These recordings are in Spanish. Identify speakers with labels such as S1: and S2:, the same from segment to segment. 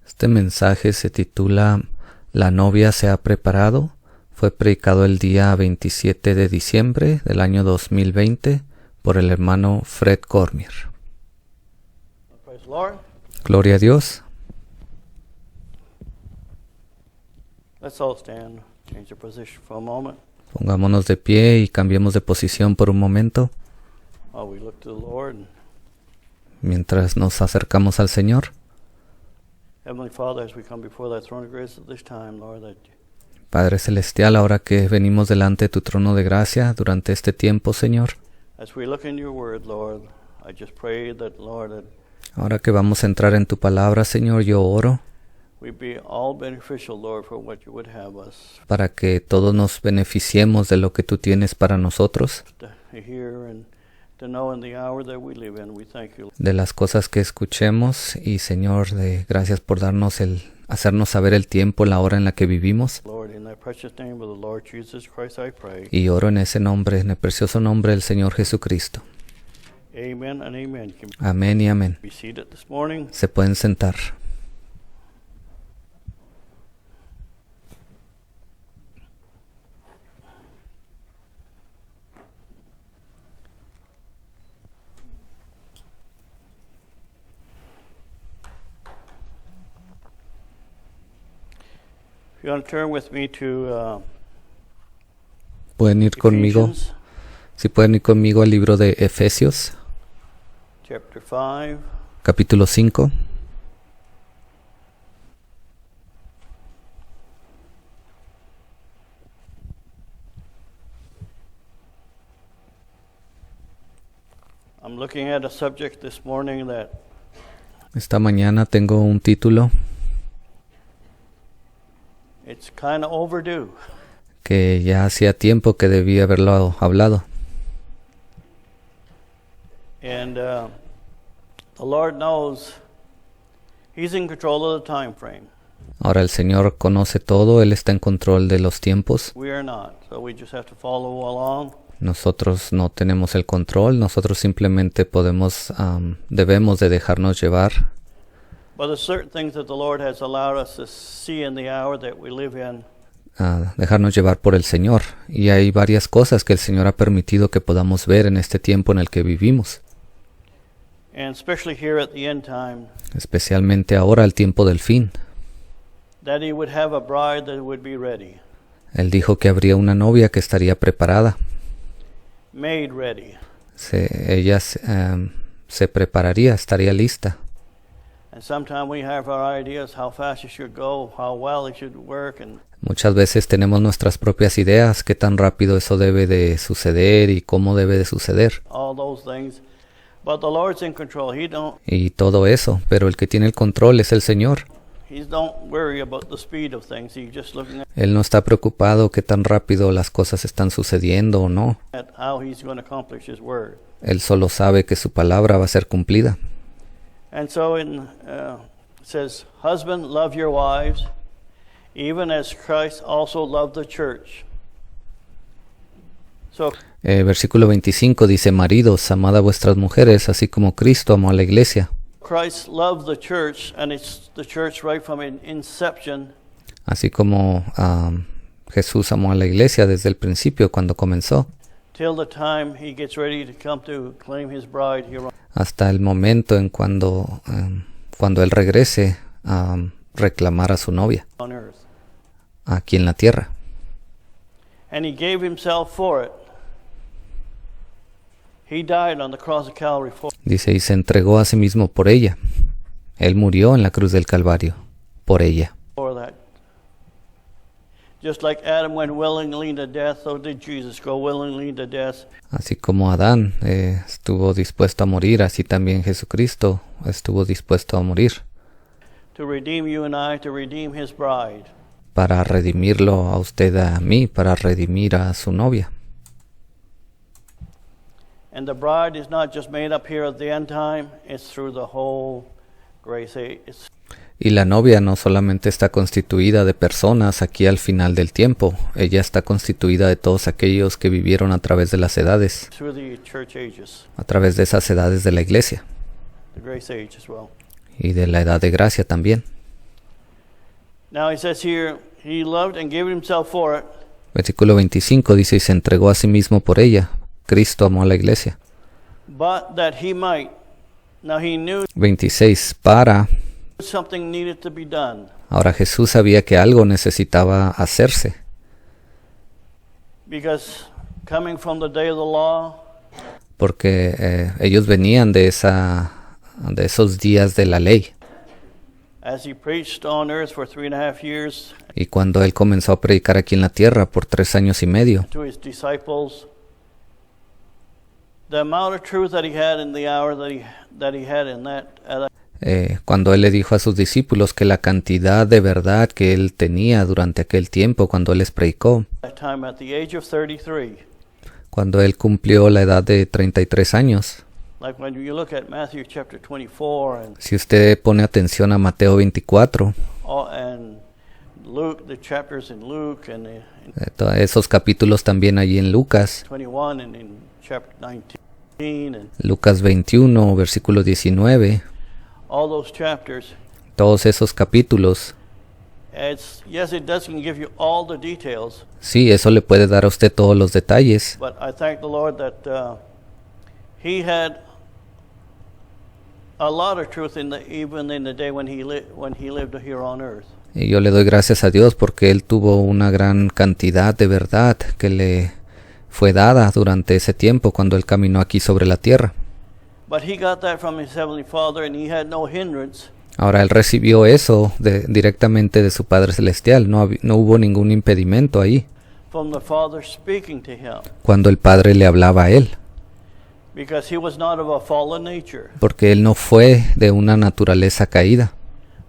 S1: Este mensaje se titula La novia se ha preparado. Fue predicado el día 27 de diciembre del año 2020 por el hermano Fred Cormier. Gloria a Dios.
S2: Let's all stand, change our position for a moment.
S1: Pongámonos de pie y cambiemos de posición por un momento
S2: While we look to the Lord.
S1: mientras nos acercamos al Señor.
S2: Heavenly Father, as we come before thy throne of grace at this time, Lord, that
S1: Padre Celestial, ahora que venimos delante de tu trono de gracia durante este tiempo, Señor,
S2: as we look in your word, Lord, I just pray that, Lord, that
S1: ahora que vamos a entrar en tu palabra, Señor, yo oro
S2: we be all beneficial, Lord, for what you would have us
S1: para que todos nos beneficiemos de lo que tú tienes para nosotros,
S2: to hear and to know in the hour that we live in. We thank you.
S1: de las cosas que escuchemos y, Señor, gracias por hacernos saber el tiempo, la hora en la que vivimos.
S2: Lord, in thy precious name of the Lord Jesus Christ, I pray.
S1: Y oro en ese nombre, en el precioso nombre del Señor Jesucristo.
S2: Amen and amen. You can
S1: Amén y amén.
S2: be seated this morning.
S1: Se pueden sentar.
S2: If you want to turn with me to
S1: Pueden ir conmigo,
S2: Ephesians
S1: si pueden ir conmigo al libro de Efesios,
S2: chapter 5.
S1: capítulo 5.
S2: I'm looking at a subject this morning that
S1: Esta mañana tengo un título
S2: it's kind of overdue.
S1: que ya hacía tiempo que debía haberlo hablado.
S2: And the Lord knows He's in control of the time frame.
S1: Ahora el Señor conoce todo, Él está en control de los tiempos.
S2: We are not. So we just have to follow along.
S1: Nosotros no tenemos el control, nosotros simplemente debemos de dejarnos llevar.
S2: But there's certain things that the Lord has allowed us to see in the hour that we live in.
S1: Dejarnos llevar por el Señor. Y hay varias cosas que el Señor ha permitido que podamos ver en este tiempo en el que vivimos.
S2: And especially here at the end time,
S1: Especialmente ahora, al tiempo del fin.
S2: that He would have a bride that would be ready,
S1: Él dijo que habría una novia que estaría preparada.
S2: made ready.
S1: Ella se prepararía, estaría lista.
S2: And sometimes we have our ideas how fast it should go, how well it should work, and
S1: Muchas veces tenemos nuestras propias ideas, qué tan rápido eso debe de suceder y cómo debe de suceder.
S2: all those things. But the Lord's in control.
S1: Y todo eso, pero el que tiene el control es el Señor.
S2: He don't worry about the speed of things. He's just looking
S1: Él no está preocupado qué tan rápido las cosas están sucediendo o no.
S2: at how He's going to accomplish His word.
S1: Él solo sabe que su palabra va a ser cumplida.
S2: And so it says, "Husband, love your wives, even as Christ also loved the church." So
S1: Versículo 25 dice, maridos, amad a vuestras mujeres, así como Cristo amó a la iglesia.
S2: Christ loved the church, and it's the church right from inception.
S1: Así como Jesús amó a la iglesia desde el principio, cuando comenzó,
S2: Till the time He gets ready to come to claim His bride here
S1: hasta el momento en cuando Él regrese a reclamar a su novia
S2: on earth.
S1: aquí en la tierra.
S2: And He gave Himself for it. He died on the cross of Calvary for
S1: Dice, y se entregó a sí mismo por ella. Él murió en la cruz del Calvario por ella.
S2: that. Just like Adam went willingly to death, so did Jesus go willingly to death.
S1: Así como Adán estuvo dispuesto a morir, así también Jesucristo estuvo dispuesto a morir
S2: To redeem you and I, to redeem His bride.
S1: para redimirlo a usted, a mí, para redimir a su novia.
S2: And the bride is not just made up here at the end time, it's through the whole grace age.
S1: Y la novia no solamente está constituida de personas aquí al final del tiempo, ella está constituida de todos aquellos que vivieron a través de las edades,
S2: Through the church ages,
S1: a través de esas edades de la iglesia
S2: the grace age as well.
S1: y de la edad de gracia también.
S2: Now he says here, he loved and gave himself for it.
S1: Versículo 25 dice, y se entregó a sí mismo por ella. Cristo amó a la iglesia.
S2: But that he might. Now he knew
S1: 26, para.
S2: something needed to be done.
S1: Ahora Jesús sabía que algo necesitaba hacerse.
S2: Because coming from the day of the law,
S1: Porque ellos venían de esos días de la ley.
S2: as he preached on earth for 3.5 years
S1: Y cuando él comenzó a predicar aquí en la tierra por 3 años y medio,
S2: to his disciples, the amount of truth that he had in the hour that he had in that
S1: cuando él le dijo a sus discípulos que la cantidad de verdad que él tenía durante aquel tiempo, cuando él les predicó,
S2: time at the age of 33,
S1: cuando él cumplió la edad de 33 años.
S2: like when you look at Matthew chapter 24
S1: Si usted pone atención a Mateo 24,
S2: and Luke, the chapters in Luke and
S1: todos esos capítulos también allí en Lucas,
S2: 21 and in chapter 19 and
S1: Lucas 21, versículo 19,
S2: all those chapters,
S1: todos esos capítulos,
S2: yes, it doesn't give you all the details,
S1: sí, eso le puede dar a usted todos los detalles,
S2: but I thank the Lord that he had a lot of truth even in the day when he lived here on earth.
S1: y yo le doy gracias a Dios porque él tuvo una gran cantidad de verdad que le fue dada durante ese tiempo cuando él caminó aquí sobre la tierra.
S2: But he got that from his heavenly Father, and he had no hindrance.
S1: Ahora él recibió eso directamente de su Padre Celestial, no hubo ningún impedimento ahí
S2: From the Father speaking to him,
S1: cuando el Padre le hablaba a él,
S2: because he was not of a fallen nature,
S1: porque él no fue de una naturaleza caída,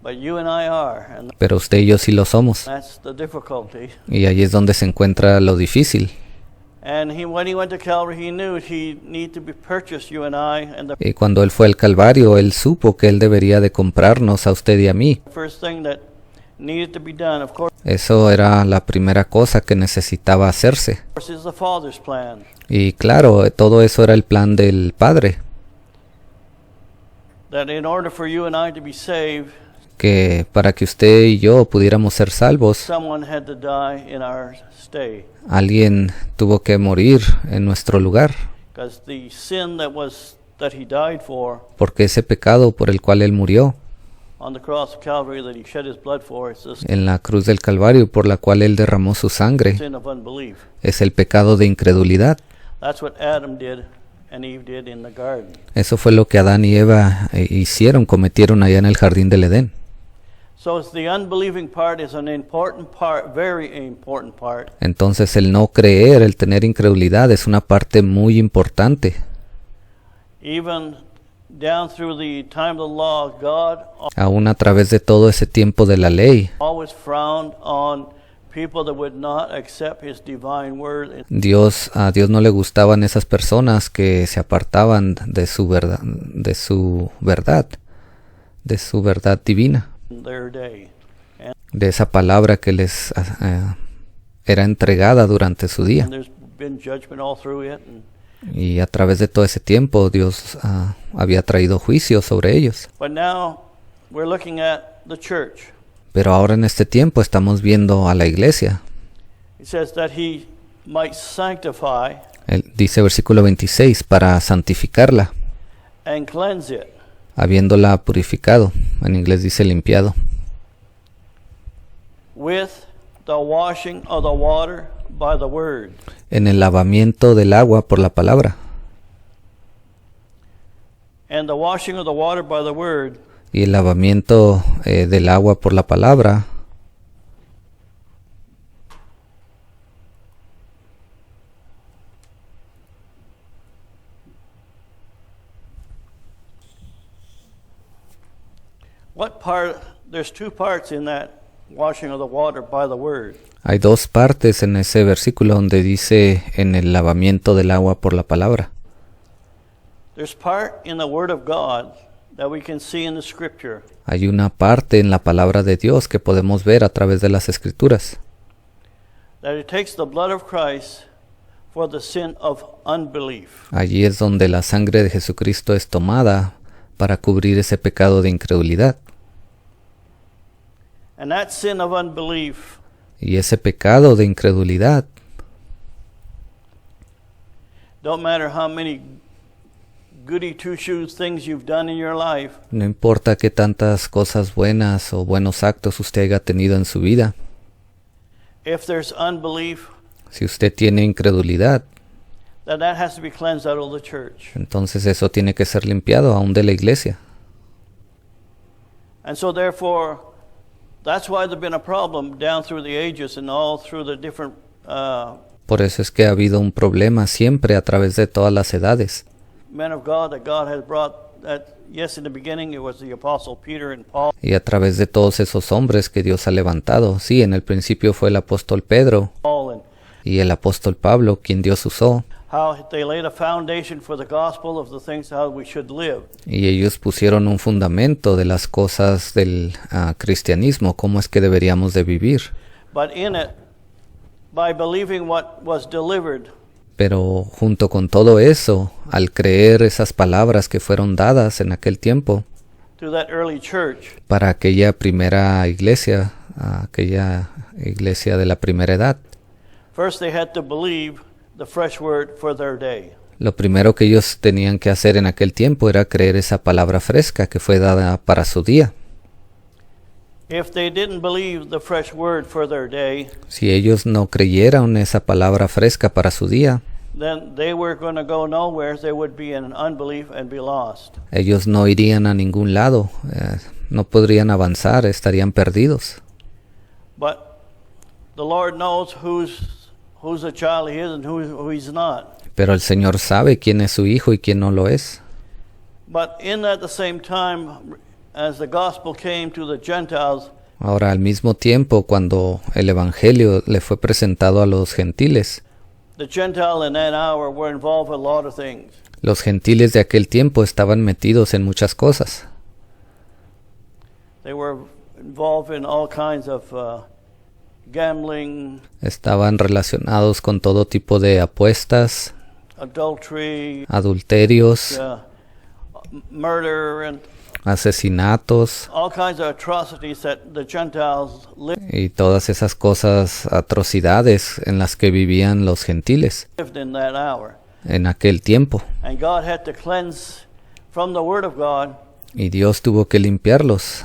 S2: but you and I are, and
S1: pero usted y yo sí lo somos,
S2: that's the difficulty.
S1: y ahí es donde se encuentra lo difícil.
S2: And when he went to Calvary, he knew he needed to be purchased, you and I, and the
S1: Y cuando él fue al Calvario, él supo que él debería de comprarnos a usted y a mí.
S2: first thing that needed to be done, of course,
S1: Eso era la primera cosa que necesitaba hacerse.
S2: is the Father's plan.
S1: Y claro, todo eso era el plan del Padre,
S2: That in order for you and I to be saved,
S1: que para que usted y yo pudiéramos ser salvos,
S2: someone had to die in our stay.
S1: alguien tuvo que morir en nuestro lugar,
S2: Because the sin that he died for
S1: porque ese pecado por el cual él murió
S2: on the cross of Calvary, that he shed his blood for, it's the
S1: en la cruz del Calvario, por la cual él derramó su sangre,
S2: sin of unbelief.
S1: es el pecado de incredulidad.
S2: That's what Adam did and Eve did in the garden.
S1: Eso fue lo que Adán y Eva cometieron allá en el jardín del Edén.
S2: So it's the unbelieving part is an important part, very important part.
S1: Entonces el no creer, el tener incredulidad es una parte muy importante.
S2: Even down through the time of the law, God
S1: Aún a través de todo ese tiempo de la ley,
S2: always frowned on people that would not accept his divine word
S1: a Dios no le gustaban esas personas que se apartaban de su verdad, de su verdad divina,
S2: in their day.
S1: de esa palabra que les era entregada durante su día.
S2: And there's been judgment all through it.
S1: Y a través de todo ese tiempo Dios había traído juicio sobre ellos.
S2: But now we're looking at the church.
S1: Pero ahora en este tiempo estamos viendo a la iglesia.
S2: It says that he might sanctify
S1: Él dice versículo 26, para santificarla,
S2: and cleanse it
S1: habiéndola purificado. En inglés dice limpiado.
S2: with the washing of the water by the word.
S1: En el lavamiento del agua por la palabra.
S2: And the washing of the water by the word
S1: Y el lavamiento del agua por la palabra
S2: there's two parts in that washing of the water by the word.
S1: hay dos partes en ese versículo donde dice en el lavamiento del agua por la palabra.
S2: There's part in the word of God that we can see in the scripture.
S1: Hay una parte en la palabra de Dios que podemos ver a través de las escrituras.
S2: That it takes the blood of Christ for the sin of unbelief.
S1: Allí es donde la sangre de Jesucristo es tomada para cubrir ese pecado de incredulidad.
S2: And that sin of unbelief
S1: Y ese pecado de incredulidad,
S2: don't matter how many goody two-shoes things you've done in your life,
S1: no importa qué tantas cosas buenas o buenos actos usted haya tenido en su vida,
S2: if there's unbelief,
S1: si usted tiene incredulidad,
S2: then that has to be cleansed out of the church.
S1: entonces eso tiene que ser limpiado aún de la iglesia.
S2: And so therefore, that's why there's been a problem down through the ages and all through the different
S1: Por eso es que ha habido un problema siempre a través de todas las edades.
S2: men of God that God has brought. That yes, in the beginning it was the apostle Peter and Paul,
S1: Y a través de todos esos hombres que Dios ha levantado. Sí, en el principio fue el apóstol Pedro
S2: and
S1: y el apóstol Pablo quien Dios usó.
S2: how they laid a foundation for the gospel of the things how we should live.
S1: Y ellos pusieron un fundamento de las cosas del cristianismo, cómo es que deberíamos de vivir.
S2: But in it, by believing what was delivered,
S1: Pero junto con todo eso, al creer esas palabras que fueron dadas en aquel tiempo
S2: to that early church,
S1: para aquella primera iglesia, aquella iglesia de la primera edad,
S2: first they had to believe the fresh word for their day.
S1: lo primero que ellos tenían que hacer en aquel tiempo era creer esa palabra fresca que fue dada para su día.
S2: If they didn't believe the fresh word for their day,
S1: Si ellos no creyeran esa palabra fresca para su día,
S2: then they were going to go nowhere. They would be in unbelief and be lost.
S1: ellos no irían a ningún lado, no podrían avanzar, estarían perdidos.
S2: But the Lord knows who's a child he is and who he's not.
S1: Pero el Señor sabe quién es su hijo y quién no lo es.
S2: But in at the same time, as the gospel came to the Gentiles,
S1: Ahora, al mismo tiempo, cuando el Evangelio le fue presentado a los gentiles,
S2: the Gentile in that hour were involved with a lot of things.
S1: los gentiles de aquel tiempo estaban metidos en muchas cosas.
S2: They were involved in all kinds of gambling,
S1: Estaban relacionados con todo tipo de apuestas,
S2: adultery,
S1: adulterios,
S2: murder, and
S1: asesinatos
S2: all kinds of atrocities that the Gentiles
S1: y todas esas cosas, atrocidades en las que vivían los gentiles
S2: lived in that hour.
S1: en aquel tiempo.
S2: And God had to cleanse from the Word of God
S1: Y Dios tuvo que limpiarlos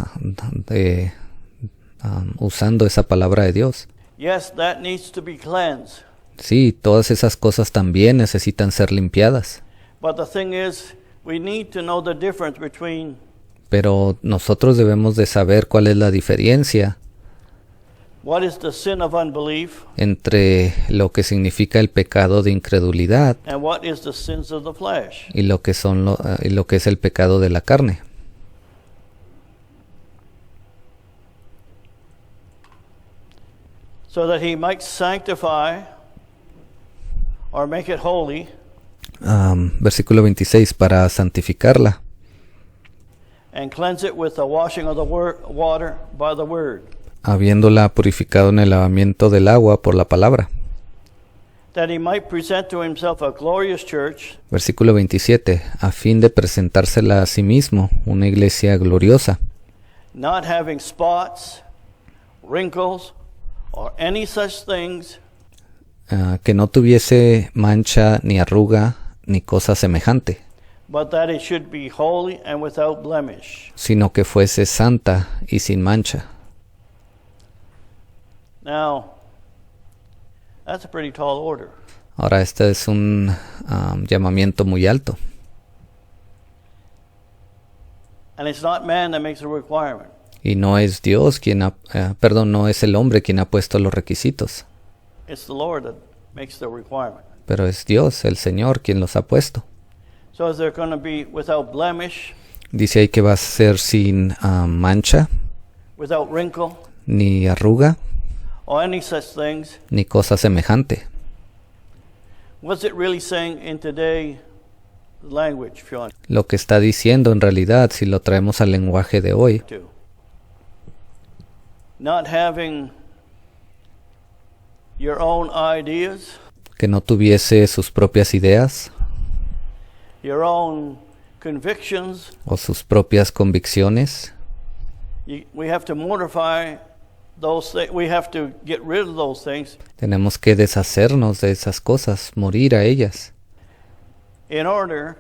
S1: usando esa palabra de Dios.
S2: Yes, that needs to be cleansed.
S1: Sí, todas esas cosas también necesitan ser limpiadas.
S2: But the thing is, we need to know the difference between
S1: Pero nosotros debemos de saber cuál es la diferencia
S2: what is the sin of unbelief
S1: entre lo que significa el pecado de incredulidad
S2: and what is the sins of the flesh.
S1: y lo que y lo que es el pecado de la carne.
S2: So that he might sanctify or make it holy
S1: Versículo 26, para santificarla
S2: and cleanse it with the washing of the water by the word,
S1: habiéndola purificado en el lavamiento del agua por la palabra.
S2: that he might present to himself a glorious church,
S1: Versículo 27, a fin de presentársela a sí mismo, una iglesia gloriosa,
S2: not having spots, wrinkles, or any such things,
S1: que no tuviese mancha ni arruga ni cosa semejante,
S2: but that it should be holy and without blemish.
S1: sino que fuese santa y sin mancha.
S2: Now, that's a pretty tall order.
S1: Ahora, este es un llamamiento muy alto.
S2: And it's not man that makes the requirement.
S1: Y no es Dios quien no es el hombre quien ha puesto los requisitos,
S2: It's the Lord that makes the requirement.
S1: pero es Dios, el Señor, quien los ha puesto.
S2: So is there going to be without blemish,
S1: Dice ahí que va a ser sin mancha,
S2: without wrinkle,
S1: ni arruga,
S2: or any such things?
S1: ni cosa semejante.
S2: What's it really saying in today's language, Sean?
S1: Lo que está diciendo en realidad, si lo traemos al lenguaje de hoy,
S2: Too. Not having your own ideas,
S1: que no tuviese sus propias ideas
S2: your own convictions.
S1: o sus propias convicciones.
S2: We have to mortify we have to get rid of those things
S1: Tenemos que deshacernos de esas cosas, morir a ellas,
S2: in order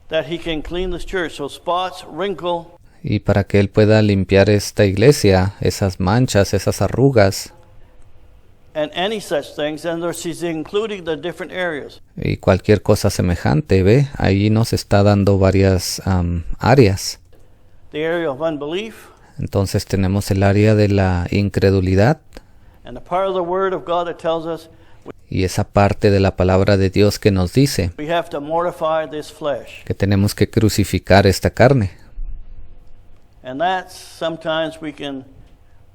S2: that he can clean this church. So spots, wrinkle,
S1: y para que Él pueda limpiar esta iglesia, esas manchas, esas arrugas,
S2: and any such things, and she's including the different areas.
S1: y cualquier cosa semejante, ¿ve? Ahí nos está dando varias áreas.
S2: The area of unbelief,
S1: Entonces tenemos el área de la incredulidad
S2: and the part of the Word of God that tells us
S1: y esa parte de la palabra de Dios que nos dice
S2: we have to mortify this flesh.
S1: que tenemos que crucificar esta carne.
S2: And that's sometimes we can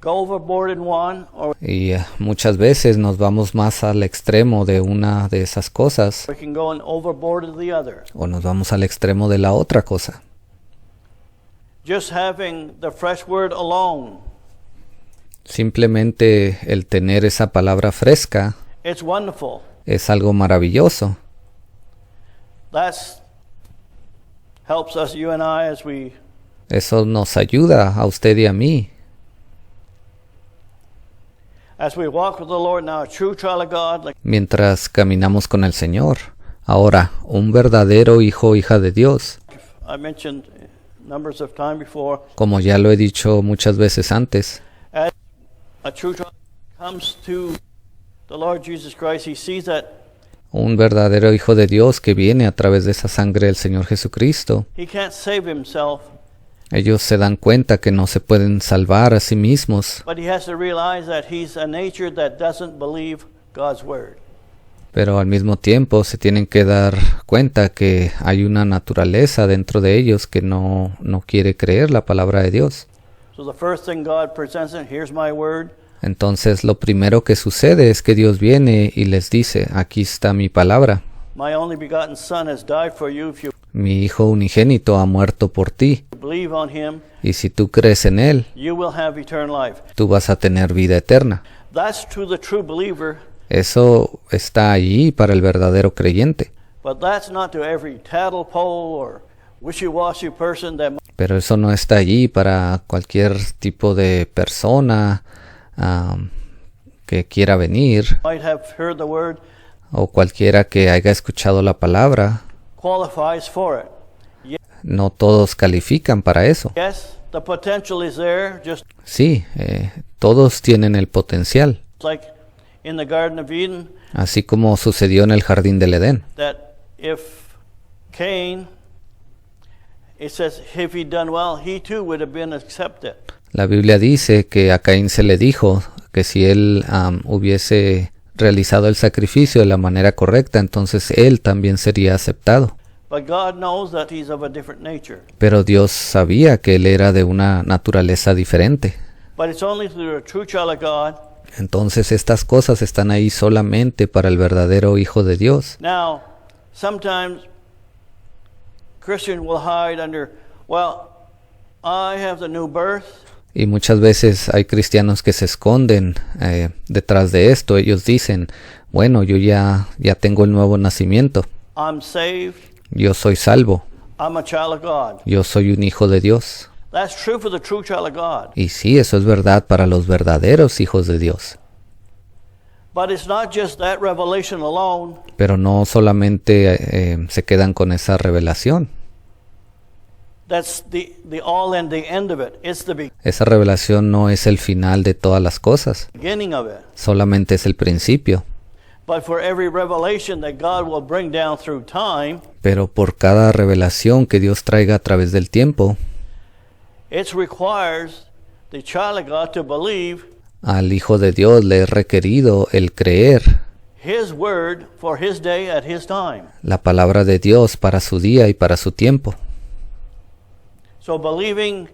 S2: go overboard in one, or
S1: Y muchas veces nos vamos más al extremo de una de esas cosas
S2: we can go overboard of the other.
S1: o nos vamos al extremo de la otra cosa.
S2: Just having the fresh word alone,
S1: Simplemente el tener esa palabra fresca
S2: it's wonderful.
S1: es algo maravilloso.
S2: That's helps us, you and I, as we
S1: Eso nos ayuda a usted y a mí.
S2: walk with the Lord now, a true child of God, like
S1: Mientras caminamos con el Señor. Ahora, un verdadero hijo o hija de Dios,
S2: I mentioned numbers of time before,
S1: como ya lo he dicho muchas veces antes,
S2: as a true child comes to the Lord Jesus Christ, he sees that
S1: un verdadero hijo de Dios que viene a través de esa sangre del Señor Jesucristo,
S2: he can't save himself,
S1: ellos se dan cuenta que no se pueden salvar a sí mismos,
S2: but he has to realize that he's a nature that doesn't believe God's word.
S1: pero al mismo tiempo se tienen que dar cuenta que hay una naturaleza dentro de ellos que no quiere creer la palabra de Dios.
S2: So the first thing God presents him, here's my word.
S1: Entonces lo primero que sucede es que Dios viene y les dice, aquí está mi palabra,
S2: My only begotten Son has died for you. If you
S1: mi hijo unigénito ha muerto por ti,
S2: believe on him,
S1: y si tú crees en él,
S2: you will have eternal life.
S1: tú vas a tener vida eterna.
S2: That's to the true believer,
S1: Eso está allí para el verdadero creyente,
S2: but that's not to every tadpole or wishy-washy person that
S1: pero eso no está allí para cualquier tipo de persona que quiera venir
S2: might have heard the word,
S1: o cualquiera que haya escuchado la palabra.
S2: qualifies for it.
S1: No todos califican para eso.
S2: Yes, the potential is there, just
S1: Sí, todos tienen el potencial,
S2: like in the Garden of Eden,
S1: así como sucedió en el jardín del Edén.
S2: that if Cain, it says, if he'd done well, he too would have been accepted.
S1: La Biblia dice que a Caín se le dijo que si él hubiese realizado el sacrificio de la manera correcta, entonces él también sería aceptado.
S2: But God knows that he's of a different nature.
S1: Pero Dios sabía que él era de una naturaleza diferente.
S2: But it's only through a true child of God.
S1: Entonces estas cosas están ahí solamente para el verdadero Hijo de Dios.
S2: Now, sometimes Christians will hide under, well, I have the new birth.
S1: Y muchas veces hay cristianos que se esconden detrás de esto. Ellos dicen, bueno, yo ya tengo el nuevo nacimiento.
S2: I'm saved.
S1: Yo soy salvo.
S2: I'm a child of God.
S1: Yo soy un hijo de Dios.
S2: That's true for the true child of God.
S1: Y sí, eso es verdad para los verdaderos hijos de Dios.
S2: But it's not just that revelation alone.
S1: Pero no solamente se quedan con esa revelación.
S2: That's the all and the end of it. It's the
S1: Esa revelación no es el final de todas las cosas.
S2: beginning of it.
S1: Solamente es el principio.
S2: But for every revelation that God will bring down through time,
S1: Pero por cada revelación que Dios traiga a través del tiempo,
S2: it requires the child of God to believe
S1: al Hijo de Dios le es requerido el creer
S2: His word for His day at His time.
S1: la palabra de Dios para su día y para su tiempo.
S2: So believing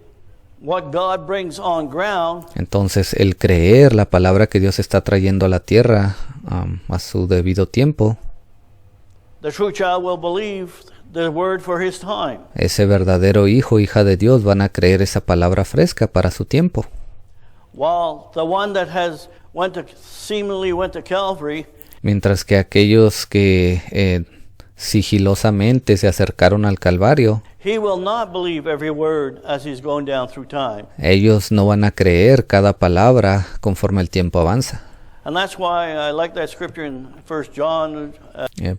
S2: what God brings on ground,
S1: Entonces el creer la palabra que Dios está trayendo a la tierra a su debido tiempo,
S2: the true child will believe the word for his time.
S1: ese verdadero hijo o hija de Dios van a creer esa palabra fresca para su tiempo.
S2: While the one that has seemingly went to Calvary,
S1: Mientras que aquellos que sigilosamente se acercaron al Calvario,
S2: he will not believe every word as he's going down through time.
S1: ellos no van a creer cada palabra conforme el tiempo avanza.
S2: And that's why I like that scripture in 1 John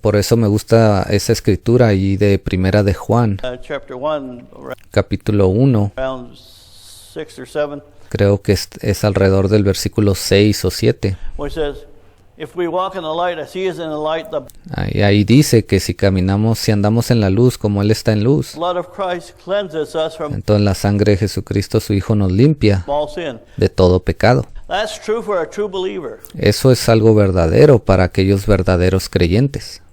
S1: Por eso me gusta esa escritura allí de Primera de Juan,
S2: chapter 1,
S1: capítulo 1,
S2: around 6 or 7,
S1: creo que es alrededor del versículo 6 o 7.
S2: where it says, if we walk in the light as he is in the light, the
S1: Ahí dice que si andamos en la luz como Él está en luz,
S2: blood of Christ cleanses us from
S1: entonces la sangre de Jesucristo, su Hijo, nos limpia
S2: all sin.
S1: de todo pecado.
S2: That's true for a true believer.
S1: Eso es algo verdadero para aquellos verdaderos creyentes.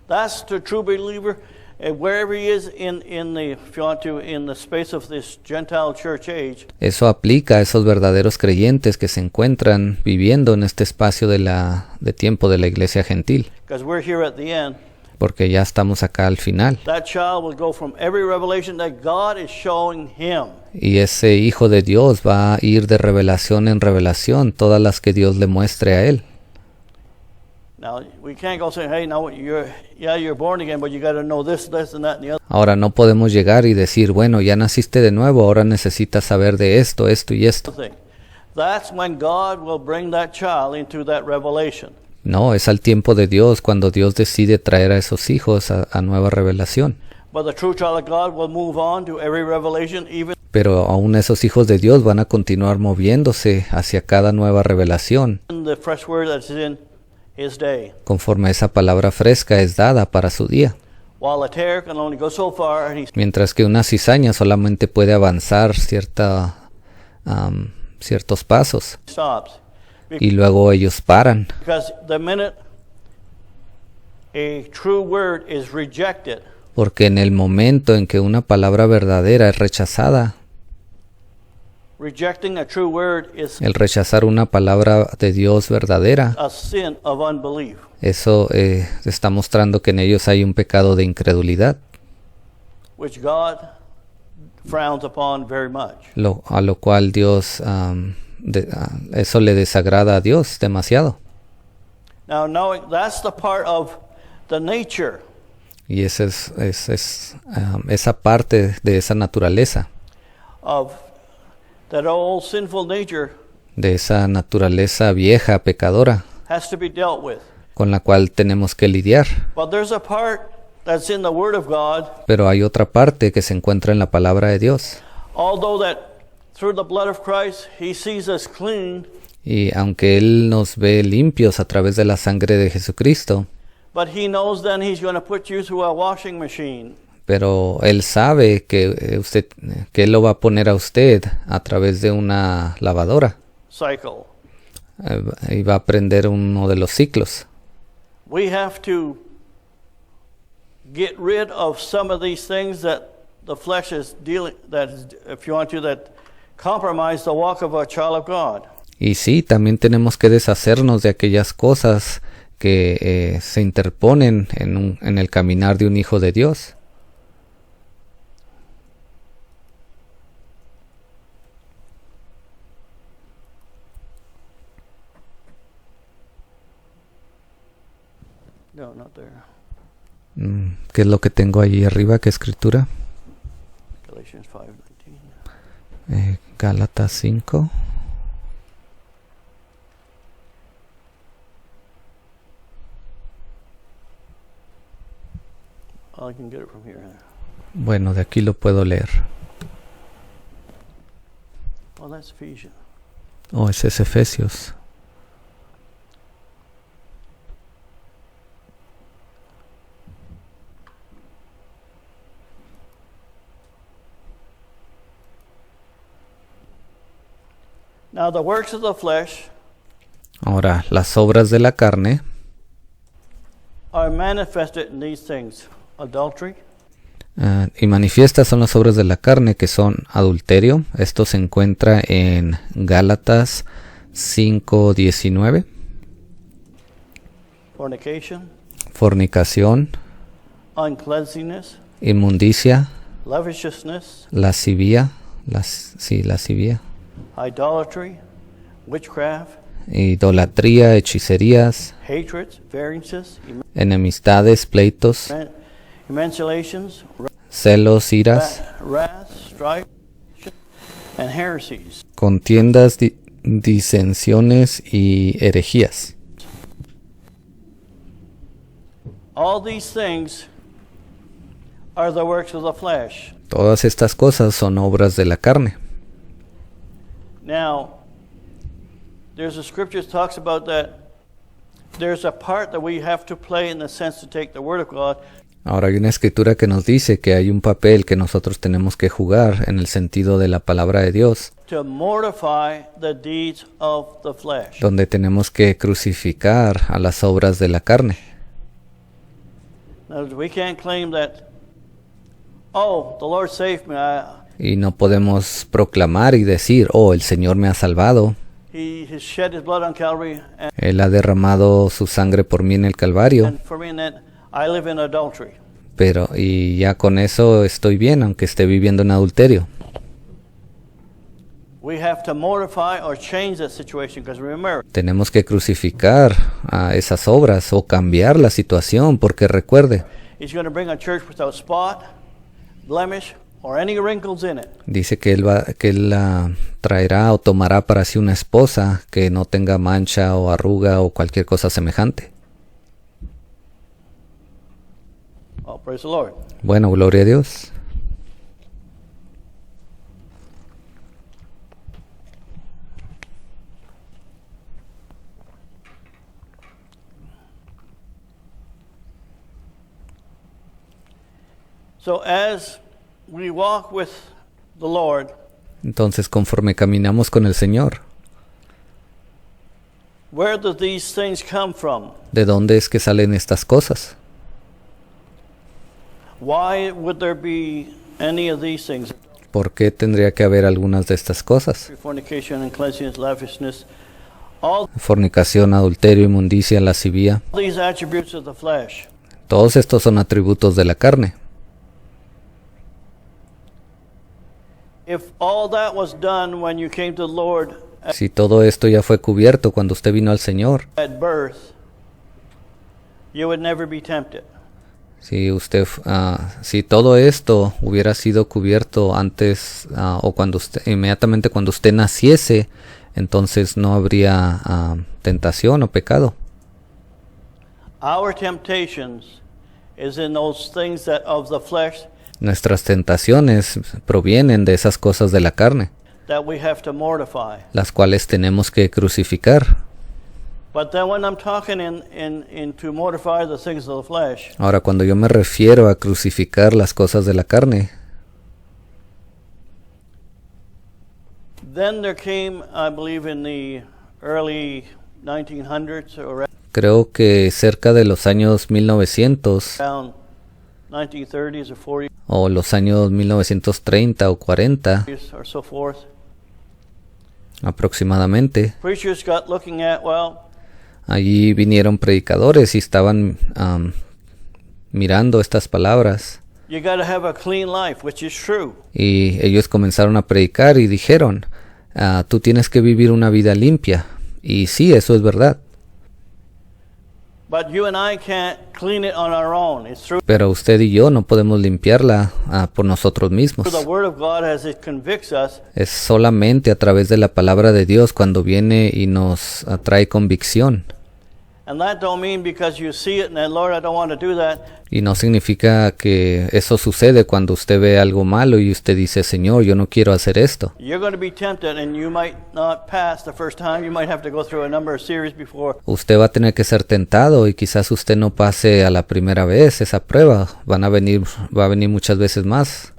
S2: That's the true believer, wherever he is if you want to, in the space of this Gentile church age.
S1: Eso aplica a esos verdaderos creyentes que se encuentran viviendo en este espacio de tiempo de la iglesia gentil,
S2: Because we're here at the end.
S1: porque ya estamos acá al final.
S2: That child will go from every revelation that God is showing him.
S1: Y ese Hijo de Dios va a ir de revelación en revelación, todas las que Dios le muestre a él.
S2: Now, we can't go saying, hey, now you're born again, but you got to know this, and that, and the other.
S1: Ahora no podemos llegar y decir, bueno, ya naciste de nuevo, ahora necesitas saber de esto, esto y esto.
S2: Thing. That's when God will bring that child into that revelation.
S1: No, es al tiempo de Dios cuando Dios decide traer a esos hijos a nueva revelación.
S2: But the true child of God will move on to every revelation, even
S1: Pero aún esos hijos de Dios van a continuar moviéndose hacia cada nueva revelación,
S2: the fresh word that's in his day.
S1: conforme esa palabra fresca es dada para su día.
S2: While a tear can only go so far, and he
S1: Mientras que una cizaña solamente puede avanzar ciertos pasos
S2: stops.
S1: y luego ellos paran.
S2: Because the minute a true word is rejected,
S1: Porque en el momento en que una palabra verdadera es rechazada,
S2: rejecting a true word is
S1: el rechazar una palabra de Dios verdadera,
S2: a sin of unbelief.
S1: eso está mostrando que en ellos hay un pecado de incredulidad,
S2: Which God frowns upon very much.
S1: a lo cual Dios, eso le desagrada a Dios demasiado.
S2: Now, knowing that's the part of the nature
S1: Y esa esa parte de esa naturaleza,
S2: of that old sinful nature
S1: de esa naturaleza vieja, pecadora,
S2: has to be dealt with.
S1: con la cual tenemos que lidiar.
S2: But there's a part that's in the Word of God,
S1: Pero hay otra parte que se encuentra en la palabra de Dios.
S2: although that through the blood of Christ He sees us clean,
S1: Y aunque Él nos ve limpios a través de la sangre de Jesucristo,
S2: but He knows then He's going to put you through a washing machine.
S1: pero Él sabe que Él lo va a poner a usted a través de una lavadora
S2: Cycle.
S1: y va a prender uno de los ciclos.
S2: We have to get rid of some of these things that the flesh is dealing, that is, if you want to, that compromise the walk of a child of God.
S1: Y sí, también tenemos que deshacernos de aquellas cosas que se interponen en el caminar de un hijo de Dios.
S2: No, not there.
S1: ¿Qué es lo que tengo ahí arriba? ¿Qué escritura?
S2: Galatians 5:19.
S1: Gálatas 5.
S2: I can get it from here.
S1: Bueno, de aquí lo puedo leer.
S2: Oh, that's Ephesians.
S1: Oh, ese es Efesios.
S2: Now the works of the flesh
S1: Ahora, las obras de la carne
S2: are manifested in these things: adultery,
S1: y manifiestas son las obras de la carne, que son adulterio. Esto se encuentra en Gálatas 5:19.
S2: fornication,
S1: Fornicación,
S2: uncleanness,
S1: inmundicia,
S2: lasciviousness,
S1: lascivia,
S2: idolatry, witchcraft,
S1: idolatría, hechicerías,
S2: hatred, variances,
S1: enemistades, pleitos,
S2: emensulations,
S1: celos, iras,
S2: wrath, strife, and heresies.
S1: contiendas, disensiones y herejías.
S2: All these things are the works of the flesh.
S1: Todas estas cosas son obras de la carne.
S2: Now, there's a scripture that talks about that there's a part that we have to play in the sense to take the word of God.
S1: Ahora hay una escritura que nos dice que hay un papel que nosotros tenemos que jugar en el sentido de la palabra de Dios,
S2: To mortify the deeds of the flesh.
S1: donde tenemos que crucificar a las obras de la carne.
S2: Now, we can't claim that, oh, the Lord saved me.
S1: Y no podemos proclamar y decir, oh, el Señor me ha salvado,
S2: He has shed his blood on Calvary
S1: Él ha derramado su sangre por mí en el Calvario,
S2: and for me, and that I live in adultery.
S1: pero y ya con eso estoy bien, aunque esté viviendo en adulterio.
S2: We have to mortify or change that situation because remember,
S1: Tenemos que crucificar a esas obras o cambiar la situación, porque recuerde,
S2: He's going to bring a church without spot, blemish, or any wrinkles in it.
S1: dice que Él traerá o tomará para sí una esposa que no tenga mancha o arruga o cualquier cosa semejante.
S2: Oh, praise the Lord.
S1: Bueno, gloria a Dios.
S2: So as we walk with the Lord,
S1: Entonces, conforme caminamos con el Señor,
S2: where do these things come from?
S1: ¿de dónde es que salen estas cosas?
S2: Why would there be any of these things?
S1: ¿Por qué tendría que haber algunas de estas cosas?
S2: Fornication, uncleanness, lavishness, all
S1: Fornicación, adulterio, inmundicia, lascivia.
S2: these attributes of the flesh.
S1: Todos estos son atributos de la carne.
S2: If all that was done when you came to the Lord
S1: Si todo esto ya fue cubierto cuando usted vino al Señor,
S2: at birth, you would never be tempted.
S1: si todo esto hubiera sido cubierto antes o inmediatamente cuando usted naciese, entonces no habría tentación o pecado.
S2: Our temptations is in those things that of the flesh
S1: Nuestras tentaciones provienen de esas cosas de la carne,
S2: that we have to mortify.
S1: las cuales tenemos que crucificar.
S2: But then when I'm talking in to mortify the things of the flesh,
S1: Ahora, cuando yo me refiero a crucificar las cosas de la carne,
S2: then there came, I believe, in the early 1900s or
S1: creo que cerca de los años 1900
S2: around 1930s or 40s
S1: o los años 1930 o 40
S2: or so forth,
S1: aproximadamente,
S2: preachers got looking at, well,
S1: allí vinieron predicadores y estaban mirando estas palabras
S2: you got to have a clean life, which is true.
S1: y ellos comenzaron a predicar y dijeron, tú tienes que vivir una vida limpia, y sí, eso es verdad.
S2: But you and I can't clean it on our own. It's through
S1: Pero usted y yo no podemos limpiarla por nosotros mismos.
S2: the Word of God as it convicts us.
S1: Es solamente a través de la palabra de Dios cuando viene y nos trae convicción.
S2: And that don't mean because you see it and then, Lord, I don't want to do that.
S1: Y no significa que eso sucede cuando usted ve algo malo y usted dice, Señor, yo no quiero hacer esto.
S2: You're going to be tempted and you might not pass the first time. You might have to go through a number of series before.
S1: Usted va a tener que ser tentado y quizás usted no pase a la primera vez esa prueba. Va a venir muchas veces más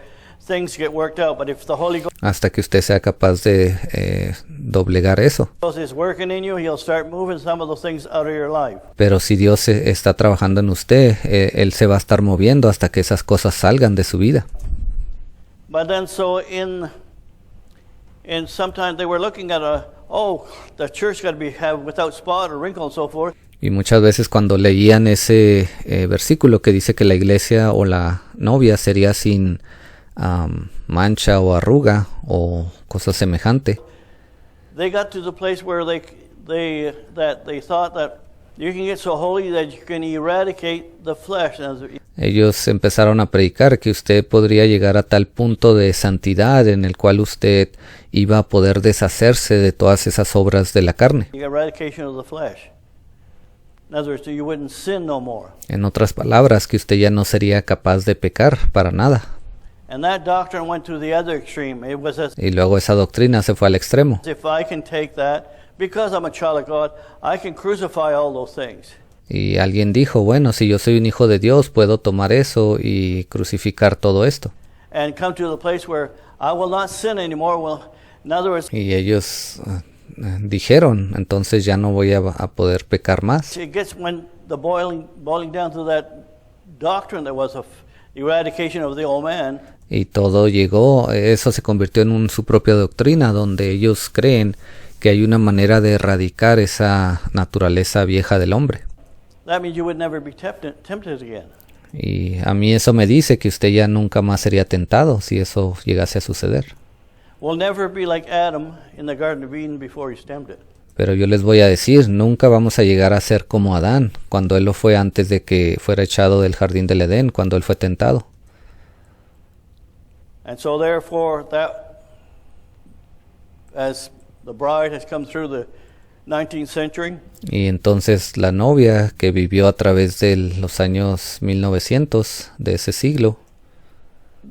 S2: Things get worked out. But if the Holy
S1: hasta que usted sea capaz de doblegar eso.
S2: Ghost is working in you, He'll start moving some of those things out of your life.
S1: Pero si Dios está trabajando en usted, Él se va a estar moviendo hasta que esas cosas salgan de su vida.
S2: But then so in sometimes they were looking at the church got to have without spot or wrinkle and so forth.
S1: Y muchas veces cuando leían ese versículo que dice que la iglesia o la novia sería sin mancha o arruga o cosa semejante,
S2: They got to the place where they thought that You can get so holy that you can eradicate the flesh.
S1: Ellos empezaron a predicar que usted podría llegar a tal punto de santidad en el cual usted iba a poder deshacerse de todas esas obras de la carne.
S2: Eradication of the flesh. In other words, you wouldn't sin no more.
S1: En otras palabras, que usted ya no sería capaz de pecar para nada.
S2: And that doctrine went to the other extreme. It was as
S1: Y luego esa doctrina se fue al extremo.
S2: if I can take that, because I'm a child of God, I can crucify all those things.
S1: Y alguien dijo, bueno, si yo soy un hijo de Dios, puedo tomar eso y crucificar todo esto.
S2: And come to the place where I will not sin anymore. Well, in other words,
S1: Y ellos dijeron, entonces ya no voy a poder pecar más.
S2: it gets when the boiling down to that doctrine that was of eradication of the old man.
S1: Y todo llegó, eso se convirtió en su propia doctrina, donde ellos creen que hay una manera de erradicar esa naturaleza vieja del hombre.
S2: That means you would never be tempted again.
S1: Y a mí eso me dice que usted ya nunca más sería tentado si eso llegase a suceder.
S2: We'll never be like Adam in the Garden of Eden before he's tempted.
S1: Pero yo les voy a decir, nunca vamos a llegar a ser como Adán, cuando él lo fue antes de que fuera echado del jardín del Edén, cuando él fue tentado.
S2: And so therefore, that as the bride has come through the 19th century,
S1: Y entonces la novia que vivió a través de los años 1900 de ese siglo,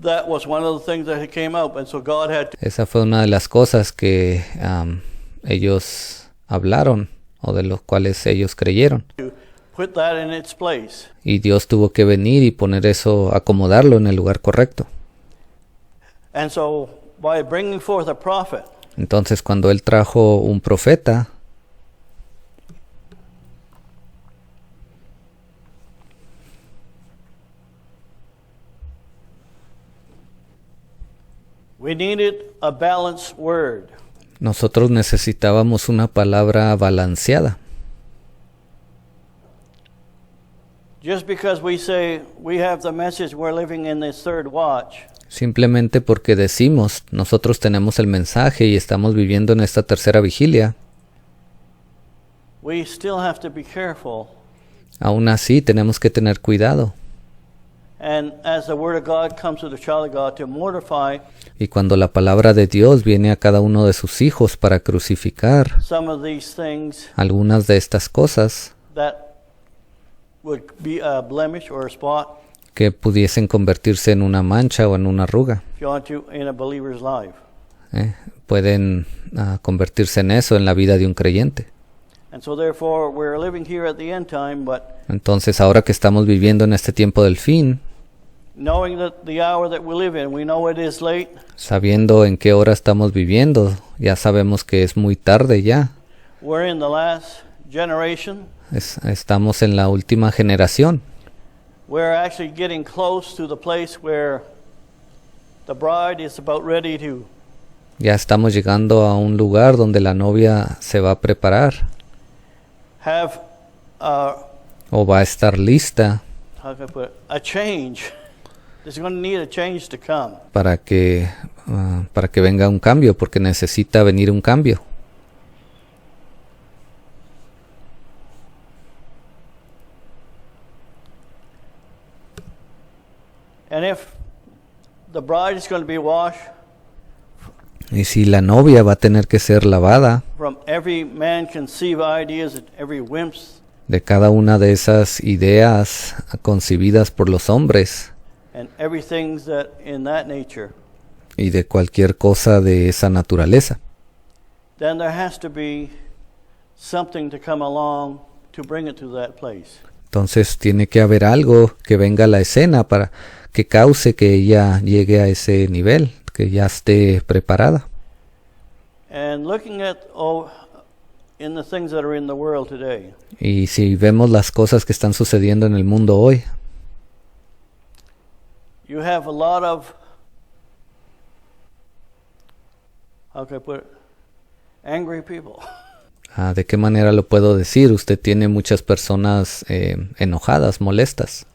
S2: that was one of the things that came out. And so God had to
S1: esa fue una de las cosas que ellos hablaron o de los cuales ellos creyeron.
S2: put that in its place.
S1: Y Dios tuvo que venir y poner eso, acomodarlo en el lugar correcto.
S2: And so by bringing forth a prophet,
S1: Entonces cuando él trajo un profeta,
S2: we needed a balanced word.
S1: nosotros necesitábamos una palabra balanceada.
S2: Just because we say we have the message, we're living in this third watch,
S1: Simplemente porque decimos, nosotros tenemos el mensaje y estamos viviendo en esta tercera vigilia,
S2: we still have to be careful.
S1: aún así tenemos que tener cuidado.
S2: And as the word of God comes to the child of God to mortify
S1: Y cuando la palabra de Dios viene a cada uno de sus hijos para crucificar
S2: some of these things
S1: algunas de estas cosas
S2: that would be a blemish or a spot,
S1: que pudiesen convertirse en una mancha o en una arruga,
S2: if you want to, in a believer's life.
S1: pueden convertirse en eso en la vida de un creyente.
S2: And so therefore we're living here at the end time, but
S1: Entonces ahora que estamos viviendo en este tiempo del fin,
S2: knowing that the hour that we live in, we know it is late.
S1: sabiendo en qué hora estamos viviendo, ya sabemos que es muy tarde ya.
S2: We're in the last generation.
S1: Estamos en la última generación.
S2: We're actually getting close to the place where the bride is about ready to
S1: Ya estamos llegando a un lugar donde la novia se va a preparar
S2: have
S1: o va a estar lista
S2: how can I put it, a change. There's going to need a change to come.
S1: para que venga un cambio, porque necesita venir un cambio.
S2: And if the bride is going to be washed
S1: Y si la novia va a tener que ser lavada
S2: from every man conceived ideas and every whims
S1: de cada una de esas ideas concebidas por los hombres
S2: and everything that in that nature,
S1: y de cualquier cosa de esa naturaleza,
S2: then there has to be something to come along to bring it to that place.
S1: entonces tiene que haber algo que venga a la escena para que cause que ella llegue a ese nivel, que ya esté preparada.
S2: And looking at in the things that are in the world today,
S1: Y si vemos las cosas que están sucediendo en el mundo hoy,
S2: you have a lot of, how can I put it, angry people.
S1: ¿de qué manera lo puedo decir? Usted tiene muchas personas enojadas, molestas.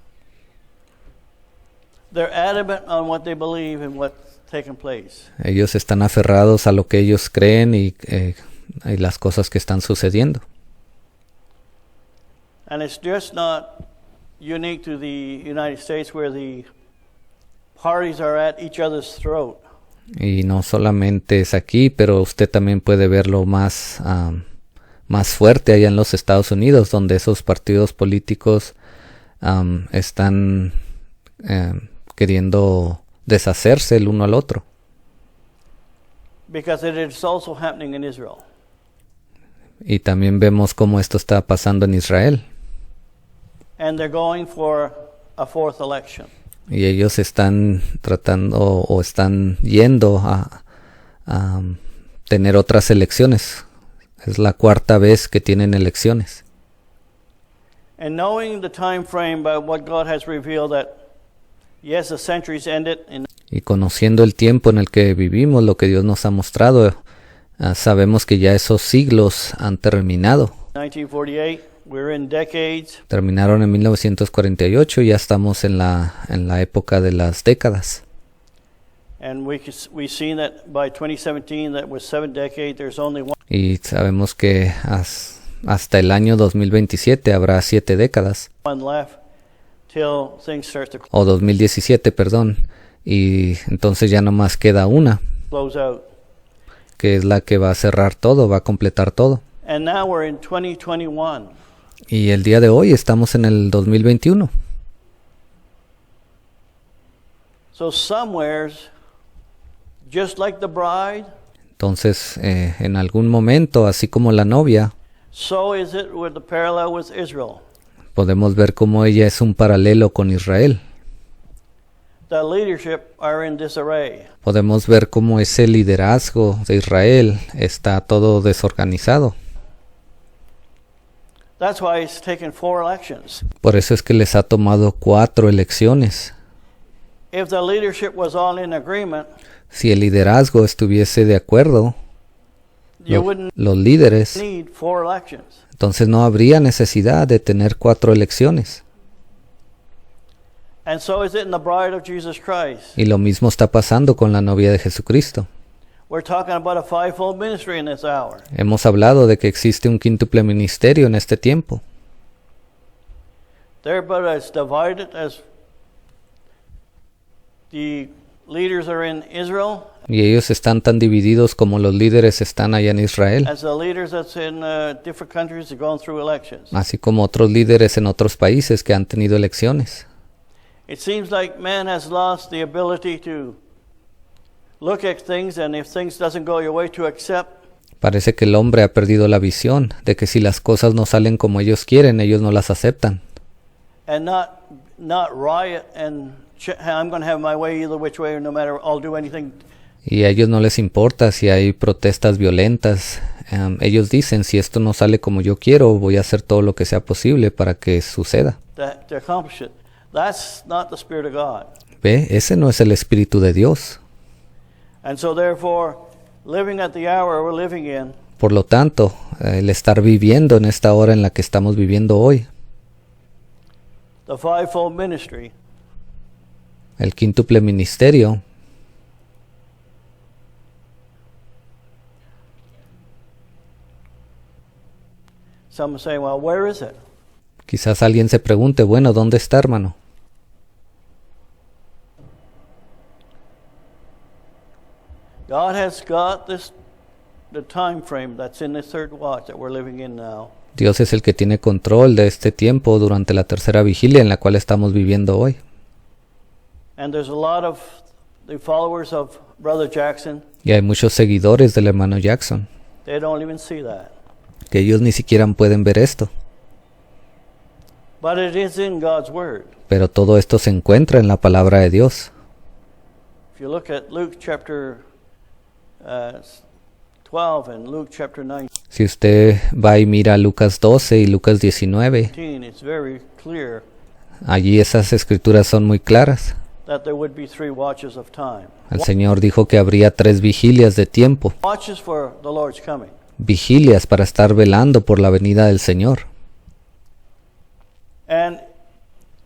S2: They're adamant on what they believe and what's taking place.
S1: Ellos están aferrados a lo que ellos creen y las cosas que están sucediendo.
S2: And it's just not unique to the United States where the parties are at each other's throat.
S1: Y no solamente es aquí, pero usted también puede verlo más fuerte allá en los Estados Unidos, donde esos partidos políticos están queriendo deshacerse el uno al otro.
S2: Because it is also happening in Israel.
S1: Y también vemos cómo esto está pasando en Israel.
S2: And they're going for a fourth election.
S1: Y ellos están tratando o están yendo a tener otras elecciones. Es la cuarta vez que tienen elecciones.
S2: And knowing the time frame by what God has revealed that, yes, the centuries ended in
S1: Y conociendo el tiempo en el que vivimos, lo que Dios nos ha mostrado, sabemos que ya esos siglos han terminado.
S2: 1948, we're in decades.
S1: Terminaron en 1948 y ya estamos en la época de las décadas.
S2: And we've seen that by 2017, that was 7 decades, there's only
S1: Y sabemos que hasta el año 2027 habrá 7 décadas.
S2: one left till things start to
S1: O 2017, perdón. Y entonces ya nomás queda una,
S2: close out.
S1: que es la que va a cerrar todo, va a completar todo.
S2: And now we're in 2021.
S1: Y el día de hoy estamos en el 2021.
S2: So somewheres, just like the bride,
S1: Entonces, en algún momento, así como la novia,
S2: so is it with the parallel with Israel.
S1: podemos ver cómo ella es un paralelo con Israel.
S2: The leadership are in disarray.
S1: Podemos ver cómo ese liderazgo de Israel está todo desorganizado.
S2: That's why it's taken 4 elections.
S1: Por eso es que les ha tomado 4 elecciones.
S2: If the leadership was all in agreement,
S1: Si el liderazgo estuviese de acuerdo,
S2: you wouldn't
S1: los líderes,
S2: need 4 elections.
S1: entonces no habría necesidad de tener 4 elecciones.
S2: And so is it in the bride of Jesus Christ.
S1: Y lo mismo está pasando con la novia de Jesucristo.
S2: We're talking about a 5-fold ministry in this hour.
S1: Hemos hablado de que existe un quíntuple ministerio en este tiempo.
S2: They're about as divided as the leaders are in Israel,
S1: Y ellos están tan divididos como los líderes están allá en Israel,
S2: as the leaders that's in different countries are going through elections.
S1: así como otros líderes en otros países que han tenido elecciones.
S2: It seems like man has lost the ability to look at things, and if things doesn't go your way, to accept.
S1: Parece que el hombre ha perdido la visión de que si las cosas no salen como ellos quieren, ellos no las aceptan.
S2: And not riot and I'm going to have my way either which way, no matter, I'll do anything.
S1: Y a ellos no les importa si hay protestas violentas. Ellos dicen, si esto no sale como yo quiero, voy a hacer todo lo que sea posible para que suceda.
S2: To accomplish it. That's not the Spirit of God.
S1: ¿Ve? Ese no es el Espíritu de Dios.
S2: And so therefore, living at the hour we're living in,
S1: Por lo tanto, el estar viviendo en esta hora en la que estamos viviendo hoy,
S2: the 5-fold ministry,
S1: el quíntuple ministerio,
S2: some say, well, where is it?
S1: quizás alguien se pregunte, bueno, ¿dónde está, hermano?
S2: God has got the time frame that's in the third watch that we're living in now.
S1: Dios es el que tiene control de este tiempo durante la tercera vigilia en la cual estamos viviendo hoy.
S2: And there's a lot of the followers of Brother Jackson,
S1: Y hay muchos seguidores del hermano Jackson,
S2: they don't even see that.
S1: que ellos ni siquiera pueden ver esto.
S2: But it is in God's Word.
S1: Pero todo esto se encuentra en la palabra de Dios.
S2: If you look at Luke chapter 12 and Luke chapter 19,
S1: Si usted va y mira Lucas 12 y Lucas 19,
S2: it's very clear
S1: allí esas escrituras son muy claras.
S2: that there would be 3 watches of time.
S1: El Señor dijo que habría 3 vigilias de tiempo,
S2: Watches for the Lord's coming.
S1: vigilias para estar velando por la venida del Señor.
S2: And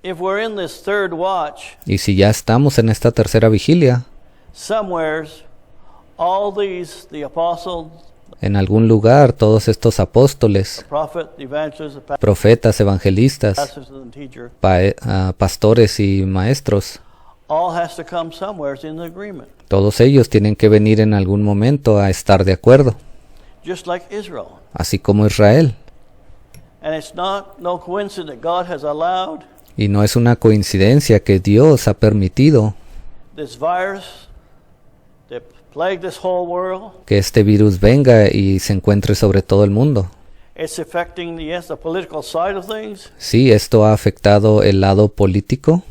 S2: if we're in this third watch,
S1: Y si ya estamos en esta tercera vigilia,
S2: somewheres all these, the apostles, the
S1: En algún lugar todos estos apóstoles,
S2: the prophet, the evangelist, the
S1: profetas, evangelistas,
S2: pastor, and the teacher,
S1: pastores y maestros,
S2: all has to come somewhere in the agreement.
S1: todos ellos tienen que venir en algún momento a estar de acuerdo,
S2: Just like Israel.
S1: así como Israel.
S2: And it's no coincidence that God has allowed
S1: Y no es una coincidencia que Dios ha permitido
S2: this virus to plague this whole world.
S1: que este virus venga y se encuentre sobre todo el mundo.
S2: It's affecting the political side of things,
S1: Sí, esto ha afectado el lado político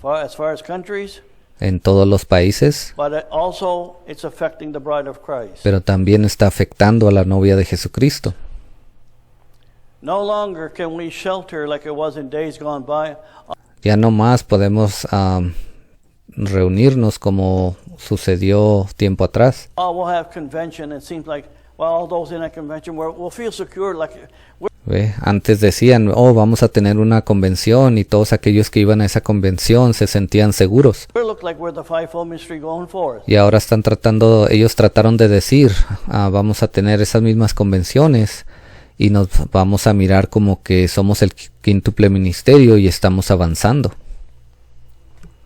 S2: as far as countries,
S1: en todos los países,
S2: but also it's affecting the bride of Christ.
S1: pero también está afectando a la novia de Jesucristo.
S2: No longer can we shelter like it was in days gone by.
S1: Ya no más podemos reunirnos como sucedió tiempo atrás.
S2: Oh, we'll have convention. It seems like, well, all those in that convention we'll feel secure, like
S1: ¿Ve? Antes decían, oh, vamos a tener una convención y todos aquellos que iban a esa convención se sentían seguros.
S2: we look like we're the fivefold ministry going forth.
S1: Y ahora ellos trataron de decir, vamos a tener esas mismas convenciones y nos vamos a mirar como que somos el quíntuple ministerio y estamos avanzando.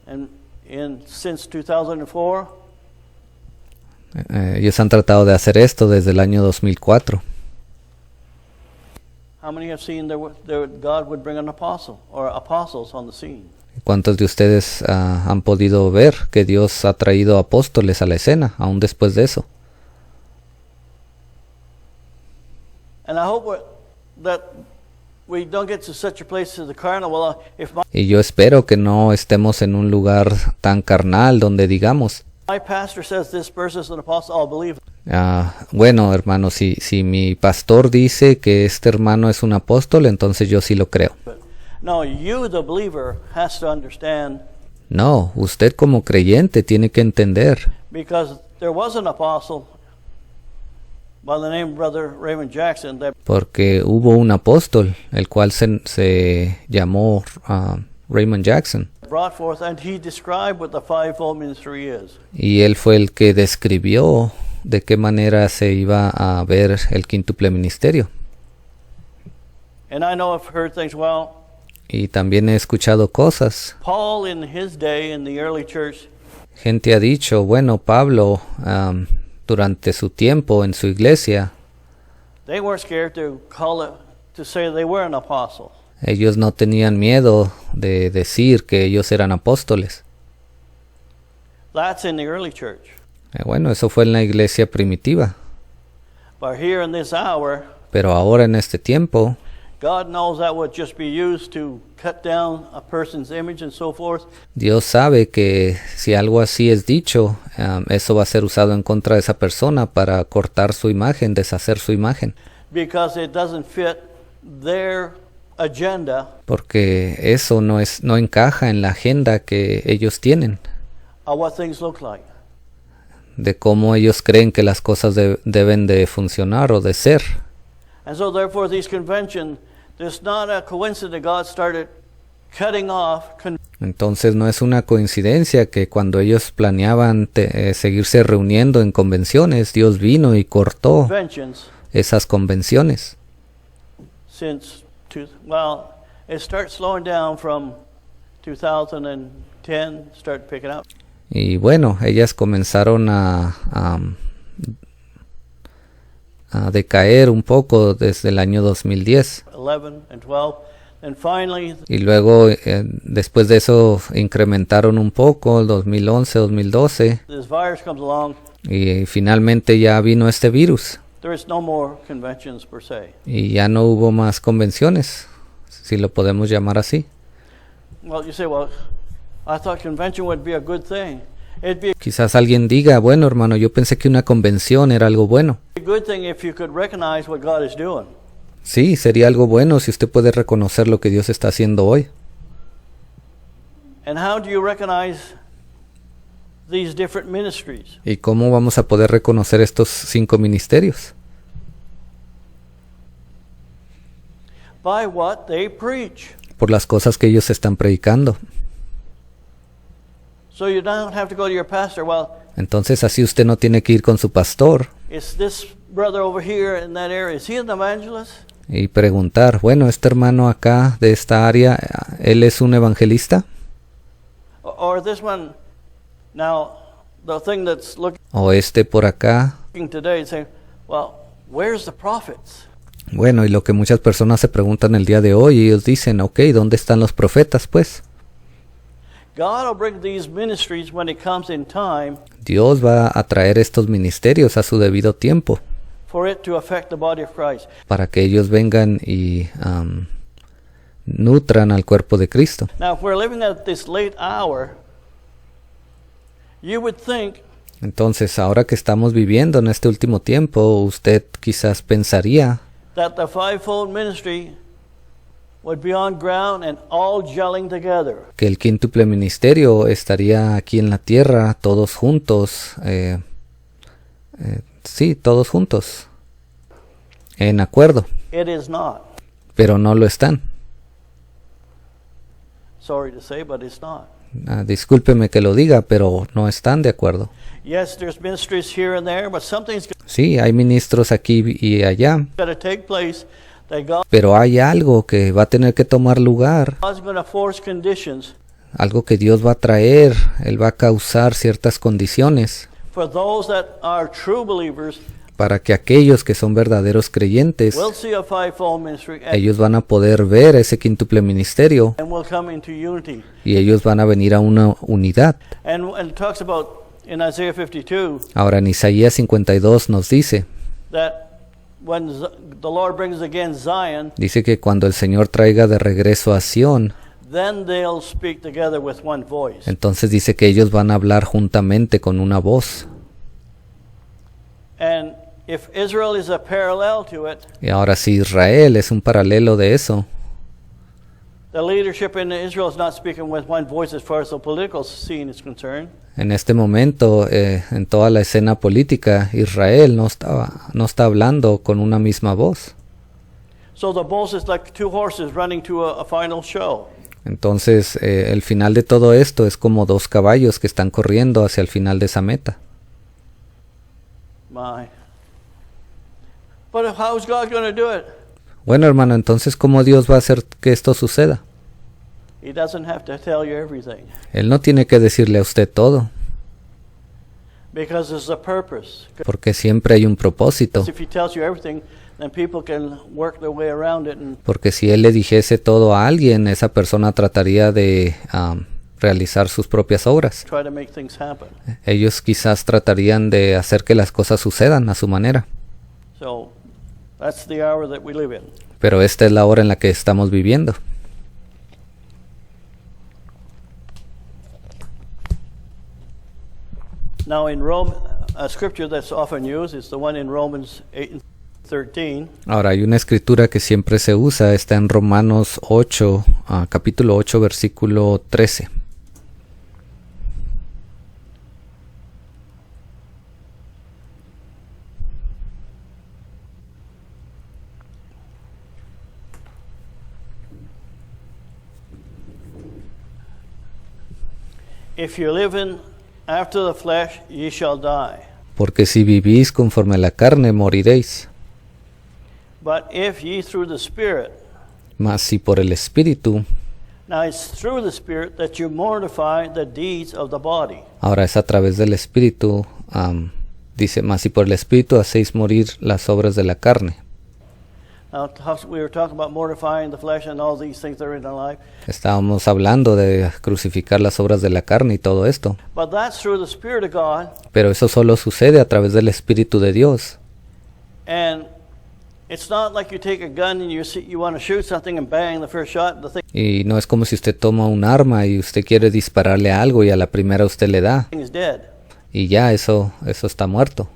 S2: And since 2004,
S1: Ellos han tratado de hacer esto desde el año 2004.
S2: how many have seen God would bring an apostle or apostles on the scene?
S1: ¿Cuántos de ustedes han podido ver que Dios ha traído apóstoles a la escena, aún después de eso?
S2: And I hope that we don't get to such a place as the carnal. Well, if
S1: Y yo espero que no estemos en un lugar tan carnal donde digamos,
S2: my pastor says this person is an apostle, I'll believe it.
S1: bueno, hermano, si mi pastor dice que este hermano es un apóstol, entonces yo sí lo creo.
S2: No, you, the believer, has to understand,
S1: No, usted como creyente tiene que entender,
S2: because there was an apostle by the name of Brother Raymond Jackson that
S1: porque hubo un apóstol, el cual se llamó Raymond Jackson,
S2: brought forth, and he described what the fivefold ministry is.
S1: y él fue el que describió de qué manera se iba a ver el quíntuple ministerio.
S2: And I know I've heard things, well,
S1: Y también he escuchado cosas.
S2: Paul in his day in the early church,
S1: Gente ha dicho, bueno, Pablo, durante su tiempo en su iglesia,
S2: they weren't scared to to say they were an apostle.
S1: ellos no tenían miedo de decir que ellos eran apóstoles.
S2: That's in the early church.
S1: Bueno, eso fue en la iglesia primitiva.
S2: But here in this hour,
S1: Pero ahora en este tiempo,
S2: God knows that would just be used to cut down a person's image and so forth.
S1: Dios sabe que si algo así es dicho, eso va a ser usado en contra de esa persona para cortar su imagen, deshacer su imagen.
S2: Because it doesn't fit their agenda
S1: Porque eso no encaja en la agenda que ellos tienen,
S2: of what things look like.
S1: de cómo ellos creen que las cosas deben de funcionar o de ser.
S2: And so therefore these conventions, there's not a coincidence that God started cutting off
S1: Entonces no es una coincidencia que cuando ellos planeaban seguirse reuniendo en convenciones, Dios vino y cortó
S2: conventions
S1: esas convenciones.
S2: since, it starts slowing down from 2010, start picking up.
S1: Y bueno, ellas comenzaron a decaer un poco desde el año 2010.
S2: 11 and 12. And finally,
S1: Y luego, después de eso, incrementaron un poco, el 2011, 2012.
S2: this virus comes along,
S1: Y finalmente ya vino este virus.
S2: there is no more conventions per se.
S1: Y ya no hubo más convenciones, si lo podemos llamar así.
S2: Well, you say, well, I thought convention would be a good thing. It'd be
S1: Quizás alguien diga, bueno hermano, yo pensé que una convención era algo bueno.
S2: a good thing if you could recognize what God is doing.
S1: Sí, sería algo bueno si usted puede reconocer lo que Dios está haciendo hoy.
S2: And how do you recognize these different ministries?
S1: ¿Y cómo vamos a poder reconocer estos 5 ministerios?
S2: By what they preach.
S1: Por las cosas que ellos están predicando.
S2: So you don't have to go to your pastor. Well,
S1: Entonces así usted no tiene que ir con su pastor.
S2: it's this brother over here in that area, is he an evangelist?
S1: Y preguntar, bueno, este hermano acá de esta área, ¿él es un evangelista?
S2: Or this one, now, the thing that's looking
S1: O este por acá.
S2: today and saying, well, where's the prophets?
S1: Bueno, y lo que muchas personas se preguntan el día de hoy, ellos dicen, ok, ¿dónde están los profetas, pues?
S2: God will bring these ministries when it comes in time
S1: Dios va a traer estos ministerios a su debido tiempo,
S2: for it to affect the body of Christ.
S1: para que ellos vengan y nutran al cuerpo de Cristo.
S2: Now, if we're living at this late hour, you would think
S1: Entonces, ahora que estamos viviendo en este último tiempo, usted quizás pensaría
S2: that the fivefold ministry would be on ground and all gelling together.
S1: que el quíntuple ministerio estaría aquí en la tierra, todos juntos, sí, todos juntos, en acuerdo,
S2: It is not.
S1: pero no lo están.
S2: Sorry to say, but it's not.
S1: Discúlpeme que lo diga, pero no están de acuerdo.
S2: Yes, there's ministries here and there, but something's
S1: Sí, hay ministros aquí y allá,
S2: got to take place that
S1: pero hay algo que va a tener que tomar lugar,
S2: God's going to force conditions
S1: algo que Dios va a traer, Él va a causar ciertas condiciones
S2: for those that are true believers
S1: para que aquellos que son verdaderos creyentes,
S2: will see a fivefold ministry and
S1: ellos van a poder ver ese quíntuple ministerio
S2: will come into unity.
S1: y ellos van a venir a una unidad.
S2: And it talks about in Isaiah 52
S1: Ahora en Isaías 52 nos dice,
S2: that when the Lord brings again Zion,
S1: dice que cuando el Señor traiga de regreso a Sión,
S2: then they'll speak together with one voice.
S1: entonces dice que ellos van a hablar juntamente con una voz.
S2: And if Israel is a parallel to it,
S1: Y ahora si Israel es un paralelo de eso,
S2: the leadership in Israel is not speaking with one voice as far as the political scene is concerned.
S1: en este momento en toda la escena política, Israel no está hablando con una misma voz.
S2: So the both is like two horses running to a final show.
S1: Entonces el final de todo esto es como dos caballos que están corriendo hacia el final de esa meta.
S2: My. But how's God going to do it?
S1: Bueno, hermano, entonces ¿cómo Dios va a hacer que esto suceda?
S2: He doesn't have to tell you everything
S1: Él no tiene que decirle a usted todo,
S2: because there's a purpose.
S1: porque siempre hay un propósito.
S2: If he tells you everything, then people can work their way around it and
S1: Porque si Él le dijese todo a alguien, esa persona trataría de realizar sus propias obras.
S2: try to make things happen.
S1: Ellos quizás tratarían de hacer que las cosas sucedan a su manera.
S2: So that's the hour that we live in.
S1: Pero esta es la hora en la que estamos viviendo.
S2: Now in Rome, a scripture that's often used is the one in Romans 8:13.
S1: Ahora hay una escritura que siempre se usa, está en Romanos 8, capítulo 8, versículo 13.
S2: If you live in after the flesh, ye shall die.
S1: Porque si vivís conforme a la carne, moriréis.
S2: But if ye through the Spirit,
S1: Mas si por el Espíritu,
S2: now it's through the Spirit that you mortify the deeds of the body.
S1: ahora es a través del Espíritu, dice, mas si por el Espíritu hacéis morir las obras de la carne.
S2: Now we were talking about mortifying the flesh and all these things that are in our life.
S1: Estábamos hablando de crucificar las obras de la carne y todo esto.
S2: But that's through the Spirit of God,
S1: Pero eso solo sucede a través del Espíritu de Dios.
S2: and it's not like you take a gun and you want to shoot something and bang the first shot, the
S1: Y no es como si usted toma un arma y usted quiere dispararle a algo y a la primera usted le da.
S2: thing is dead.
S1: Y ya eso está muerto.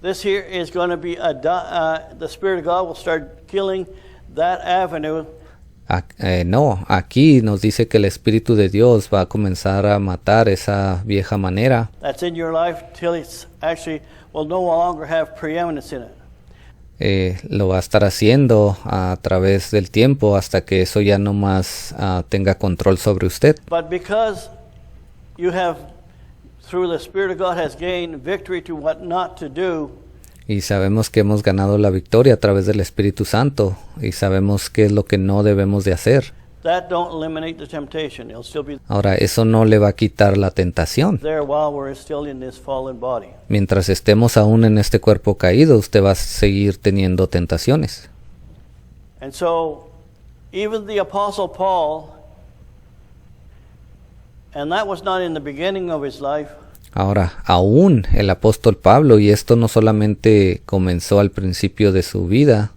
S2: This here is going to be the Spirit of God will start killing that avenue.
S1: No, aquí nos dice que el Espíritu de Dios va a comenzar a matar esa vieja manera.
S2: That's in your life till it's actually will no longer have preeminence in it.
S1: Lo va a estar haciendo a través del tiempo hasta que eso ya no más tenga control sobre usted.
S2: But because you have, through the Spirit of God, has gained victory to what not to do,
S1: Y sabemos que hemos ganado la victoria a través del Espíritu Santo. Y sabemos qué es lo que no debemos de hacer.
S2: That don't eliminate the temptation. It'll still be
S1: Ahora, eso no le va a quitar la tentación.
S2: there while we're still in this fallen body.
S1: Mientras estemos aún en este cuerpo caído, usted va a seguir teniendo tentaciones.
S2: And so, even the Apostle Paul, and that was not in the beginning of his life,
S1: Ahora, aún el apóstol Pablo, y esto no solamente comenzó al principio de su vida,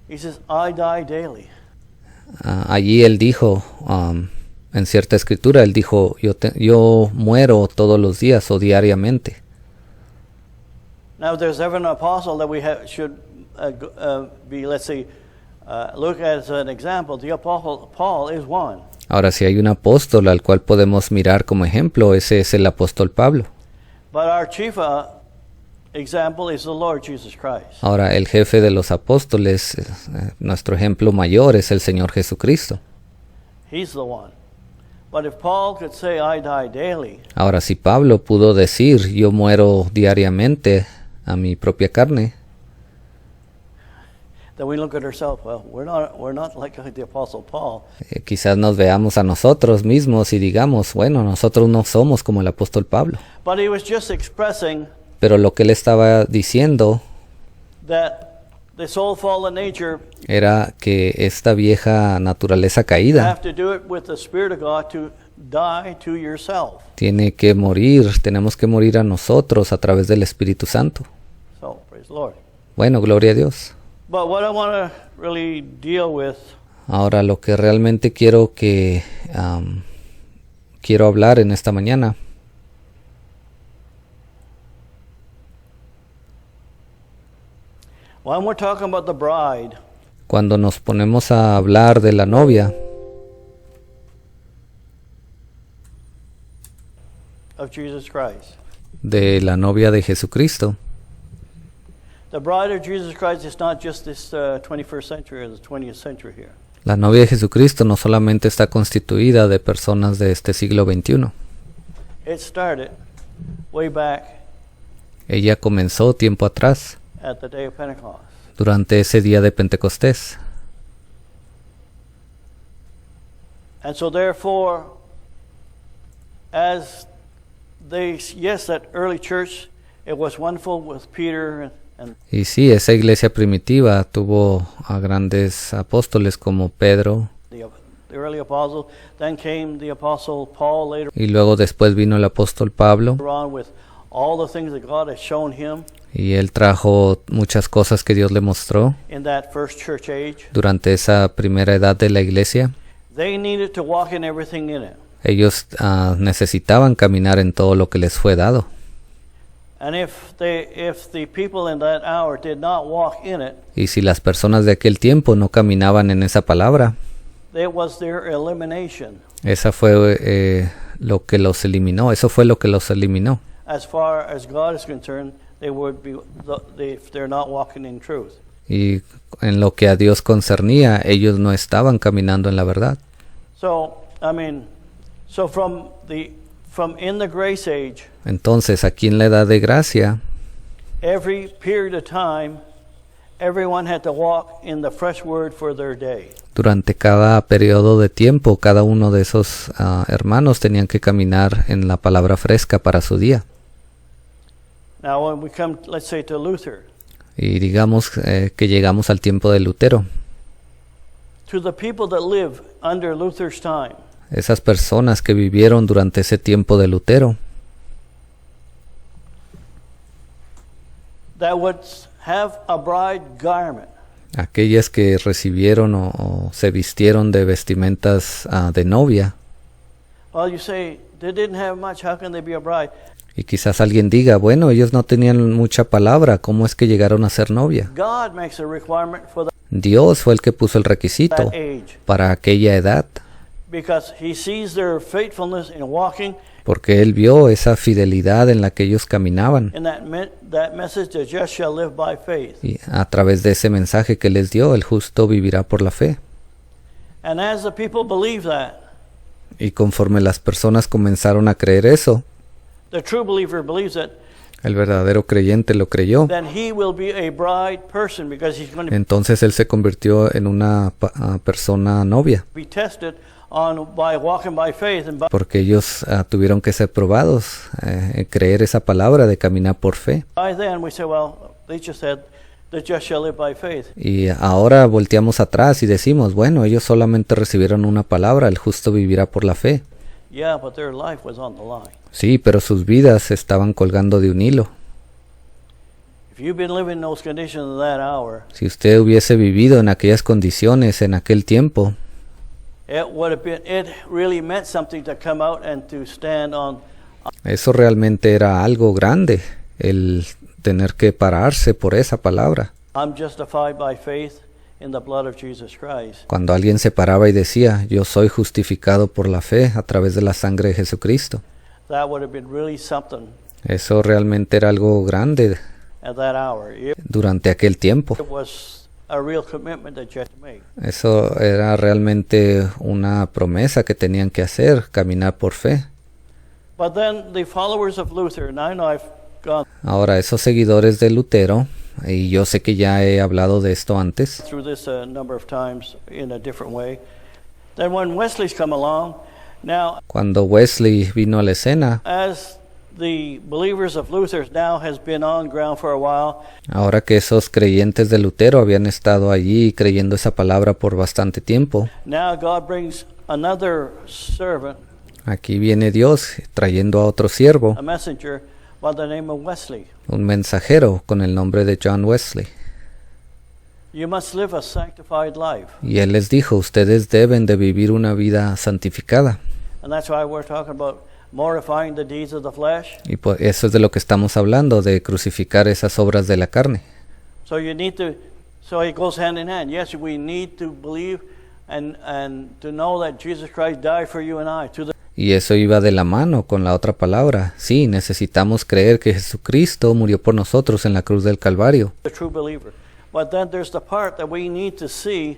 S2: he says, I die daily.
S1: allí él dijo, en cierta escritura, él dijo, yo muero todos los días o diariamente.
S2: Now, if there's ever an apostle that we should be, let's say, look at as an example, the Apostle Paul is one.
S1: Ahora, si hay un apóstol al cual podemos mirar como ejemplo, ese es el apóstol Pablo.
S2: But our chief example is the Lord Jesus Christ.
S1: Ahora, el jefe de los apóstoles, nuestro ejemplo mayor es el Señor Jesucristo.
S2: He's the one. But if Paul could say, I die daily,
S1: Ahora, si Pablo pudo decir, yo muero diariamente a mi propia carne,
S2: then we look at ourselves, well, we're not like the Apostle Paul.
S1: Quizás nos veamos a nosotros mismos y digamos, bueno, nosotros no somos como el apóstol Pablo.
S2: But he was just expressing
S1: Pero lo que él estaba diciendo
S2: that this old fallen nature
S1: era que esta vieja naturaleza caída
S2: have to do it with the Spirit of God to die to yourself.
S1: tiene que morir, tenemos que morir a nosotros a través del Espíritu Santo.
S2: So, praise the Lord.
S1: Bueno, gloria a Dios.
S2: But what I want to really deal with
S1: Ahora lo que realmente quiero hablar en esta mañana
S2: when we're talking about the bride,
S1: cuando nos ponemos a hablar de la novia
S2: of Jesus Christ.
S1: de Jesucristo.
S2: The bride of Jesus Christ is not just this 21st century or the 20th century here.
S1: La novia de Jesucristo no solamente está constituida de personas de este siglo XXI.
S2: It started way back
S1: Ella comenzó tiempo atrás,
S2: at the day of Pentecost.
S1: durante ese día de Pentecostés.
S2: And so therefore, as that early church, it was wonderful with Peter and
S1: Y sí, esa iglesia primitiva tuvo a grandes apóstoles como Pedro,
S2: the early apostle. Then came the apostle Paul later
S1: y luego después vino el apóstol Pablo,
S2: on with all the things that God has shown him
S1: y él trajo muchas cosas que Dios le mostró
S2: in that first church age.
S1: durante esa primera edad de la iglesia.
S2: They needed to walk in everything in it.
S1: Ellos necesitaban caminar en todo lo que les fue dado.
S2: And if the people in that hour did not walk in it,
S1: Y si las personas de aquel tiempo no caminaban en esa palabra,
S2: it was their elimination.
S1: esa fue lo que los eliminó. Eso fue lo que los eliminó.
S2: As far as God is concerned, they would be if they're not walking in truth.
S1: Y en lo que a Dios concernía, ellos no estaban caminando en la verdad.
S2: So, from in the grace age,
S1: Entonces, aquí en la edad de gracia,
S2: every period of time, everyone had to walk in the fresh word for their day.
S1: durante cada periodo de tiempo, cada uno de esos hermanos tenían que caminar en la palabra fresca para su día.
S2: Now, when we come, let's say, to Luther,
S1: Y digamos que llegamos al tiempo de Lutero.
S2: to the people that live under Luther's time,
S1: Esas personas que vivieron durante ese tiempo de Lutero,
S2: that would have a bride garment.
S1: aquellas que recibieron o se vistieron de vestimentas de novia.
S2: Well, you say, they didn't have much, how can they be a bride?
S1: Y quizás alguien diga, bueno, ellos no tenían mucha palabra, ¿cómo es que llegaron a ser novia?
S2: God makes a requirement for
S1: Dios fue el que puso el requisito
S2: that age,
S1: para aquella edad,
S2: because he sees their faithfulness in walking
S1: porque Él vio esa fidelidad en la que ellos caminaban.
S2: in that message, the just shall live by faith.
S1: Y a través de ese mensaje que les dio, el justo vivirá por la fe.
S2: And as the people believe that,
S1: Y conforme las personas comenzaron a creer eso,
S2: the true believer believes that
S1: el verdadero creyente lo creyó,
S2: then he will be a bride person because he's going to
S1: entonces él se convirtió en una persona novia,
S2: be tested on by walking by faith and by
S1: porque ellos tuvieron que ser probados en creer esa palabra de caminar por fe.
S2: then we say, well, they just said the just shall live by faith.
S1: Y ahora volteamos atrás y decimos, bueno, ellos solamente recibieron una palabra, el justo vivirá por la fe.
S2: Yeah, but their life was on the line.
S1: Sí, pero sus vidas se estaban colgando de un hilo.
S2: If you've been living in those conditions in that hour,
S1: Si usted hubiese vivido en aquellas condiciones en aquel tiempo,
S2: it really meant something to come out and to stand on.
S1: eso realmente era algo grande, el tener que pararse por esa palabra.
S2: I'm justified by faith in the blood of Jesus Christ.
S1: Cuando alguien se paraba y decía, yo soy justificado por la fe a través de la sangre de Jesucristo.
S2: That would have been really something
S1: Eso realmente era algo grande
S2: at that hour.
S1: durante aquel tiempo.
S2: It was a real commitment that you had to make.
S1: Eso era realmente una promesa que tenían que hacer, caminar por fe.
S2: But then the followers of Luther, and I know I've gone
S1: Ahora, esos seguidores de Lutero, y yo sé que ya he hablado de esto antes,
S2: through this a number of times in a different way. Then when Wesley's come along, now
S1: cuando Wesley vino a la escena,
S2: as the believers of Luther now has been on ground for a while,
S1: ahora que esos creyentes de Lutero habían estado allí creyendo esa palabra por bastante tiempo,
S2: now God brings another servant,
S1: aquí viene Dios trayendo a otro siervo,
S2: a messenger by the name of Wesley.
S1: un mensajero con el nombre de John Wesley.
S2: You must live a sanctified life.
S1: Y él les dijo, ustedes deben de vivir una vida santificada.
S2: And that's why we're talking about mortifying the deeds of the flesh.
S1: Y pues eso es de lo que estamos hablando, de crucificar esas obras de la carne.
S2: So you need to, so it goes hand in hand. Yes, we need to believe and to know that Jesus Christ died for you and I.
S1: Y eso iba de la mano con la otra palabra. Sí, necesitamos creer que Jesucristo murió por nosotros en la cruz del Calvario.
S2: The true believer. But then there's the part that we need to see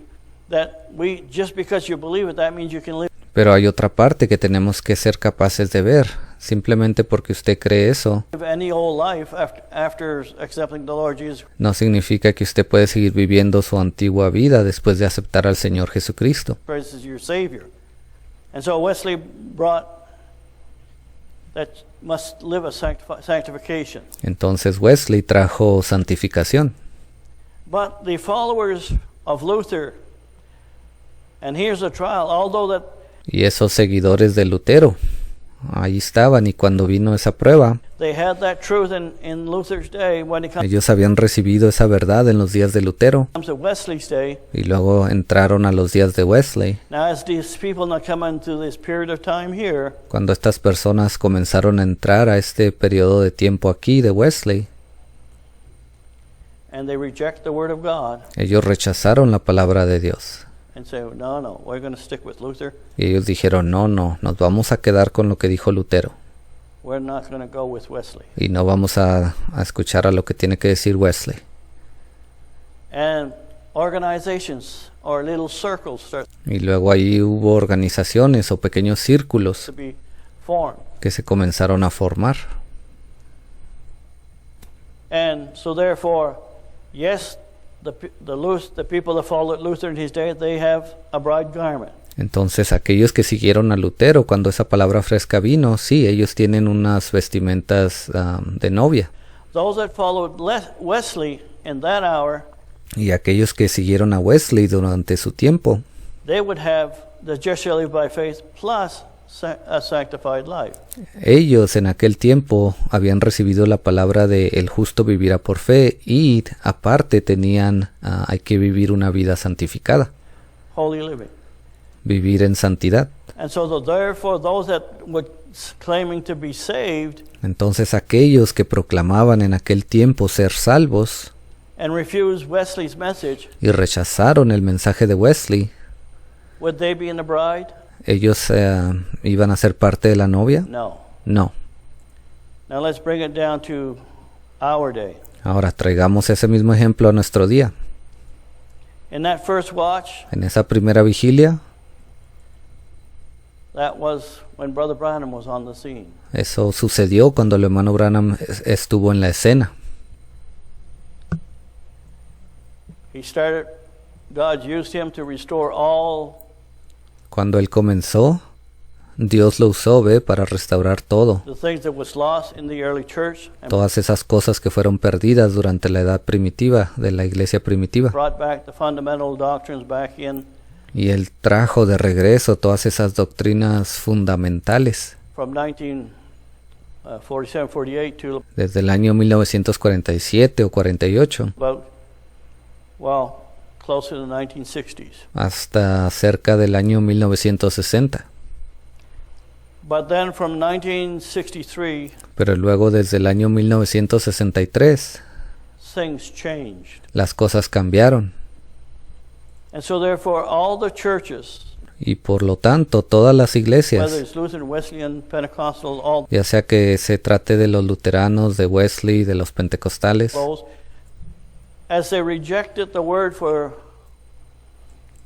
S2: that we, just because you believe it, that means you can live.
S1: Pero hay otra parte que tenemos que ser capaces de ver. Simplemente porque usted cree eso,
S2: Any old life after accepting the Lord Jesus
S1: no significa que usted puede seguir viviendo su antigua vida después de aceptar al Señor Jesucristo.
S2: Christ as your Savior. And so Wesley brought that must live a sanctification.
S1: Entonces Wesley trajo santificación.
S2: But the followers of Luther, and here's the trial, although that
S1: Y esos seguidores de Lutero, ahí estaban, y cuando vino esa prueba,
S2: they had that truth in Luther's day, when it comes
S1: ellos habían recibido esa verdad en los días de Lutero,
S2: to Wesley's day,
S1: y luego entraron a los días de Wesley.
S2: now as these people now come into this period of time here,
S1: Cuando estas personas comenzaron a entrar a este periodo de tiempo aquí de Wesley,
S2: and they reject the Word of God,
S1: ellos rechazaron la palabra de Dios.
S2: and say, no, we're going to stick with Luther.
S1: Y ellos dijeron, no, nos vamos a quedar con lo que dijo Lutero.
S2: We're not going to go with Wesley.
S1: Y no vamos a escuchar a lo que tiene que decir Wesley.
S2: And organizations or little circles start
S1: Y luego ahí hubo organizaciones o pequeños círculos
S2: to be formed.
S1: que se comenzaron a formar.
S2: And so therefore, yes, the people that followed Luther in his day, they have a bride garment.
S1: Entonces aquellos que siguieron a Lutero cuando esa palabra fresca vino, sí, ellos tienen unas vestimentas de novia.
S2: Those that followed Wesley in that hour,
S1: Y aquellos que siguieron a Wesley durante su tiempo,
S2: they would have the just shall live by faith plus a sanctified life.
S1: ellos en aquel tiempo habían recibido la palabra de el justo vivirá por fe, y aparte tenían, hay que vivir una vida santificada,
S2: Holy living.
S1: vivir en santidad.
S2: And so therefore those that were claiming to be saved
S1: Entonces aquellos que proclamaban en aquel tiempo ser salvos
S2: and refused Wesley's message,
S1: y rechazaron el mensaje de Wesley,
S2: would they be in the bride?
S1: ¿ellos iban a ser parte de la novia?
S2: No.
S1: No.
S2: Now let's bring it down to our day.
S1: Ahora traigamos ese mismo ejemplo a nuestro día.
S2: In that first watch,
S1: En esa primera vigilia,
S2: That was when Brother Branham was on the scene.
S1: Eso sucedió cuando el hermano Branham estuvo en la escena.
S2: He started, God used him to restore all
S1: Cuando él comenzó, Dios lo usó, para restaurar todo.
S2: the things that was lost in the early church and
S1: Todas esas cosas que fueron perdidas durante la edad primitiva, de la iglesia primitiva.
S2: brought back the fundamental doctrines back in
S1: Y él trajo de regreso todas esas doctrinas fundamentales.
S2: from 1947, 48 to
S1: Desde el año 1947 o 48
S2: about, well, close to the 1960s.
S1: hasta cerca del año 1960.
S2: But then from 1963,
S1: Pero luego desde el año 1963
S2: things changed.
S1: las cosas cambiaron.
S2: And so therefore all the churches,
S1: Y por lo tanto todas las
S2: whether
S1: iglesias,
S2: it's Lutheran, Wesleyan, Pentecostal, all
S1: ya sea que se trate de los luteranos, de Wesley, de los pentecostales,
S2: those, as they rejected the word for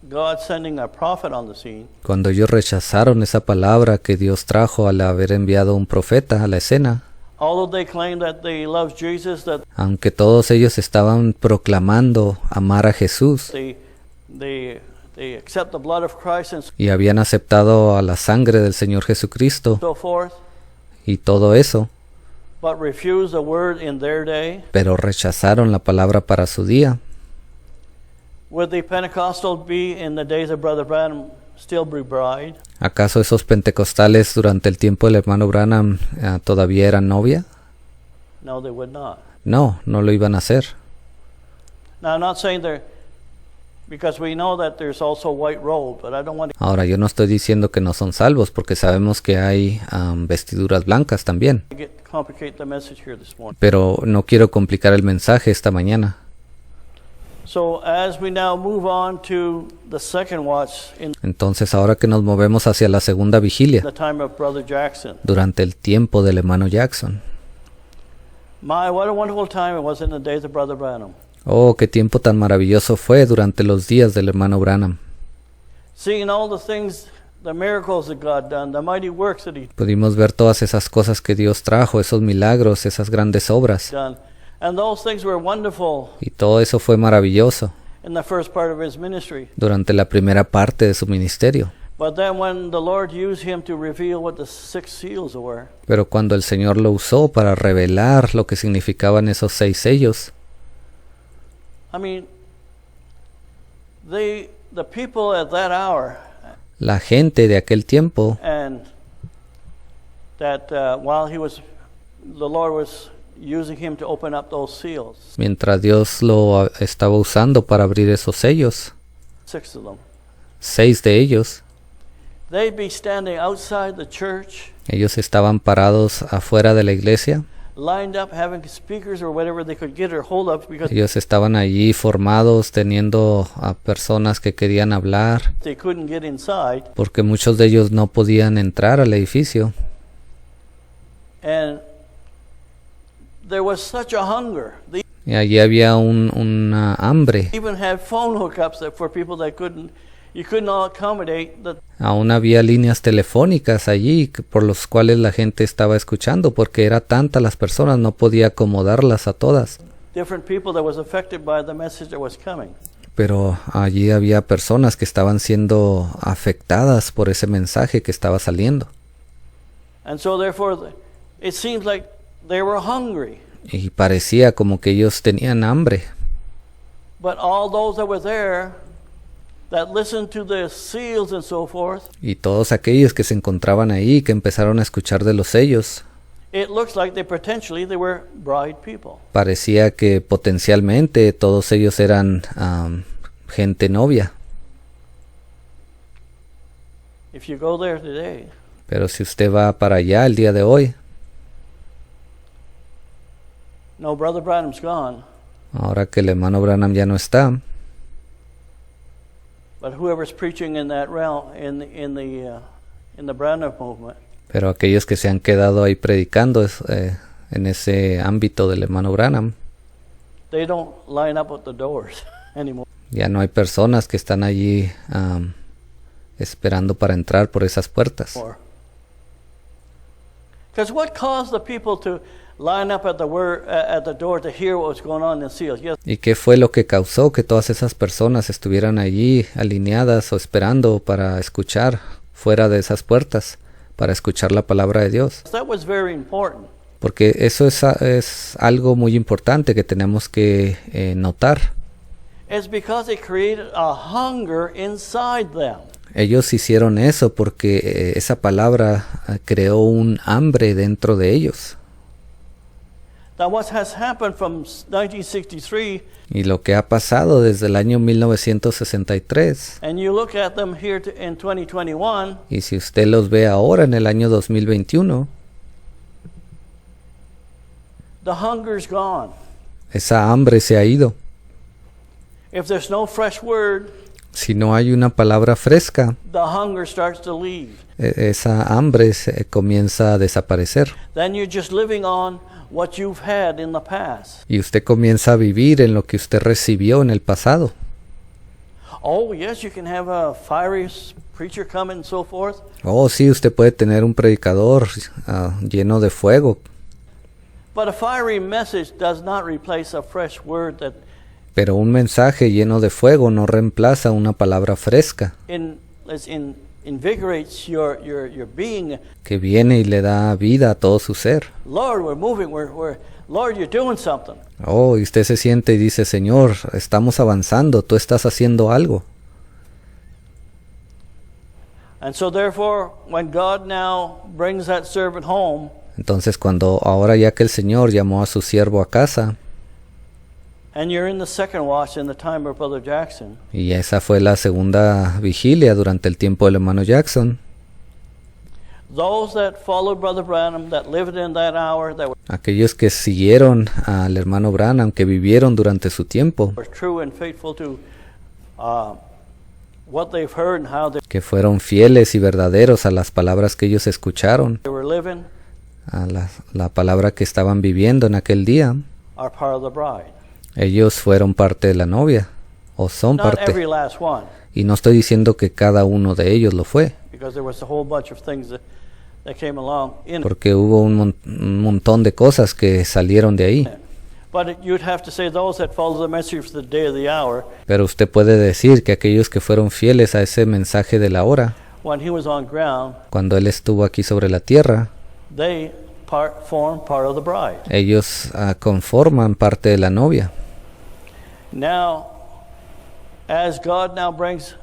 S2: God sending a prophet on the scene,
S1: cuando ellos rechazaron esa palabra que Dios trajo al haber enviado un profeta a la escena,
S2: although they claimed that they loved Jesus, that
S1: aunque todos ellos estaban proclamando amar a Jesús
S2: they accept the blood of Christ and
S1: y habían aceptado a la sangre del Señor Jesucristo
S2: so forth,
S1: y todo eso,
S2: but refused the word in their day,
S1: pero rechazaron la palabra para su día.
S2: would the Pentecostal be in the days of Brother Branham still be bride?
S1: ¿Acaso esos pentecostales durante el tiempo del hermano Branham todavía eran novia?
S2: No, they would not.
S1: No, no lo iban a hacer.
S2: Now, I'm not saying they're, because we know that there's also white robe, but I don't want to
S1: Ahora, yo no estoy diciendo que no son salvos, porque sabemos que hay vestiduras blancas también.
S2: complicate the message here this morning.
S1: Pero no quiero complicar el mensaje esta mañana.
S2: So, as we now move on to the second watch in
S1: Entonces, ahora que nos movemos hacia la segunda vigilia,
S2: the time of Brother Jackson,
S1: durante el tiempo del hermano Jackson.
S2: what a wonderful time it was in the days of Brother Branham.
S1: Oh, qué tiempo tan maravilloso fue durante los días del hermano Branham.
S2: Seeing all the things, the miracles that God done, the mighty works that He
S1: Pudimos ver todas esas cosas que Dios trajo, esos milagros, esas grandes obras.
S2: done, and those things were wonderful
S1: Y todo eso fue maravilloso
S2: in the first part of His ministry.
S1: durante la primera parte de su ministerio.
S2: But then, when the Lord used Him to reveal what the six seals were,
S1: Pero cuando el Señor lo usó para revelar lo que significaban esos 6 sellos,
S2: I mean, the people at that hour,
S1: la gente de aquel tiempo,
S2: and that while the Lord was using him to open up those seals,
S1: mientras Dios lo estaba usando para abrir esos sellos,
S2: 6 of them,
S1: 6 de ellos,
S2: they'd be standing outside the church,
S1: ellos estaban parados afuera de la iglesia.
S2: lined up, having speakers or whatever they could get or hold of, because
S1: Ellos estaban allí formados, teniendo a personas que querían hablar,
S2: they couldn't get inside.
S1: porque muchos de ellos no podían entrar al edificio.
S2: And there was such a hunger. They
S1: Y allí había una hambre.
S2: even had phone hookups for people that you couldn't accommodate the
S1: Aún había líneas telefónicas allí por los cuales la gente estaba escuchando, porque era tanta las personas, no podía acomodarlas a todas.
S2: different people that was affected by the message that was coming.
S1: Pero allí había personas que estaban siendo afectadas por ese mensaje que estaba saliendo.
S2: And so therefore, it seems like they were hungry.
S1: Y parecía como que ellos tenían hambre.
S2: But all those that were there, that listened to the seals and so forth,
S1: Y todos aquellos que se encontraban ahí, que empezaron a escuchar de los sellos,
S2: it looks like they were bride people.
S1: parecía que potencialmente todos ellos eran gente novia.
S2: If you go there today,
S1: Pero si usted va para allá el día de hoy,
S2: no, Brother Branham's gone,
S1: ahora que el hermano Branham ya no está,
S2: but whoever's preaching in that realm, in the Branham movement,
S1: pero aquellos que se han quedado ahí predicando en ese ámbito del hermano Branham,
S2: they don't line up at the doors anymore.
S1: ya no hay personas que están allí esperando para entrar por esas puertas.
S2: Because what caused the people to line up at the door to hear what was going on in the seals? Yes.
S1: ¿Y qué fue lo que causó que todas esas personas estuvieran allí alineadas o esperando para escuchar fuera de esas puertas, para escuchar la palabra de Dios?
S2: That was very important.
S1: Porque eso es algo muy importante que tenemos que notar.
S2: It's because it created a hunger inside them.
S1: Ellos hicieron eso porque esa palabra creó un hambre dentro de ellos.
S2: Now what has happened from 1963,
S1: Y lo que ha pasado desde el año 1963,
S2: and you look at them here in 2021,
S1: y si usted los ve ahora en el año 2021,
S2: the hunger's gone.
S1: esa hambre se ha ido.
S2: If there's no fresh word,
S1: Si no hay una palabra fresca,
S2: the hunger starts to leave.
S1: esa hambre comienza a desaparecer.
S2: Then you're just living on what you've had in the past.
S1: Y usted comienza a vivir en lo que usted recibió en el pasado.
S2: Oh, yes, you can have a fiery preacher come and so forth.
S1: Oh, sí, usted puede tener un predicador lleno de fuego,
S2: But a fiery message does not replace a fresh word that
S1: pero un mensaje lleno de fuego no reemplaza una palabra fresca
S2: invigorates your being.
S1: que viene y le da vida a todo su ser.
S2: Lord, we're moving. Lord, you're doing something.
S1: Oh, y usted se siente y dice, Señor, estamos avanzando, tú estás haciendo algo.
S2: And so therefore, when God now brings that servant home,
S1: Entonces cuando ahora ya que el Señor llamó a su siervo a casa,
S2: and you're in the second watch in the time of Brother Jackson,
S1: y esa fue la segunda vigilia durante el tiempo del hermano Jackson,
S2: those that followed Brother Branham, that lived in that hour, that
S1: aquellos que siguieron al hermano Branham, que vivieron durante su tiempo,
S2: were true and faithful to what they've heard and how they
S1: que fueron fieles y verdaderos a las palabras que ellos escucharon,
S2: were living,
S1: a la palabra que estaban viviendo en aquel día,
S2: are part of the bride.
S1: ellos fueron parte de la novia, o son
S2: Not every
S1: parte.
S2: last one,
S1: Y no estoy diciendo que cada uno de ellos lo fue,
S2: because there was a whole bunch of things that came along in it.
S1: porque hubo un montón de cosas que salieron de ahí.
S2: But you'd have to say those that follow the message for the day of the hour,
S1: Pero usted puede decir que aquellos que fueron fieles a ese mensaje de la hora,
S2: when he was on ground,
S1: cuando él estuvo aquí sobre la tierra,
S2: they form part of the bride.
S1: ellos conforman parte de la novia.
S2: Now, as God now brings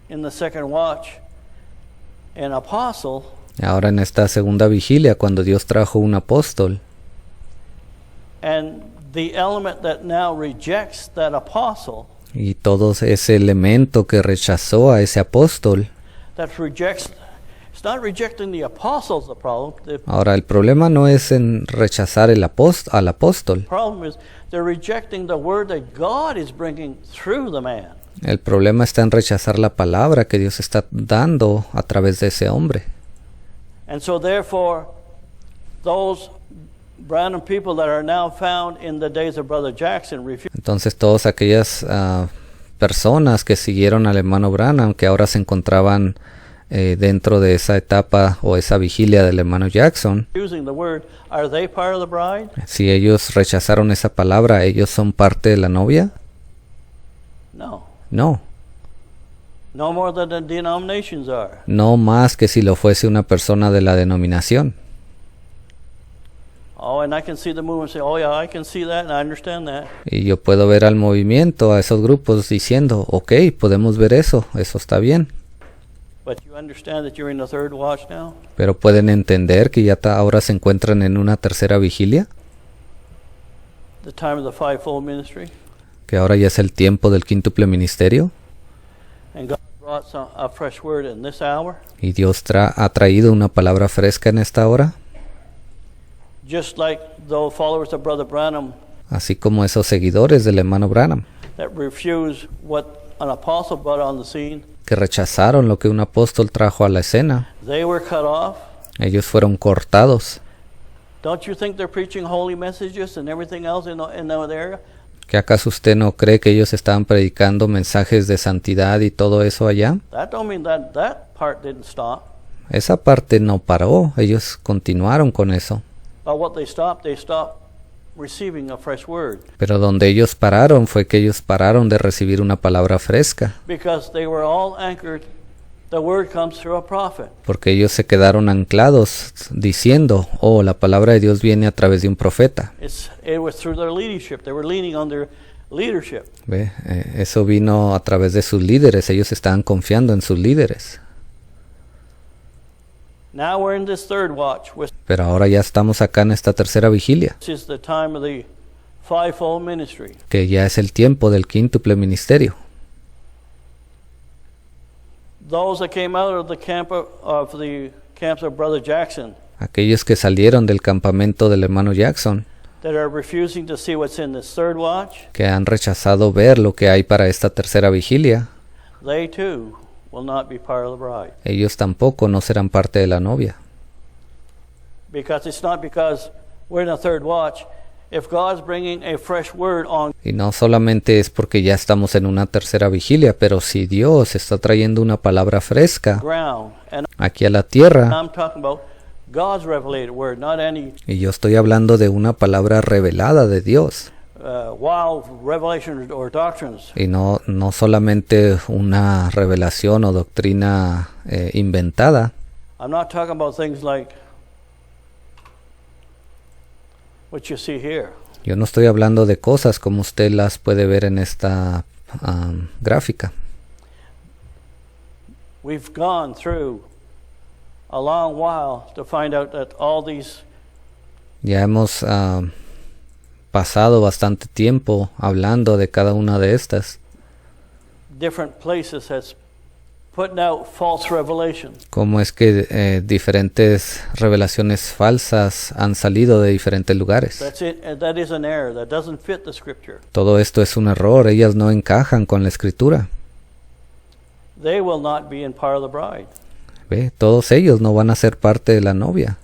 S2: in the second watch an apostle,
S1: Ahora en esta segunda vigilia, cuando Dios trajo un apóstol,
S2: and the element that now rejects that apostle,
S1: y todo ese elemento que rechazó a ese apóstol,
S2: that rejects, it's not rejecting the apostles the problem. The
S1: ahora el problema no es en rechazar al apóstol,
S2: problem is they're rejecting the word that God is bringing through the man.
S1: el problema está en rechazar la palabra que Dios está dando a través de ese hombre.
S2: And so therefore, those Branham people that are now found in the days of Brother Jackson refuse.
S1: Entonces todas aquellas personas que siguieron al hermano Branham, que ahora se encontraban dentro de esa etapa o esa vigilia del hermano Jackson,
S2: Using the word, are they part of the bride?
S1: si ellos rechazaron esa palabra, ¿ellos son parte de la novia?
S2: No.
S1: No,
S2: No more than the denominations are.
S1: no más que si lo fuese una persona de la denominación.
S2: Oh, and I can see the movement say, oh yeah, I can see that and I understand that.
S1: Y yo puedo ver al movimiento, a esos grupos diciendo, ok, podemos ver eso está bien.
S2: But you understand that you're in the third watch now?
S1: Pero pueden entender que ya ahora se encuentran en una tercera vigilia,
S2: The time of the fivefold ministry.
S1: que ahora ya es el tiempo del quíntuple ministerio.
S2: And God brought a fresh word in this hour.
S1: Y Dios ha traído una palabra fresca en esta hora,
S2: Just like the followers of Brother Branham
S1: así como esos seguidores del hermano Branham,
S2: that refused what an apostle brought on the scene.
S1: que rechazaron lo que un apóstol trajo a la escena.
S2: They were cut off.
S1: Ellos fueron cortados.
S2: Don't you think they're preaching holy messages and everything else in the area?
S1: ¿Que acaso usted no cree que ellos estaban predicando mensajes de santidad y todo eso allá?
S2: That don't mean that part didn't stop.
S1: Esa parte no paró, ellos continuaron con eso.
S2: But what they stopped receiving a fresh word.
S1: Pero donde ellos pararon fue que ellos pararon de recibir una palabra fresca,
S2: Because they were all anchored, the word comes through a prophet.
S1: porque ellos se quedaron anclados diciendo, oh, la palabra de Dios viene a través de un profeta.
S2: It was through their leadership. They were leaning on their leadership.
S1: ¿Ve? Eso vino a través de sus líderes, ellos estaban confiando en sus líderes.
S2: Now we're in this third watch, which
S1: Pero ahora ya estamos acá en esta tercera vigilia,
S2: is the time of the fivefold ministry.
S1: que ya es el tiempo del quíntuple ministerio.
S2: Those that came out of the camps of Brother Jackson,
S1: Aquellos que salieron del campamento del hermano Jackson,
S2: that are refusing to see what's in this third watch,
S1: que han rechazado ver lo que hay para esta tercera vigilia,
S2: they too will not be part of the bride.
S1: ellos tampoco no serán parte de la novia.
S2: Because it's not because we're in a third watch. If God's bringing a fresh word on
S1: Y no solamente es porque ya estamos en una tercera vigilia, pero si Dios está trayendo una palabra fresca
S2: ground, and
S1: aquí a la tierra,
S2: I'm talking about God's revelated word, not any
S1: y yo estoy hablando de una palabra revelada de Dios,
S2: wild revelation or doctrines.
S1: y no solamente una revelación o doctrina inventada.
S2: I'm not talking about things like what you see here.
S1: Yo no estoy hablando de cosas como usted las puede ver en esta gráfica.
S2: We've gone through a long while to find out that all these
S1: Ya hemos pasado bastante tiempo hablando de cada una de estas,
S2: different places has put out false revelation.
S1: cómo es que diferentes revelaciones falsas han salido de diferentes lugares.
S2: That's it. That is an error. That doesn't fit the scripture.
S1: Todo esto es un error, ellas no encajan con la escritura.
S2: They will not be in part of the bride.
S1: ¿Ve? Todos ellos no van a ser parte de la novia.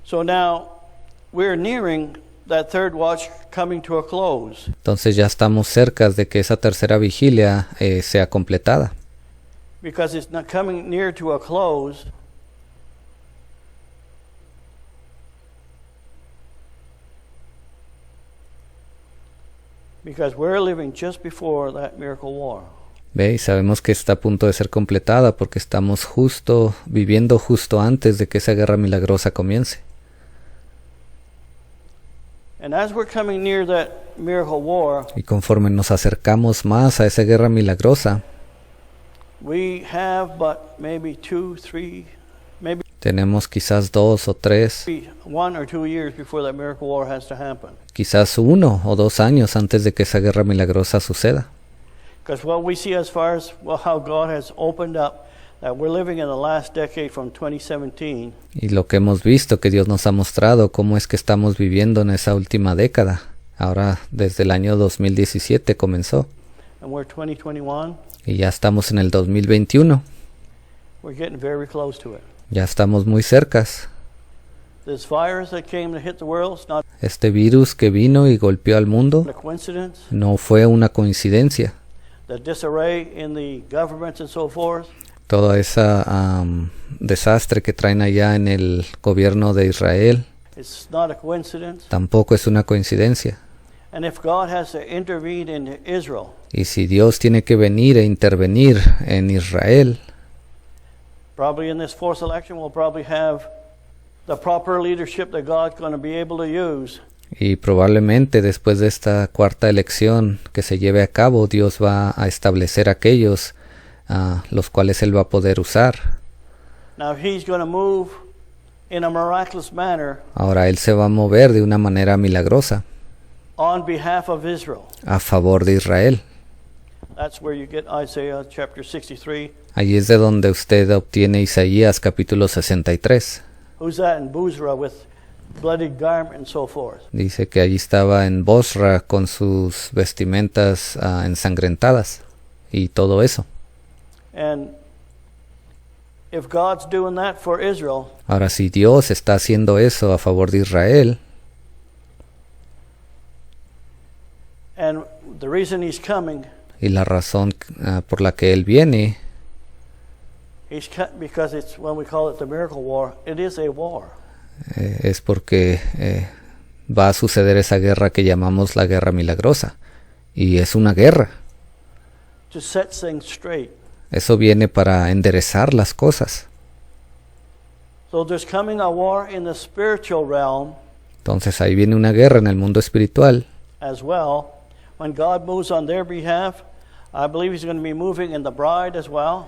S2: So now we're nearing that third watch coming to a close.
S1: Entonces ya estamos cerca de que esa tercera vigilia sea completada.
S2: Because it's not coming near to a close. Because we're living just before that miracle war.
S1: ¿Ve? Y sabemos que está a punto de ser completada porque estamos viviendo justo antes de que esa guerra milagrosa comience.
S2: And as we're coming near that miracle war,
S1: Y conforme nos acercamos más a esa guerra milagrosa,
S2: we have but maybe 2, 3, maybe
S1: tenemos quizás 2 o 3,
S2: 1 or 2 years before that miracle war has to happen.
S1: quizás 1 o 2 años antes de que esa guerra milagrosa suceda.
S2: Because what we see as far as how God has opened up, that we're living in the last decade from 2017,
S1: Y lo que hemos visto que Dios nos ha mostrado, cómo es que estamos viviendo en esa última década. Ahora desde el año 2017 comenzó
S2: and we're 2021,
S1: y ya estamos en el 2021.
S2: we're getting very close to it.
S1: Ya estamos muy cercas.
S2: This virus that came to hit the world is not
S1: Este virus que vino y golpeó al mundo
S2: a coincidence.
S1: no fue una coincidencia.
S2: The disarray in the governments and so forth,
S1: Todo ese desastre que traen allá en el gobierno de Israel
S2: it's not a coincidence.
S1: tampoco es una coincidencia.
S2: And if God has to intervene in Israel,
S1: Y si Dios tiene que venir e intervenir en Israel,
S2: probably in this fourth election, we'll probably have the proper leadership that God's going to be able to use.
S1: y probablemente después de esta cuarta elección que se lleve a cabo, Dios va a establecer aquellos los cuales Él va a poder usar.
S2: Now, if He's going to move in a miraculous manner
S1: Ahora Él se va a mover de una manera milagrosa
S2: on behalf of Israel,
S1: a favor de Israel.
S2: that's where you get Isaiah chapter 63.
S1: Allí es de donde usted obtiene Isaías capítulo 63.
S2: Who's that in Bozrah with bloody garment and so forth?
S1: Dice que allí estaba en Bosra con sus vestimentas ensangrentadas y todo eso.
S2: And if God's doing that for Israel,
S1: Ahora, si Dios está haciendo eso a favor de Israel,
S2: and the reason he's coming,
S1: y la razón por la que Él viene,
S2: because it's when we call it the miracle war, it is a war.
S1: es porque va a suceder esa guerra que llamamos la guerra milagrosa. Y es una guerra.
S2: To set things straight.
S1: Eso viene para enderezar las cosas.
S2: So there's coming a war in the spiritual realm.
S1: Entonces ahí viene una guerra en el mundo espiritual.
S2: As well, when God moves on their behalf, I believe He's going to be moving in the bride as well.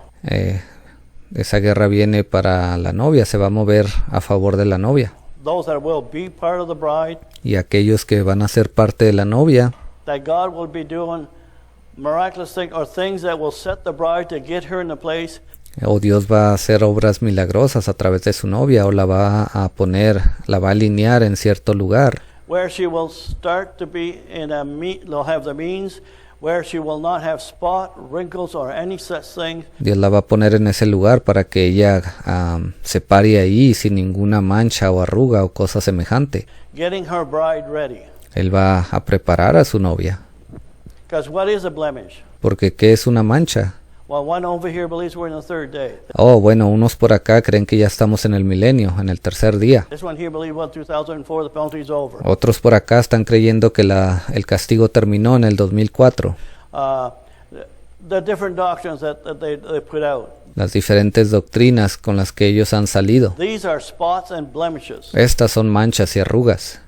S1: Esa guerra viene para la novia, se va a mover a favor de la novia.
S2: Those that will be part of the bride.
S1: Y aquellos que van a ser parte de la novia.
S2: That God will be doing miraculous things or things that will set the bride to get her in the place.
S1: O Dios va a hacer obras milagrosas a través de su novia, o la va a poner, la va a alinear en cierto lugar.
S2: Where she will start to be in they'll have the means where she will not have spot, wrinkles or any such thing.
S1: Dios la va a poner en ese lugar para que ella se pare ahí sin ninguna mancha o arruga o cosa semejante.
S2: Getting her bride ready.
S1: Él va a preparar a su novia.
S2: Because what is a blemish?
S1: Porque ¿qué es una mancha?
S2: Well, one over here believes we're in the third day.
S1: Oh, bueno, unos por acá creen que ya estamos en el milenio, en el tercer día.
S2: This one here believes 2004 the penalty's over.
S1: Otros por acá están creyendo que el castigo terminó en el 2004.
S2: The different doctrines that they put out.
S1: Las diferentes doctrinas con las que ellos han salido.
S2: These are spots and blemishes.
S1: Estas son manchas y arrugas.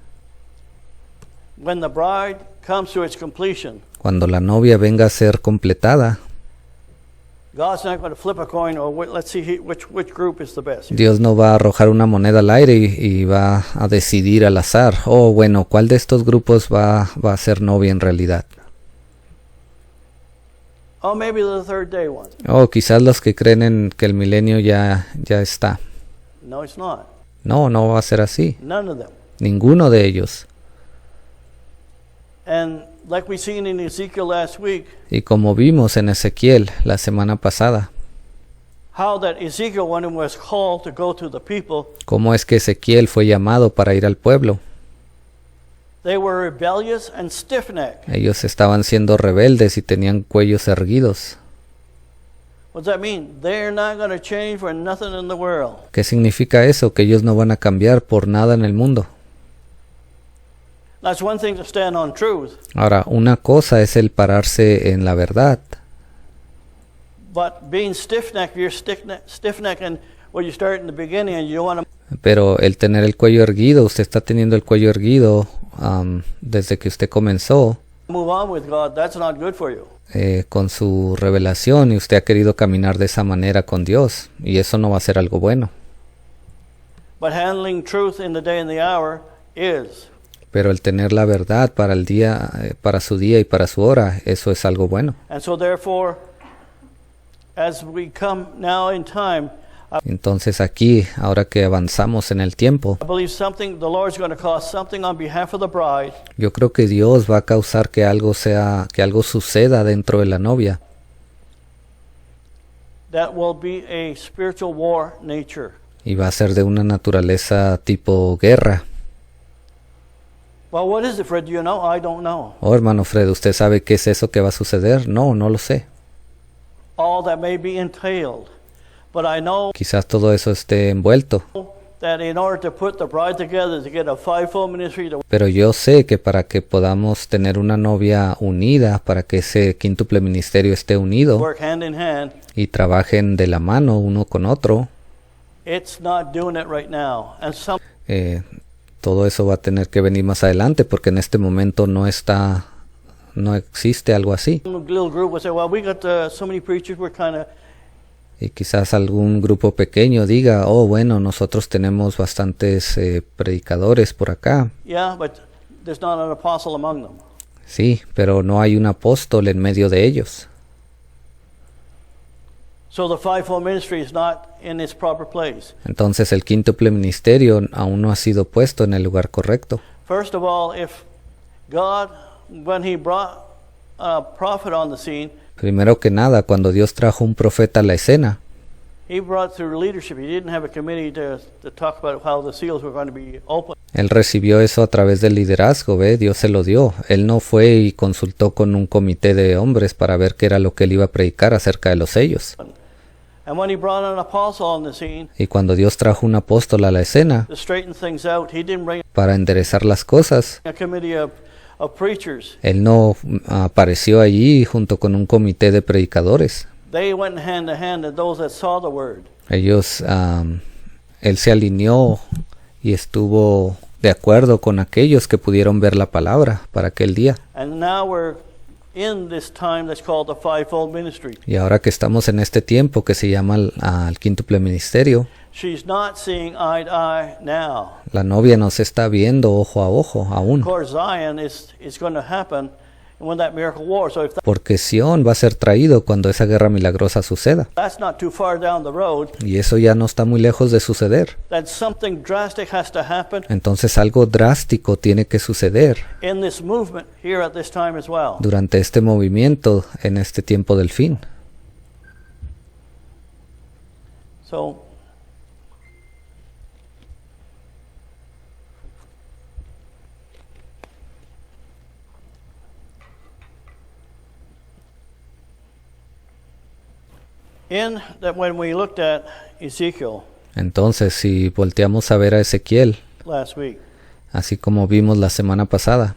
S2: When the bride comes to its completion,
S1: cuando la novia venga a ser completada,
S2: God's not going to flip a coin or let's see which group is the best.
S1: Dios no va a arrojar una moneda al aire y va a decidir al azar, oh bueno, ¿cuál de estos grupos va a ser novia en realidad?
S2: Oh, maybe the third day one.
S1: Oh, quizás los que creen en que el milenio ya está.
S2: No, it's not.
S1: No va a ser así.
S2: None of them.
S1: Ninguno de ellos.
S2: And like we seen in Ezekiel last week,
S1: y como vimos en Ezequiel la semana pasada,
S2: how that Ezekiel, when he was called to go to the people,
S1: cómo es que Ezequiel fue llamado para ir al pueblo.
S2: They were rebellious and stiff-necked.
S1: Ellos estaban siendo rebeldes y tenían cuellos erguidos.
S2: What does that mean? They're not going to change for nothing in the world.
S1: ¿Qué significa eso? Que ellos no van a cambiar por nada en el mundo.
S2: That's one thing to stand on truth.
S1: Ahora, una cosa es el pararse en la verdad.
S2: But being stiff-necked, you're stiff-necked, and well, you start in the beginning and you don't want to.
S1: Pero el tener el cuello erguido, usted está teniendo el cuello erguido desde que usted comenzó.
S2: Move on with God. That's not good for you.
S1: Con su revelación y usted ha querido caminar de esa manera con Dios y eso no va a ser algo bueno.
S2: But handling truth in the day and the hour is.
S1: Pero el tener la verdad para el día, para su día y para su hora, eso es algo bueno.
S2: And so therefore, as we come now in time,
S1: entonces aquí, ahora que avanzamos en el tiempo,
S2: I believe something the Lord's going to cause something on behalf of the bride.
S1: Yo creo que Dios va a causar que algo suceda dentro de la novia.
S2: That will be a spiritual war nature.
S1: Y va a ser de una naturaleza tipo guerra.
S2: Well, what is it, Fred? Do you know? I don't know.
S1: Oh, hermano Fred, ¿usted sabe qué es eso que va a suceder? No lo sé.
S2: All that may be entailed. But I know
S1: Quizás todo eso esté envuelto.
S2: that in order to put the bride together, to get a fivefold ministry to
S1: Pero yo sé que para que podamos tener una novia unida, para que ese quíntuple ministerio esté unido
S2: work hand in hand,
S1: y trabajen de la mano uno con otro,
S2: it's not doing it right now. And some
S1: todo eso va a tener que venir más adelante porque en este momento no existe algo así.
S2: little group will say, well, we got so many preachers, we're kind of.
S1: Y quizás algún grupo pequeño diga, oh bueno, nosotros tenemos bastantes predicadores por acá.
S2: Yeah, but there's not an apostle among them.
S1: Sí, pero no hay un apóstol en medio de ellos.
S2: So the fivefold ministry is not in its proper place.
S1: Entonces el quíntuple ministerio aún no ha sido puesto en el lugar correcto.
S2: First of all, if God, when He brought a prophet on the scene,
S1: Primero que nada, cuando Dios trajo un profeta a la escena,
S2: he brought through leadership. He didn't have a committee to talk about how the seals were going to be opened.
S1: Él recibió eso a través del liderazgo, ¿ve? Dios se lo dio. Él no fue y consultó con un comité de hombres para ver qué era lo que él iba a predicar acerca de los sellos.
S2: And when he brought an apostle on the scene,
S1: Y cuando Dios trajo un apóstol a la escena
S2: to straighten things out, he didn't bring
S1: para enderezar las cosas,
S2: a committee of preachers.
S1: él no apareció allí junto con un comité de predicadores.
S2: They went hand to hand and those that saw the word.
S1: Ellos, él se alineó y estuvo de acuerdo con aquellos que pudieron ver la palabra para aquel día.
S2: And now we're in this time that's called the fivefold ministry.
S1: Y ahora que estamos en este tiempo que se llama el quíntuple ministerio,
S2: She's not seeing eye to eye now.
S1: la novia no se está viendo ojo a ojo
S2: Of
S1: aún,
S2: course, Zion is going to happen when that miracle war. So if
S1: porque Sión va a ser traído cuando esa guerra milagrosa suceda.
S2: that's not too far down the road,
S1: Y eso ya no está muy lejos de suceder.
S2: then something drastic has to happen
S1: Entonces algo drástico tiene que suceder
S2: in this movement here at this time as well.
S1: durante este movimiento en este tiempo del fin.
S2: So in that when we looked at Ezekiel
S1: Entonces, si volteamos a ver a Ezequiel,
S2: last week,
S1: así como vimos la semana pasada,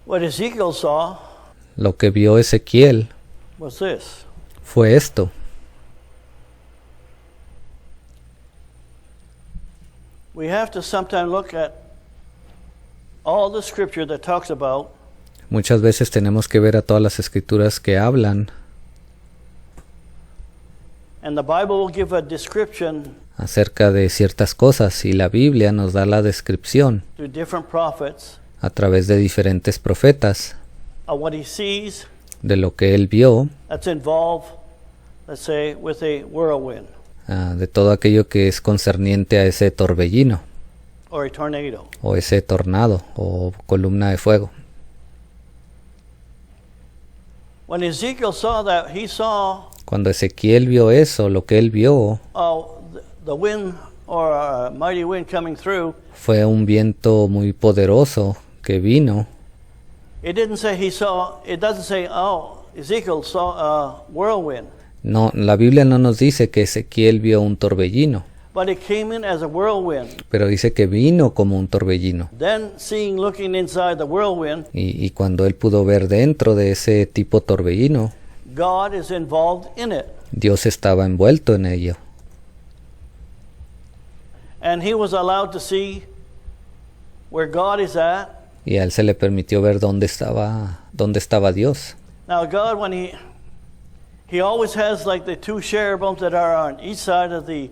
S2: what Ezekiel saw
S1: lo que vio Ezequiel
S2: was this.
S1: fue esto.
S2: We have to sometimes look at all the scripture that talks about
S1: Muchas veces tenemos que ver a todas las escrituras que hablan
S2: and the Bible will give a description
S1: acerca de ciertas cosas y la Biblia nos da la descripción
S2: to different prophets
S1: a través de diferentes profetas
S2: of what he sees
S1: de lo que él vio,
S2: that's involved, let's say, with a whirlwind
S1: de todo aquello que es concerniente a ese torbellino
S2: or a tornado.
S1: o ese tornado o columna de fuego.
S2: When Ezekiel saw that, he saw
S1: Cuando Ezequiel vio eso, lo que él vio
S2: the wind or a mighty wind coming through.
S1: fue un viento muy poderoso que vino.
S2: It didn't say he saw, it doesn't say, oh, Ezekiel saw a whirlwind.
S1: No, la Biblia no nos dice que Ezequiel vio un torbellino,
S2: But it came in as a whirlwind.
S1: pero dice que vino como un torbellino.
S2: Then looking inside the whirlwind,
S1: Y cuando él pudo ver dentro de ese tipo torbellino,
S2: God is involved in it.
S1: Dios estaba envuelto en ello.
S2: And he was allowed to see where God is at.
S1: Y a él se le permitió ver dónde estaba Dios.
S2: Now God, when he always has like the two cherubims that are on each side of the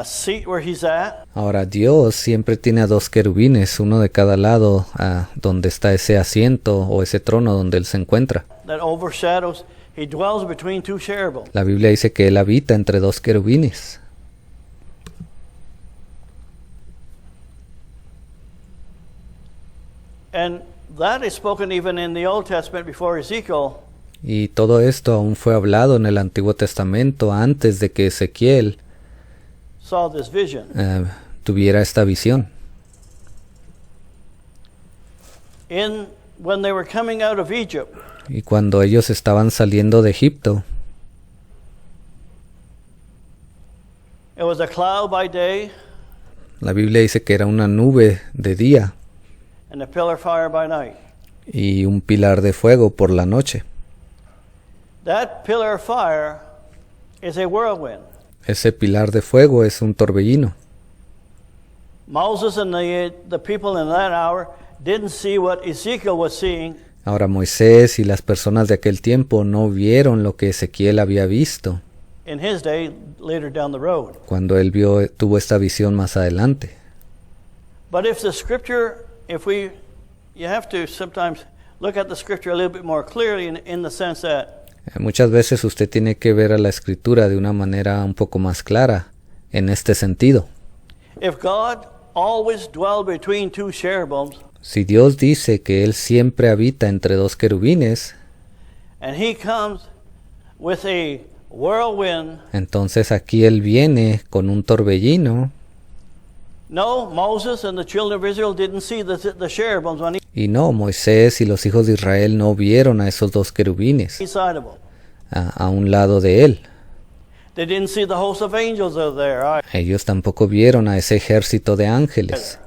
S2: seat where he's at.
S1: Ahora Dios siempre tiene a dos querubines, uno de cada lado, donde está ese asiento o ese trono donde él se encuentra.
S2: That overshadows, he dwells between two cherubim.
S1: La Biblia dice que él habita entre dos querubines.
S2: And that is spoken even in the Old Testament before Ezekiel.
S1: Y todo esto aún fue hablado en el Antiguo Testamento antes de que Ezequiel
S2: Saw this vision.
S1: tuviera esta visión.
S2: When they were coming out of Egypt,
S1: Y cuando ellos estaban saliendo de Egipto,
S2: it was a cloud by day
S1: la Biblia dice que era una nube de día
S2: and a pillar of fire by night.
S1: y un pilar de fuego por la noche.
S2: That pillar of fire is a whirlwind.
S1: Ese pilar de fuego es un torbellino.
S2: Moses and the people in that hour didn't see what Ezekiel was seeing.
S1: Ahora Moisés y las personas de aquel tiempo no vieron lo que Ezequiel había visto
S2: In his day, later down the road.
S1: cuando él tuvo esta visión más adelante.
S2: But if the scripture, you have to sometimes look at the scripture a little bit more clearly in the sense that
S1: Muchas veces usted tiene que ver a la escritura de una manera un poco más clara en este sentido.
S2: if God always dwell between two cherubims,
S1: si Dios dice que Él siempre habita entre dos querubines,
S2: and he comes with a whirlwind,
S1: entonces aquí Él viene con un torbellino.
S2: no, Moses and the children of Israel didn't see the cherubims on
S1: Y no, Moisés y los hijos de Israel no vieron a esos dos querubines
S2: each side of them.
S1: a un lado de Él.
S2: They didn't see the host of angels over there.
S1: Ellos tampoco vieron a ese ejército de ángeles.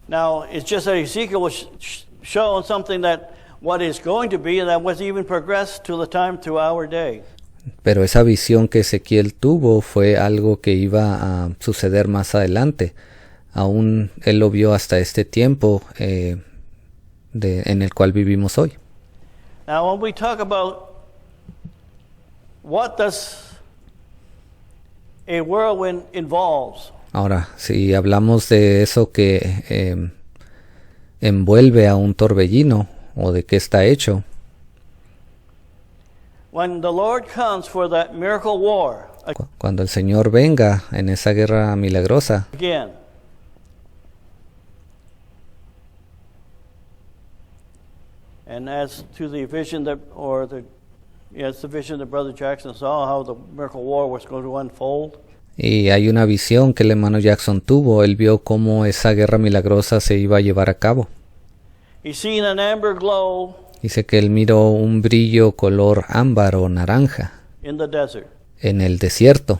S2: Now, it's just that Ezekiel was showing something that what is going to be, and that was even progressed to the time to our day.
S1: Pero esa visión que Ezequiel tuvo fue algo que iba a suceder más adelante. Aún él lo vio hasta este tiempo en el cual vivimos hoy.
S2: Now, when we talk about what does a whirlwind involves,
S1: Ahora, si hablamos de eso que envuelve a un torbellino o de qué está hecho,
S2: when the Lord comes for that miracle war
S1: cuando el Señor venga en esa guerra milagrosa,
S2: again, and as to the vision that, or the, yes, the vision that Brother Jackson saw, how the miracle war was going to unfold.
S1: y hay una visión que el hermano Jackson tuvo, él vio cómo esa guerra milagrosa se iba a llevar a cabo.
S2: He seen an amber glow
S1: Dice que él miró un brillo color ámbar o naranja
S2: in the desert.
S1: en el desierto.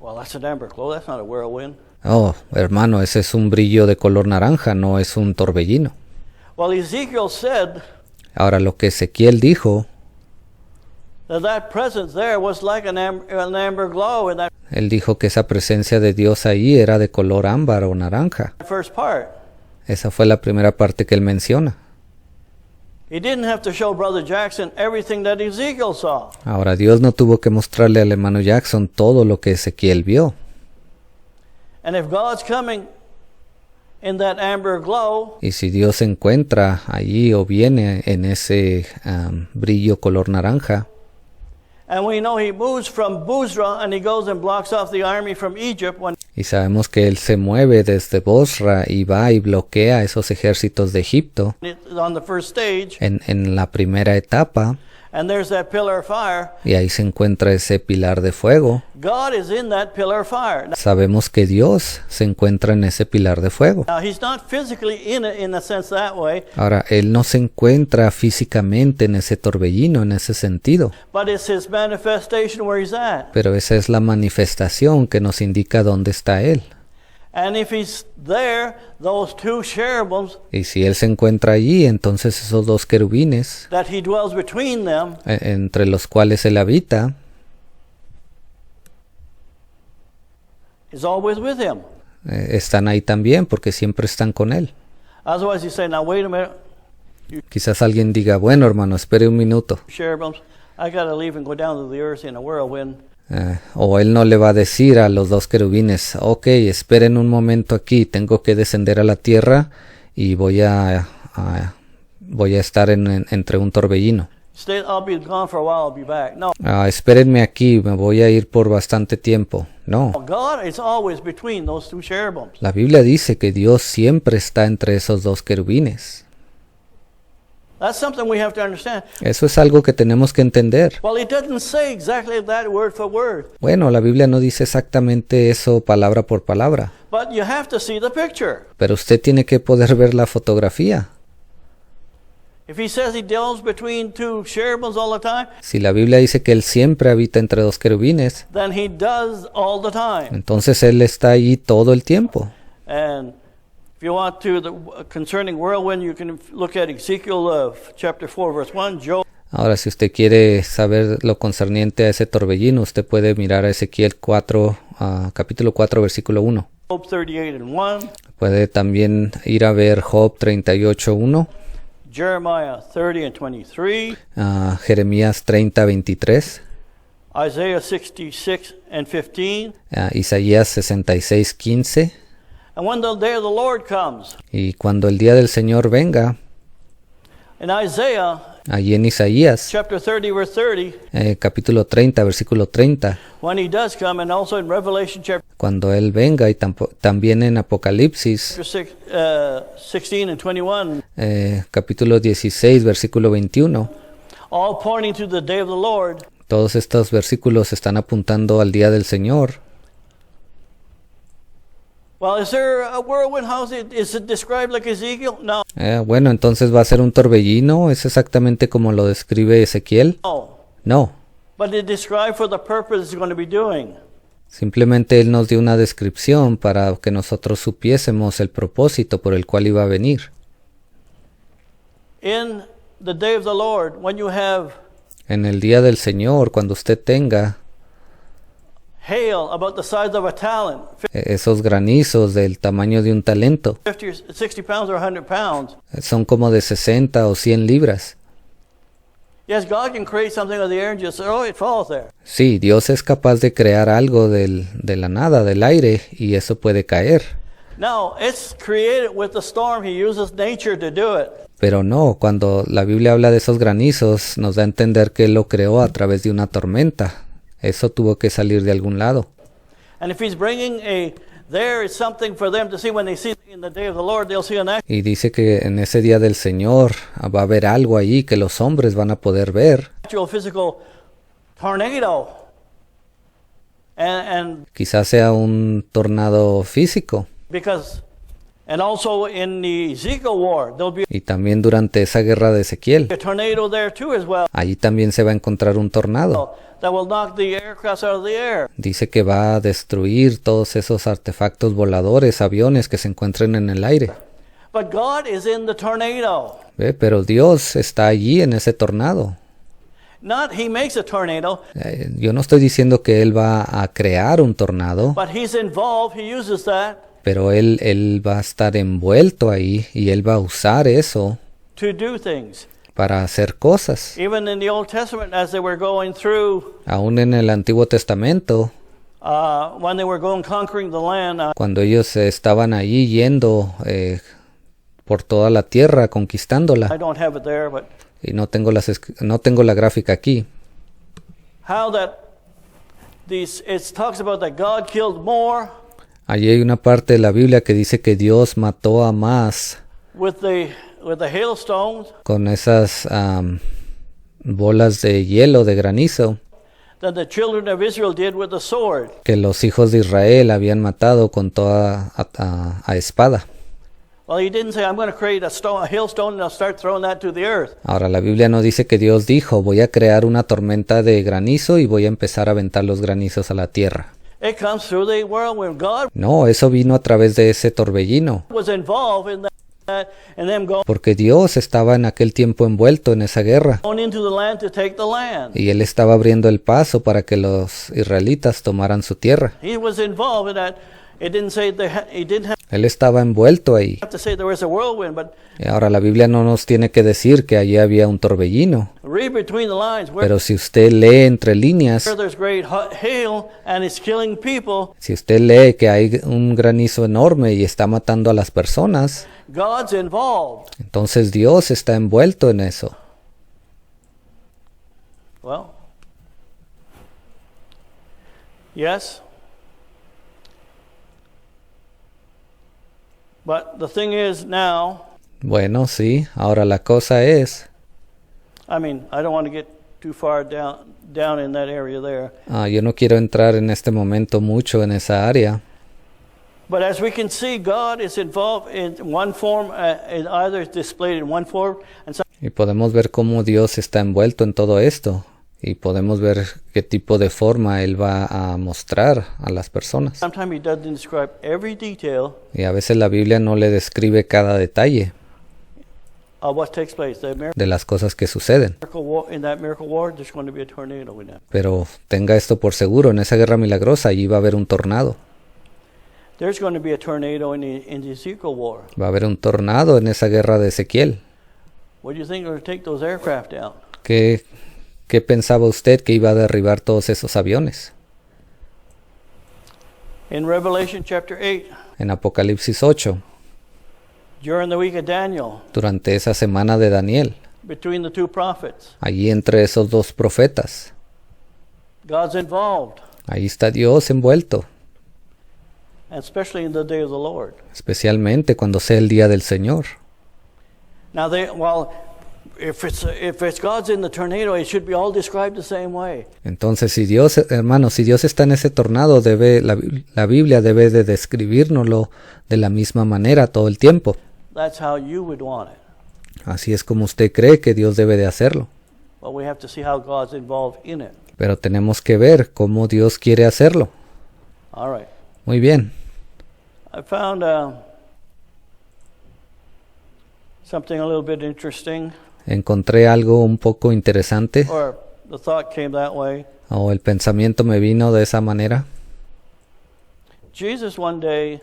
S2: Well, that's an amber glow. That's not a whirlwind.
S1: Oh, hermano, ese es un brillo de color naranja, no es un torbellino.
S2: Well, Ezekiel said
S1: Ahora, lo que Ezequiel dijo,
S2: that presence there was like an amber glow in that
S1: él dijo que esa presencia de Dios ahí era de color ámbar o naranja.
S2: first part.
S1: Esa fue la primera parte que él menciona.
S2: He didn't have to show Brother Jackson everything that Ezekiel saw.
S1: Ahora, Dios no tuvo que mostrarle al hermano Jackson todo lo que Ezequiel vio.
S2: And if God's coming in that amber glow,
S1: Y si Dios se encuentra allí o viene en ese brillo color naranja,
S2: and we know he moves from Bozrah and he goes and blocks off the army from Egypt when
S1: y sabemos que él se mueve desde Bosra y va y bloquea esos ejércitos de Egipto
S2: it's on the first stage,
S1: en la primera etapa,
S2: and there's that pillar of fire.
S1: y ahí se encuentra ese pilar de fuego.
S2: God is in that pillar of fire.
S1: Sabemos que Dios se encuentra en ese pilar de fuego.
S2: Now, he's not physically in it in a sense that way,
S1: Ahora, él no se encuentra físicamente en ese torbellino, en ese sentido,
S2: but it's his manifestation where he's at.
S1: pero esa es la manifestación que nos indica dónde está él.
S2: And if he's there, those two cherubims
S1: Y si él se encuentra allí, entonces esos dos querubines,
S2: that he dwells between them,
S1: entre los cuales él habita,
S2: is always with him.
S1: están ahí también porque siempre están con él.
S2: Otherwise, you say, now wait a minute,
S1: Quizás alguien diga, bueno hermano, espere un minuto.
S2: cherubims, I got to leave and go down to the earth in a whirlwind.
S1: O él no le va a decir a los dos querubines, ok, esperen un momento aquí, tengo que descender a la tierra y voy a estar entre un torbellino.
S2: Stay, I'll be gone for a while, I'll be back. No,
S1: Espérenme aquí, me voy a ir por bastante tiempo. No,
S2: God is always between those two cherubims.
S1: la Biblia dice que Dios siempre está entre esos dos querubines.
S2: That's something we have to understand.
S1: Eso es algo que tenemos que entender.
S2: Well, he doesn't say exactly that word for word,
S1: Bueno, la Biblia no dice exactamente eso palabra por palabra,
S2: but you have to see the picture.
S1: pero usted tiene que poder ver la fotografía.
S2: If he says he dwells between two cherubims all the time,
S1: Si la Biblia dice que Él siempre habita entre dos querubines,
S2: then he does all the time.
S1: entonces Él está allí todo el tiempo.
S2: And if you want to, concerning whirlwind, you can look at Ezekiel chapter 4, verse 1, Job
S1: Ahora, si usted quiere saber lo concerniente a ese torbellino, usted puede mirar a Ezequiel 4, capítulo 4, versículo 1.
S2: 38 and 1,
S1: Puede también ir a ver Job 38, 1,
S2: Jeremiah 30 and 23,
S1: Jeremías 30, 23,
S2: Isaiah 66 and 15.
S1: Isaías 66, 15.
S2: And when the day of the Lord comes,
S1: Y cuando el día del Señor venga,
S2: in Isaiah
S1: allí en Isaías,
S2: chapter 30, verse 30,
S1: capítulo 30, versículo 30,
S2: when he does come, and also in Revelation chapter
S1: cuando Él venga, y también en Apocalipsis,
S2: Chapter 16 and 21,
S1: capítulo 16, versículo 21,
S2: all pointing to the day of the Lord.
S1: todos estos versículos están apuntando al día del Señor.
S2: Well, is there a whirlwind? Is it described like Ezekiel? No.
S1: Bueno, entonces va a ser un torbellino, ¿es exactamente como lo describe Ezequiel?
S2: No.
S1: No,
S2: But it described for the purpose it's going to be doing.
S1: simplemente Él nos dio una descripción para que nosotros supiésemos el propósito por el cual iba a venir.
S2: In the day of the Lord, when you have
S1: En el día del Señor, cuando usted tenga
S2: hail about the size of a talent,
S1: esos granizos del tamaño de un talento,
S2: 50 or 60 pounds or 100 pounds.
S1: son como de 60 o 100 libras.
S2: Yes, God can create something of the air and just say, oh, it falls there.
S1: Sí, Dios es capaz de crear algo de la nada, del aire, y eso puede caer.
S2: No, it's created with the storm. He uses nature to do it.
S1: Pero no, cuando la Biblia habla de esos granizos, nos da a entender que Él lo creó a través de una tormenta. Eso tuvo que salir de algún lado.
S2: And if he's bringing there is something for them to see when they see in the day of the Lord, they'll see an
S1: Y dice que en ese día del Señor va a haber algo allí que los hombres van a poder ver.
S2: actual physical tornado. And
S1: Quizás sea un tornado físico.
S2: and also in the Ezekiel war, there'll be
S1: Y también durante esa guerra de Ezequiel,
S2: a tornado there too as well.
S1: allí también se va a encontrar un tornado.
S2: That will knock the aircraft out of the air.
S1: Dice que va a destruir todos esos artefactos voladores, aviones que se encuentren en el aire.
S2: But God is in the tornado.
S1: ¿Ve? Pero Dios está allí en ese tornado.
S2: Not he makes a tornado,
S1: Yo no estoy diciendo que Él va a crear un tornado,
S2: but he's involved. He uses that
S1: pero él va a estar envuelto ahí y Él va a usar eso
S2: to do things.
S1: para hacer cosas.
S2: Even in the Old Testament, as they were going through,
S1: Aún en el Antiguo Testamento,
S2: when they were going conquering the land,
S1: cuando ellos estaban allí yendo por toda la tierra,
S2: I
S1: conquistándola,
S2: don't have it there, but
S1: y no tengo la gráfica aquí,
S2: how that it talks about that God killed more
S1: allí hay una parte de la Biblia que dice que Dios mató a más
S2: with the hailstones
S1: con esas bolas de hielo, de granizo,
S2: than the children of Israel did with the sword.
S1: que los hijos de Israel habían matado con toda a espada.
S2: Well, he didn't say, I'm going to create a hailstone and I'll start throwing that to the earth.
S1: Ahora la Biblia no dice que Dios dijo, voy a crear una tormenta de granizo y voy a empezar a aventar los granizos a la tierra.
S2: It comes through the whirlwind. God
S1: No, eso vino a través de ese torbellino,
S2: was involved in that and them
S1: porque Dios estaba en aquel tiempo envuelto en esa guerra
S2: going into the land to take the land.
S1: y Él estaba abriendo el paso para que los israelitas tomaran su tierra.
S2: He was involved in that. It didn't say he didn't have
S1: Él estaba envuelto ahí.
S2: to say there was a whirlwind, but
S1: Y ahora la Biblia no nos tiene que decir que allí había un torbellino,
S2: read between the lines where
S1: pero si usted lee entre líneas,
S2: there's great hail and it's killing people.
S1: si usted lee que hay un granizo enorme y está matando a las personas,
S2: God's involved.
S1: entonces Dios está envuelto en eso.
S2: Well, yes. But the thing is now,
S1: Bueno, sí, ahora la cosa es,
S2: I mean, I don't want to get too far down in that area there.
S1: yo no quiero entrar en este momento mucho en esa área,
S2: But as we can see, God is involved in one form, either it's displayed in one form, and
S1: y podemos ver cómo Dios está envuelto en todo esto, y podemos ver qué tipo de forma Él va a mostrar a las personas.
S2: sometimes He doesn't describe every detail
S1: Y a veces la Biblia no le describe cada detalle
S2: of what takes place.
S1: de las cosas que suceden.
S2: In that miracle war, there's going to be a tornado in that.
S1: Pero tenga esto por seguro, en esa guerra milagrosa allí va a haber un tornado.
S2: There's going to be a tornado in the Ezekiel war.
S1: Va a haber un tornado en esa guerra de Ezequiel.
S2: What do you think are going to take those aircraft out?
S1: ¿Qué pensaba usted que iba a derribar todos esos aviones?
S2: In Revelation chapter 8,
S1: En Apocalipsis 8,
S2: during the week of Daniel,
S1: durante esa semana de Daniel,
S2: between the two prophets,
S1: allí entre esos dos profetas,
S2: God's involved.
S1: ahí está Dios envuelto.
S2: especially in the day of the Lord.
S1: especialmente cuando sea el día del Señor.
S2: Now, if it's God's in the tornado, it should be all described the same way.
S1: Entonces, si Dios, hermanos, si Dios está en ese tornado, la Biblia debe de describirnoslo de la misma manera todo el tiempo.
S2: That's how you would want it.
S1: Así es como usted cree que Dios debe de hacerlo.
S2: But we have to see how God's involved in it.
S1: Pero tenemos que ver cómo Dios quiere hacerlo.
S2: All right.
S1: Muy bien.
S2: I found something a little bit interesting,
S1: Encontré algo un poco interesante,
S2: or the thought came that way.
S1: o el pensamiento me vino de esa manera.
S2: Jesus one day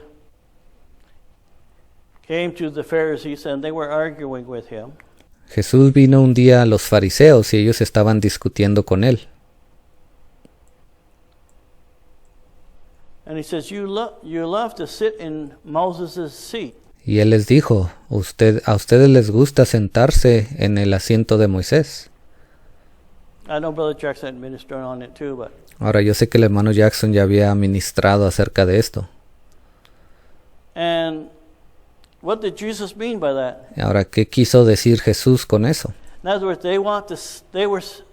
S2: came to the Pharisees and they were arguing with him.
S1: Jesús vino un día a los fariseos y ellos estaban discutiendo con él.
S2: And he says, you love to sit in Moses' seat.
S1: Y él les dijo, a ustedes les gusta sentarse en el asiento de Moisés.
S2: I know Brother Jackson ministered on it too, but
S1: Ahora, yo sé que el hermano Jackson ya había ministrado acerca de esto.
S2: and what did Jesus mean by that?
S1: Ahora, ¿qué quiso decir Jesús con eso?
S2: In other words,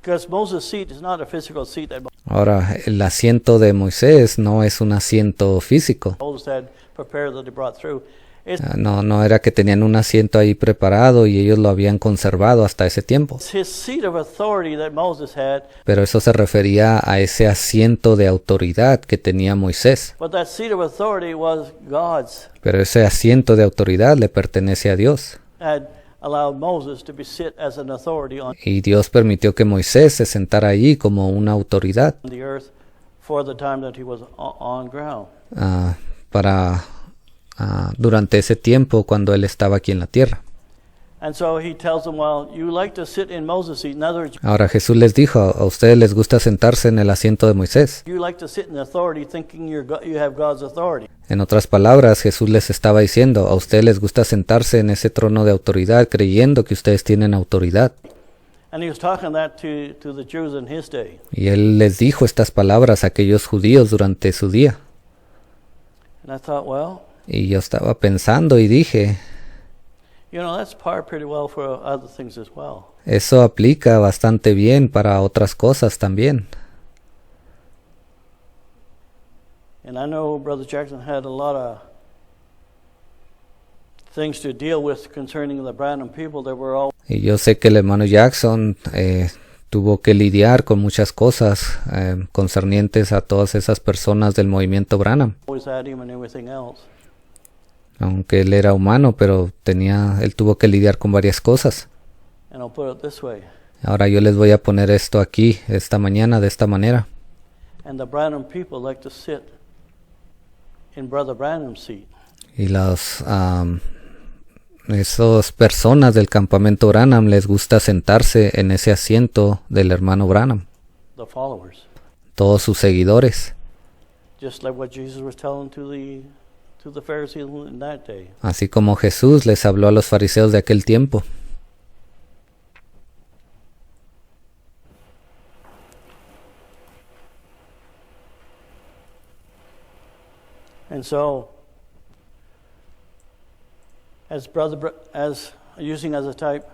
S2: because Moses' seat is not a physical seat that
S1: Ahora, el asiento de Moisés no es un asiento físico.
S2: Moses had prepared that they brought through. It's
S1: No era que tenían un asiento ahí preparado y ellos lo habían conservado hasta ese tiempo.
S2: his seat of authority that Moses had,
S1: Pero eso se refería a ese asiento de autoridad que tenía Moisés.
S2: but that seat of authority was God's.
S1: Pero ese asiento de autoridad le pertenece a Dios.
S2: Had allowed Moses to be sit as an authority on
S1: Y Dios permitió que Moisés se sentara ahí como una autoridad
S2: the earth for the time that he was on ground.
S1: Durante ese tiempo cuando él estaba aquí en la tierra.
S2: And so he tells them, well, you like to sit in Moses' seat. In other words,
S1: Ahora Jesús les dijo, a ustedes les gusta sentarse en el asiento de Moisés.
S2: you like to sit in authority thinking you have God's authority.
S1: En otras palabras, Jesús les estaba diciendo, a ustedes les gusta sentarse en ese trono de autoridad creyendo que ustedes tienen autoridad.
S2: And he was talking that to the Jews in his day.
S1: Y él les dijo estas palabras a aquellos judíos durante su día.
S2: And I thought, well,
S1: Y yo estaba pensando y dije,
S2: that's par pretty well for other things as well.
S1: eso aplica bastante bien para otras cosas también.
S2: And I know Brother Jackson had a lot of things to deal with concerning the Branham people that were
S1: Y yo sé que el hermano Jackson tuvo que lidiar con muchas cosas concernientes a todas esas personas del movimiento Branham.
S2: always at him and everything else.
S1: Aunque él era humano, pero él tuvo que lidiar con varias cosas.
S2: And I'll put it this way.
S1: Ahora yo les voy a poner esto aquí, esta mañana, de esta manera.
S2: And the Branham people like to sit in Brother Branham's seat.
S1: Y esas personas del campamento Branham les gusta sentarse en ese asiento del hermano Branham.
S2: The followers.
S1: Todos sus seguidores.
S2: Just like what Jesus was telling to the Pharisees in that day.
S1: Así como Jesús les habló a los fariseos de aquel tiempo.
S2: And so, using as a type,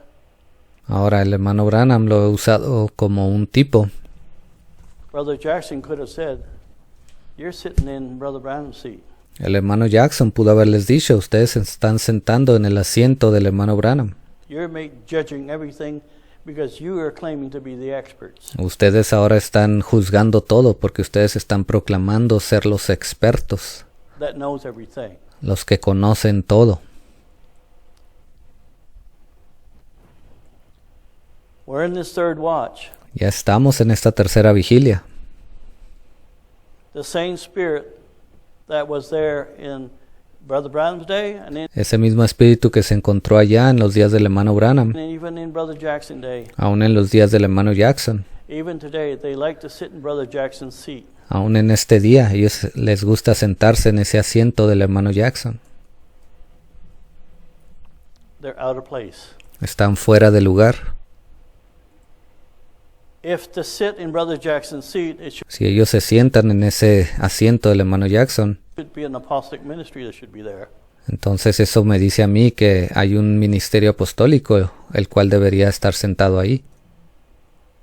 S1: Ahora el hermano Branham lo he usado como un tipo.
S2: Brother Jackson could have said, "You're sitting in Brother Branham's seat."
S1: El hermano Jackson pudo haberles dicho, ustedes se están sentando en el asiento del hermano Branham.
S2: You're judging everything because you are claiming to be the experts.
S1: Ustedes ahora están juzgando todo porque ustedes están proclamando ser los expertos,
S2: That knows everything.
S1: los que conocen todo.
S2: We're in this third watch.
S1: Ya estamos en esta tercera vigilia.
S2: The same spirit that was there in Brother Branham's day and
S1: Ese mismo espíritu que se encontró allá en los días del hermano Branham,
S2: even in Brother Jackson's day.
S1: aún en los días del hermano Jackson,
S2: Even today, they like to sit in Brother Jackson's seat.
S1: aún en este día, ellos les gusta sentarse en ese asiento del hermano Jackson.
S2: They're out of place.
S1: Están fuera de lugar.
S2: if to sit in Brother Jackson's seat, it
S1: Si ellos se sientan en ese asiento del hermano Jackson,
S2: should be an apostolic ministry that should be there.
S1: entonces eso me dice a mí que hay un ministerio apostólico el cual debería estar sentado ahí.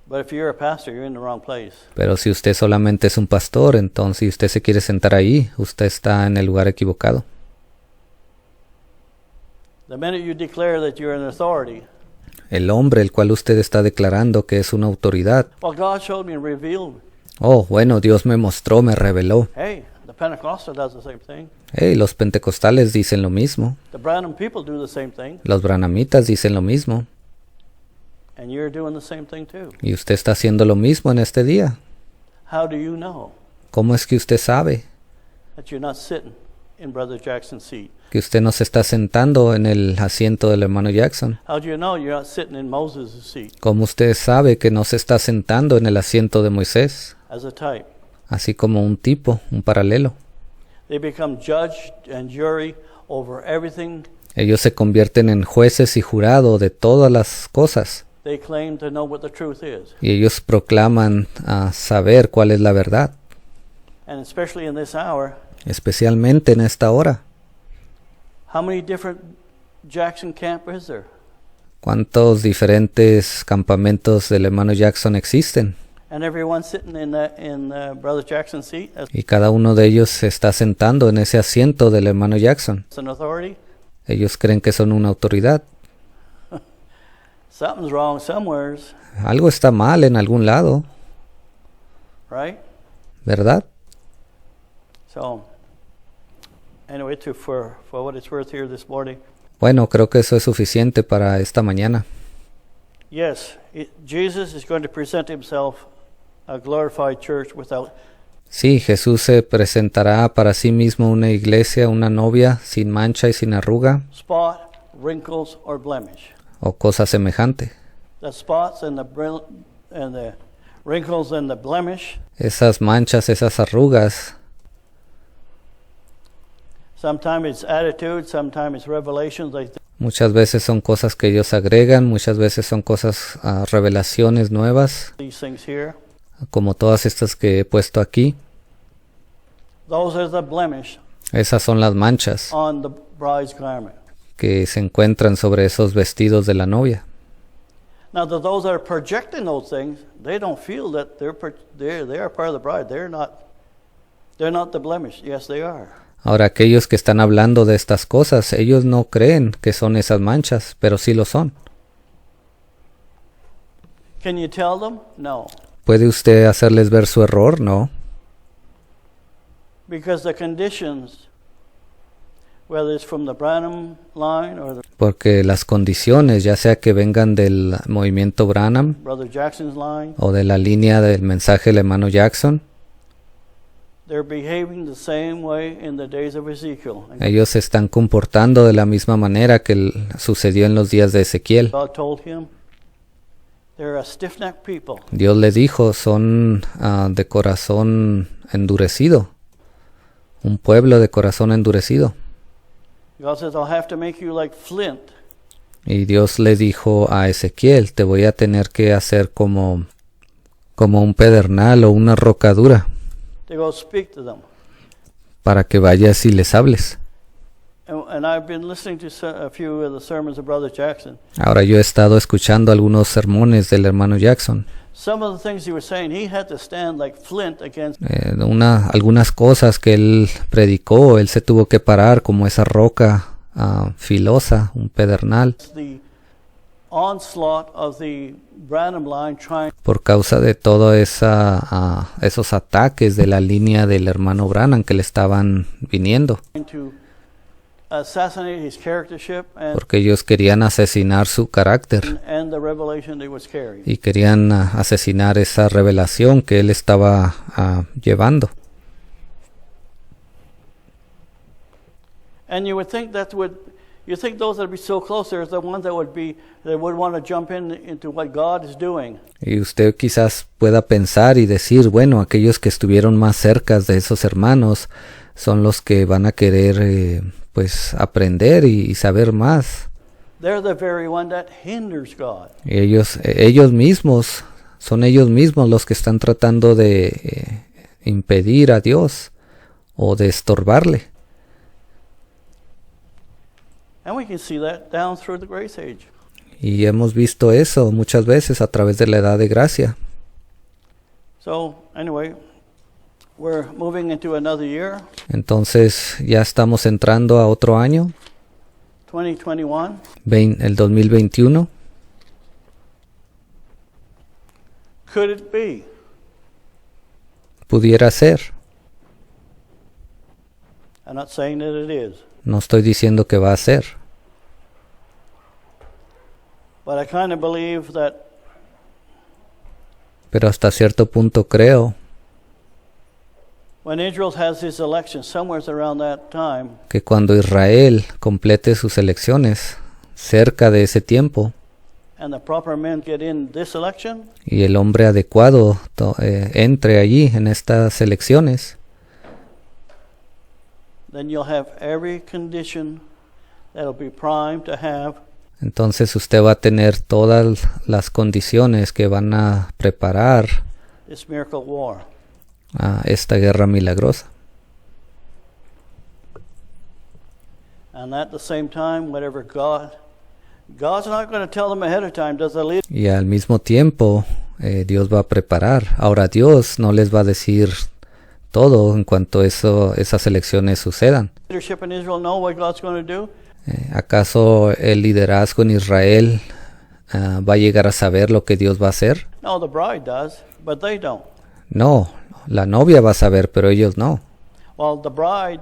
S2: But if you're a pastor, you're in the wrong place.
S1: Pero si usted solamente es un pastor, entonces si usted se quiere sentar ahí, usted está en el lugar equivocado.
S2: The minute you declare that you're an authority,
S1: El hombre el cual usted está declarando que es una autoridad.
S2: well, God showed me and revealed.
S1: Oh, bueno, Dios me mostró, me reveló.
S2: Hey, the Pentecostal does the same thing.
S1: Hey, los pentecostales dicen lo mismo.
S2: The Branham people do the same thing,
S1: Los branhamitas dicen lo mismo.
S2: and you're doing the same thing too.
S1: Y usted está haciendo lo mismo en este día.
S2: How do you know
S1: ¿Cómo es que usted sabe
S2: that you're not sitting in Brother Jackson's seat?
S1: que usted no se está sentando en el asiento del hermano Jackson?
S2: How do you know you're not sitting in Moses' seat
S1: ¿Cómo usted sabe que no se está sentando en el asiento de Moisés?
S2: as a type?
S1: Así como un tipo, un paralelo.
S2: They become judge and jury over everything.
S1: Ellos se convierten en jueces y jurado de todas las cosas.
S2: They claim to know what the truth is.
S1: Y ellos proclaman a saber cuál es la verdad,
S2: And especially in this hour,
S1: especialmente en esta hora.
S2: how many different Jackson camp is there?
S1: ¿Cuántos diferentes campamentos del hermano Jackson existen?
S2: And everyone sitting in Brother Jackson's seat as
S1: Y cada uno de ellos se está sentando en ese asiento del hermano Jackson.
S2: an authority?
S1: Ellos creen que son una autoridad.
S2: Something's wrong somewheres,
S1: Algo está mal en algún lado,
S2: right?
S1: ¿verdad?
S2: So, anyway, for what it's worth here this morning,
S1: Bueno, creo que eso es suficiente para esta mañana.
S2: yes, Jesus is going to present himself a glorified church without
S1: Sí, Jesús se presentará para sí mismo una iglesia, una novia, sin mancha y sin arruga,
S2: spot, wrinkles, or blemish.
S1: o cosa semejante.
S2: The spots and the wrinkles and the blemish,
S1: Esas manchas, esas arrugas,
S2: sometimes it's attitude, sometimes it's revelations.
S1: muchas veces son cosas que ellos agregan, muchas veces son cosas, revelaciones nuevas,
S2: These things here,
S1: como todas estas que he puesto aquí.
S2: those are the blemish
S1: Esas son las manchas
S2: on the bride's garment.
S1: que se encuentran sobre esos vestidos de la novia.
S2: Now, those that are projecting those things, they don't feel that they are part of the bride. They're not the blemish. Yes, they are.
S1: Ahora, aquellos que están hablando de estas cosas, ellos no creen que son esas manchas, pero sí lo son.
S2: Can you tell them? No,
S1: ¿Puede usted hacerles ver su error? No.
S2: because the conditions, whether it's from the Branham line or the
S1: Porque las condiciones, ya sea que vengan del movimiento Branham
S2: Brother Jackson's line,
S1: o de la línea del mensaje del hermano Jackson,
S2: they're behaving the same way in the days of Ezekiel. And
S1: ellos se están comportando de la misma manera que sucedió en los días de Ezequiel.
S2: God told him, they're a stiff-necked people.
S1: Dios le dijo, son de corazón endurecido, un pueblo de corazón endurecido.
S2: God says, I'll have to make you like flint.
S1: Y Dios le dijo a Ezequiel, te voy a tener que hacer como un pedernal o una roca dura,
S2: To go speak to them.
S1: para que vayas y les hables.
S2: And I've been listening to a few of the sermons of Brother Jackson.
S1: Ahora yo he estado escuchando algunos sermones del hermano Jackson.
S2: Some of the things he was saying, he had to stand like flint against
S1: Algunas cosas que él predicó, él se tuvo que parar como esa roca filosa, un pedernal,
S2: the onslaught of the Branham line trying
S1: por causa de todo esos ataques de la línea del hermano Branham que le estaban viniendo,
S2: to assassinate his charactership
S1: porque ellos querían asesinar su carácter
S2: and the revelation they was carrying.
S1: y querían asesinar esa revelación que él estaba llevando.
S2: And you would think you think those that would be so close there is the ones that would want to jump into what God is doing.
S1: Y usted quizás pueda pensar y decir, bueno, aquellos que estuvieron más cerca de esos hermanos son los que van a querer pues aprender y saber más.
S2: They're the very one that hinders God.
S1: Ellos mismos son ellos mismos los que están tratando de impedir a Dios o de estorbarle.
S2: And we can see that down through the Grace Age.
S1: Y hemos visto eso muchas veces a través de la Edad de Gracia.
S2: So, anyway, we're moving into another year,
S1: Entonces ya estamos entrando a otro año,
S2: 2021.
S1: el 2021.
S2: Could it be?
S1: Pudiera ser.
S2: I'm not saying that it is,
S1: No estoy diciendo que va a ser.
S2: but I kind of believe that
S1: Pero hasta cierto punto creo
S2: when Israel has his election, somewhere around that time,
S1: que cuando Israel complete sus elecciones, cerca de ese tiempo,
S2: and the proper men get in this election,
S1: y el hombre adecuado entre allí en estas elecciones,
S2: then you'll have every condition that'll be primed to have
S1: entonces usted va a tener todas las condiciones que van a preparar
S2: this miracle war.
S1: a esta guerra milagrosa.
S2: And at the same time, whatever God's not going to tell them ahead of time, does the
S1: Y al mismo tiempo, Dios va a preparar. Ahora Dios no les va a decir todo en cuanto esas elecciones sucedan.
S2: leadership in Israel know what God's going to do?
S1: ¿Acaso el liderazgo en Israel va a llegar a saber lo que Dios va a hacer?
S2: No, the bride does, but they don't.
S1: No, la novia va a saber, pero ellos no.
S2: Well, the bride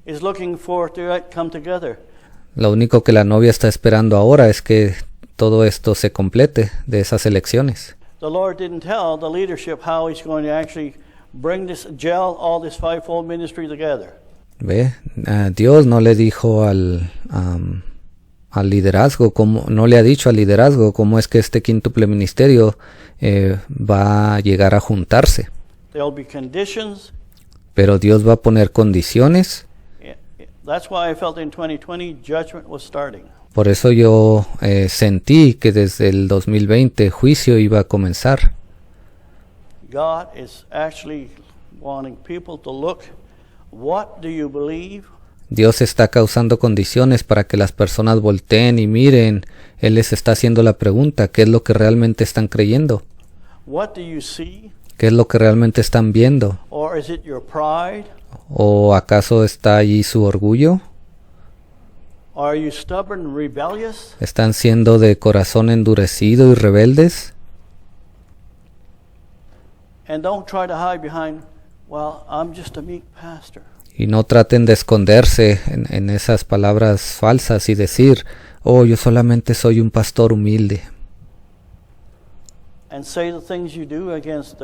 S2: is looking for to come together.
S1: Lo único que la novia está esperando ahora es que todo esto se complete de esas elecciones.
S2: The Lord didn't tell the leadership how He's going to actually bring this all this fivefold ministry together.
S1: ¿Ve? Dios no le dijo al liderazgo, no le ha dicho al liderazgo cómo es que este quíntuple ministerio va a llegar a juntarse.
S2: There'll be conditions.
S1: Pero Dios va a poner condiciones.
S2: That's why I felt in 2020 judgment was starting.
S1: Por eso yo sentí que desde el 2020 juicio iba a comenzar.
S2: God is actually wanting people to look, what do you believe?
S1: Dios está causando condiciones para que las personas volteen y miren. Él les está haciendo la pregunta, ¿qué es lo que realmente están creyendo?
S2: What do you see?
S1: ¿Qué es lo que realmente están viendo?
S2: Or is it your pride?
S1: ¿O acaso está allí su orgullo?
S2: Are you stubborn and rebellious?
S1: ¿Están siendo de corazón endurecido y rebeldes?
S2: And don't try to hide behind, well, I'm just a meek pastor.
S1: Y no traten de esconderse en esas palabras falsas y decir, oh, yo solamente soy un pastor humilde.
S2: And say the things you do against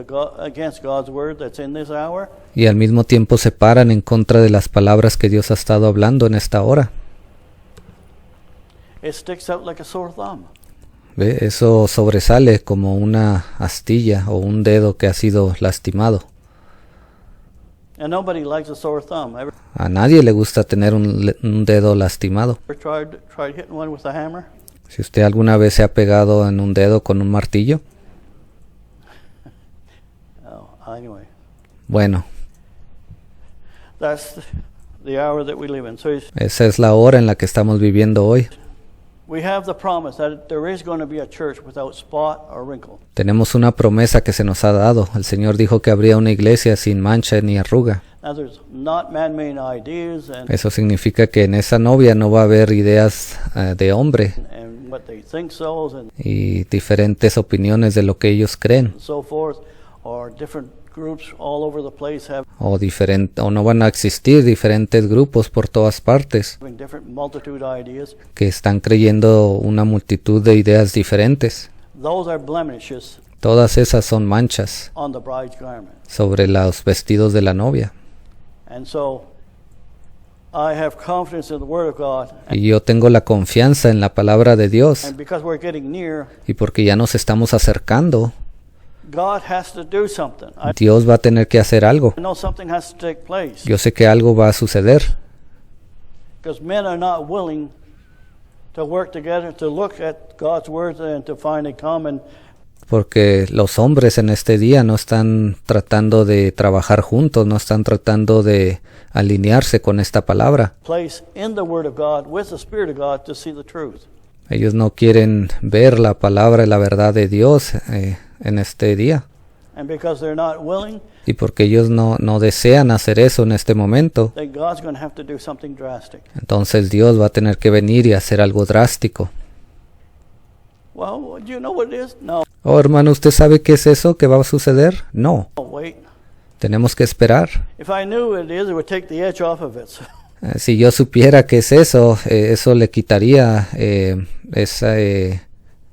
S2: God's word that's in this hour.
S1: Y al mismo tiempo se paran en contra de las palabras que Dios ha estado hablando en esta hora.
S2: It sticks out like a sore thumb.
S1: ¿Ve? Eso sobresale como una astilla o un dedo que ha sido lastimado.
S2: And nobody likes a sore thumb. Ever
S1: A nadie le gusta tener un dedo lastimado.
S2: tried hitting one with a hammer?
S1: Si usted alguna vez se ha pegado en un dedo con un martillo,
S2: Oh, anyway,
S1: bueno,
S2: that's the hour that we live in. So
S1: esa es la hora en la que estamos viviendo hoy.
S2: we have the promise that there is going to be a church without spot or wrinkle.
S1: Tenemos una promesa que se nos ha dado. El Señor dijo que habría una iglesia sin mancha ni arruga.
S2: Now there's not man-made ideas and
S1: Eso significa que en esa novia no va a haber ideas de hombre
S2: what they think so and
S1: y diferentes opiniones de lo que ellos creen.
S2: so forth, or different groups all over the place
S1: O no van a existir diferentes grupos por todas partes
S2: having different multitude ideas.
S1: que están creyendo una multitud de ideas diferentes.
S2: Those are blemishes
S1: Todas esas son manchas
S2: on the bride's garment.
S1: sobre los vestidos de la novia.
S2: And so I have confidence in the Word of God.
S1: Y yo tengo la confianza en la palabra de Dios.
S2: And because we're getting near,
S1: Y porque ya nos estamos acercando,
S2: God has to do something. I
S1: Dios va a tener que hacer algo.
S2: know something has to take place.
S1: Yo sé que algo va a suceder.
S2: Because men are not willing to work together to look at God's Word and to find a common
S1: Porque los hombres en este día no están tratando de trabajar juntos, no están tratando de alinearse con esta palabra.
S2: Place in the Word of God with the Spirit of God to see the truth.
S1: Ellos no quieren ver la palabra y la verdad de Dios en este día.
S2: And because they're not willing,
S1: Y porque ellos no desean hacer eso en este momento,
S2: then God's going to have to do something drastic.
S1: entonces Dios va a tener que venir y hacer algo drástico.
S2: Well, do you know what it is? No.
S1: Oh, hermano, ¿usted sabe qué es eso que va a suceder? No,
S2: Oh, wait.
S1: tenemos que esperar.
S2: If I knew what it is, it would take the edge off of it. So,
S1: Si yo supiera qué es eso, eso le quitaría ese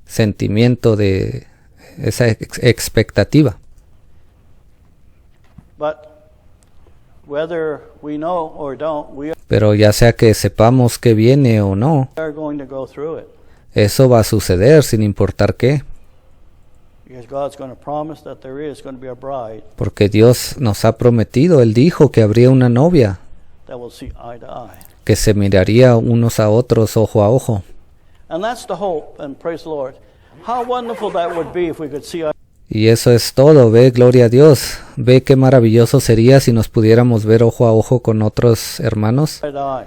S1: sentimiento de esa expectativa.
S2: but whether we know or don't, we
S1: Pero ya sea que sepamos que viene o no,
S2: are going to go through it.
S1: eso va a suceder sin importar qué.
S2: Because God's going to promise that there is going to be a bride
S1: Porque Dios nos ha prometido, Él dijo que habría una novia,
S2: that will see eye to eye.
S1: que se miraría unos a otros ojo a ojo.
S2: And that's the hope, and praise the Lord. How wonderful that would be if we could see eye
S1: Y eso es todo, ve, gloria a Dios. Ve qué maravilloso sería si nos pudiéramos ver ojo a ojo con otros hermanos.
S2: to eye.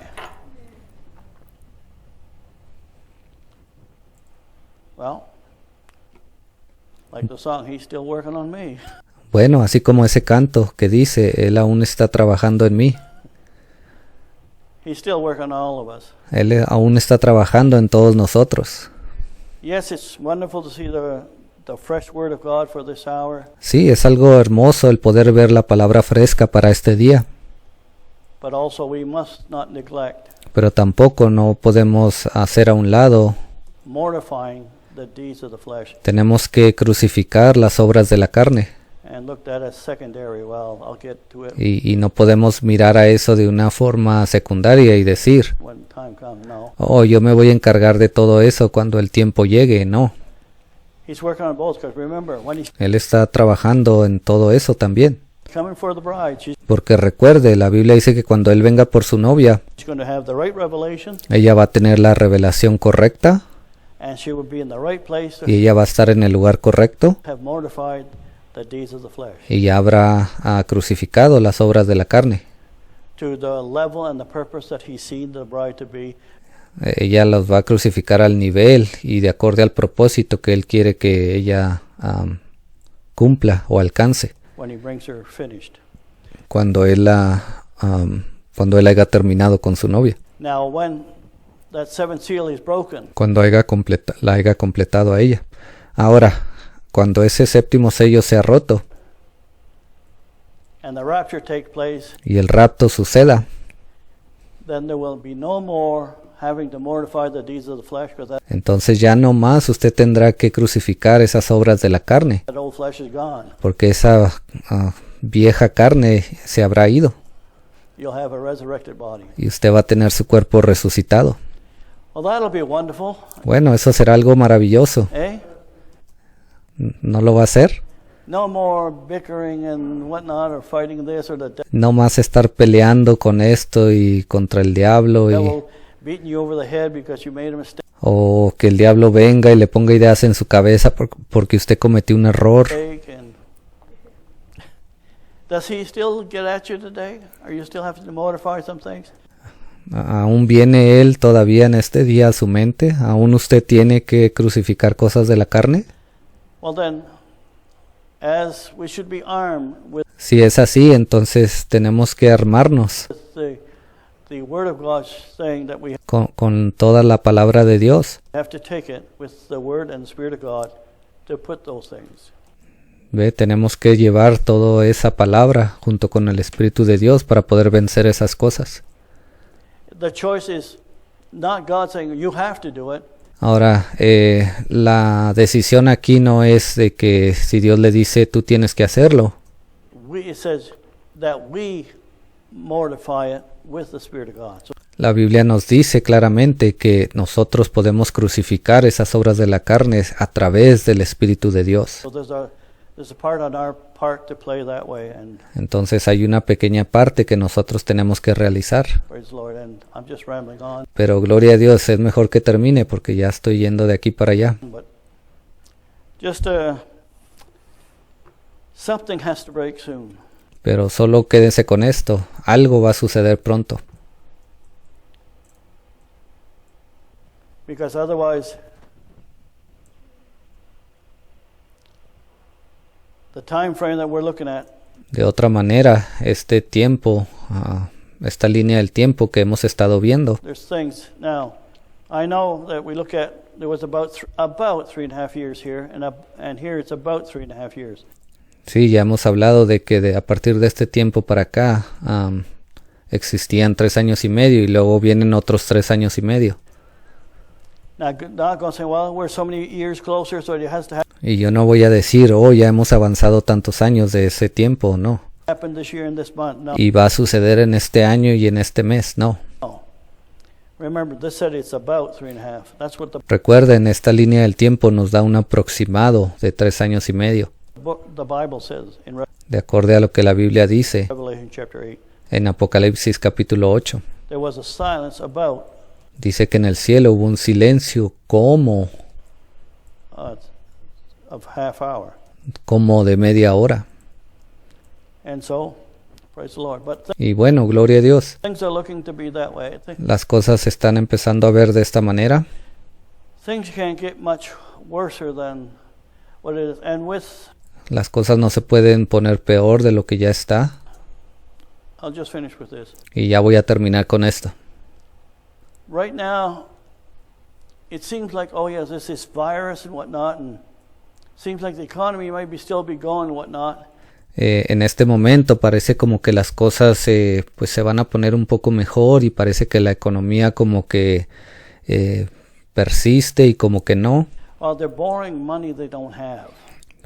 S2: Well, like the song, He's still working on me.
S1: Bueno, así como ese canto que dice, Él aún está trabajando en mí.
S2: He's still working on all of us.
S1: Él aún está trabajando en todos nosotros.
S2: Yes, it's wonderful to see the fresh Word of God for this hour,
S1: Sí, es algo hermoso el poder ver la palabra fresca para este día,
S2: but also we must not neglect
S1: pero tampoco no podemos hacer a un lado.
S2: mortifying the deeds of the flesh
S1: Tenemos que crucificar las obras de la carne
S2: and look at as secondary. Well, I'll get to it
S1: y no podemos mirar a eso de una forma secundaria y decir,
S2: when time comes. No.
S1: oh, yo me voy a encargar de todo eso cuando el tiempo llegue. No,
S2: He's working on both, because remember, when He's
S1: Él está trabajando en todo eso también.
S2: coming for the bride, she's
S1: Porque recuerde, la Biblia dice que cuando Él venga por su novia,
S2: going to have the right revelation,
S1: ella va a tener la revelación correcta
S2: and she will be in the right place to
S1: y ella va a estar en el lugar correcto
S2: have mortified the deeds of the flesh
S1: y ya habrá crucificado las obras de la carne.
S2: to the level and the purpose that He's seen the bride to be.
S1: Ella los va a crucificar al nivel y de acuerdo al propósito que Él quiere que ella cumpla o alcance
S2: When He brings her finished.
S1: cuando Él haya terminado con su novia,
S2: Now, when that seventh seal is broken,
S1: cuando la haya completado a ella. Ahora, cuando ese séptimo sello sea roto
S2: and the rapture takes place,
S1: y el rapto suceda,
S2: then there will be no more having to mortify the deeds of the flesh, because that
S1: entonces ya no más usted tendrá que crucificar esas obras de la carne,
S2: old flesh is gone.
S1: porque esa vieja carne se habrá ido
S2: You'll have a resurrected body.
S1: y usted va a tener su cuerpo resucitado.
S2: Well, that'll be wonderful,
S1: Bueno, eso será algo maravilloso.
S2: eh?
S1: ¿No lo va a hacer?
S2: No more bickering and whatnot, or fighting this or the
S1: No más estar peleando con esto y contra el diablo
S2: devil beating you over the head because you made a mistake.
S1: o que el diablo venga y le ponga ideas en su cabeza porque usted cometió un error.
S2: And does he still get at you today? Are you still having to mortify some things?
S1: Aún viene él todavía en este día a su mente. Aún usted tiene que crucificar cosas de la carne.
S2: Well then, as we should be armed with
S1: Si es así, entonces tenemos que armarnos
S2: the Word of God, saying that we
S1: con toda la palabra de Dios.
S2: have to take it with the Word and the Spirit of God to put those things.
S1: ¿Ve? Tenemos que llevar toda esa palabra junto con el Espíritu de Dios para poder vencer esas cosas.
S2: The choice is not God saying you have to do it.
S1: Ahora, la decisión aquí no es de que si Dios le dice tú tienes que hacerlo.
S2: It says that we mortify it with the Spirit of God. So
S1: La Biblia nos dice claramente que nosotros podemos crucificar esas obras de la carne a través del Espíritu de Dios.
S2: there's a part on our part to play that way, and
S1: Entonces hay una pequeña parte que nosotros tenemos que realizar.
S2: praise the Lord. And I'm just rambling on,
S1: Pero gloria a Dios, es mejor que termine porque ya estoy yendo de aquí para allá.
S2: but just to Something has to break soon.
S1: Pero solo quédense con esto, algo va a suceder pronto.
S2: Because otherwise, the time frame that we're looking at,
S1: De otra manera, este tiempo, esta línea del tiempo que hemos estado viendo,
S2: there's things. Now, I know that we look at, there was about 3.5 years here, and here it's about 3.5 years.
S1: sí, ya hemos hablado de que a partir de este tiempo para acá existían 3 años y medio y luego vienen otros 3 años y medio.
S2: Now, not going to say, well, we're so many years closer, so it has to
S1: Y yo no voy a decir, ya hemos avanzado tantos años de ese tiempo, no.
S2: happen this year and this month. No.
S1: Y va a suceder en este año y en este mes, no.
S2: No. Remember, this said it's about 3.5. That's what the
S1: Recuerden, esta línea del tiempo nos da un aproximado de 3 años y medio,
S2: the Bible says in
S1: de acuerdo a lo que la Biblia dice
S2: Revelation chapter 8.
S1: en Apocalipsis capítulo 8.
S2: There was a silence about
S1: Dice que en el cielo hubo un silencio como
S2: of half hour.
S1: de media hora.
S2: And so, praise the Lord. But
S1: Y bueno, gloria a Dios.
S2: things are looking to be that way.
S1: Las cosas se están empezando a ver de esta manera.
S2: Things can't get much worse than what it is. And with,
S1: Las cosas no se pueden poner peor de lo que ya está.
S2: I'll just finish with this.
S1: Y ya voy a terminar con esto.
S2: Right now, it seems like, oh yes, there's this virus and whatnot, and seems like the economy might be still be going and whatnot.
S1: En este momento parece como que las cosas pues se van a poner un poco mejor y parece que la economía como que persiste y como que no.
S2: Well, they're borrowing money they don't have.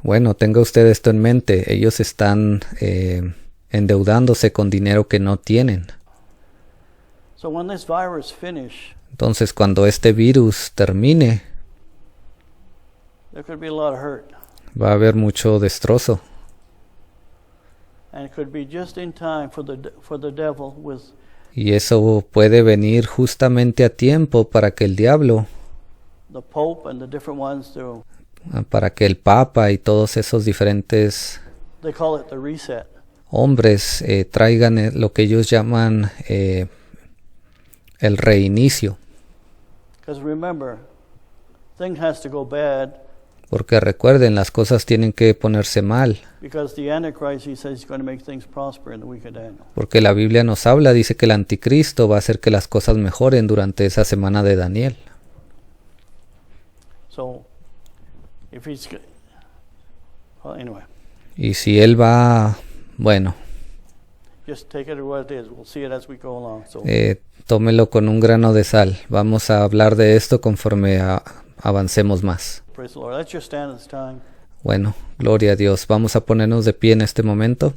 S1: Bueno, tenga usted esto en mente. Ellos están endeudándose con dinero que no tienen.
S2: So when this virus finish,
S1: Entonces, cuando este virus termine,
S2: there could be a lot of hurt.
S1: va a haber mucho destrozo.
S2: And it could be just in time for the devil with
S1: Y eso puede venir justamente a tiempo para que el diablo,
S2: the Pope and the different ones
S1: para que el Papa y todos esos diferentes
S2: they call it the reset.
S1: hombres traigan lo que ellos llaman el reinicio.
S2: Because remember, thing has to go bad
S1: Porque recuerden, las cosas tienen que ponerse mal.
S2: because the Antichrist, he says he's going to make things prosper in the week of Daniel.
S1: Porque la Biblia nos habla, dice que el anticristo va a hacer que las cosas mejoren durante esa semana de Daniel.
S2: So, if he's, well, anyway,
S1: Y si él va, bueno,
S2: just take it what it is. We'll see it as we go along. So,
S1: tómelo con un grano de sal. Vamos a hablar de esto conforme avancemos más.
S2: praise the Lord. Let's just stand at this time.
S1: Bueno, gloria a Dios. Vamos a ponernos de pie en este momento.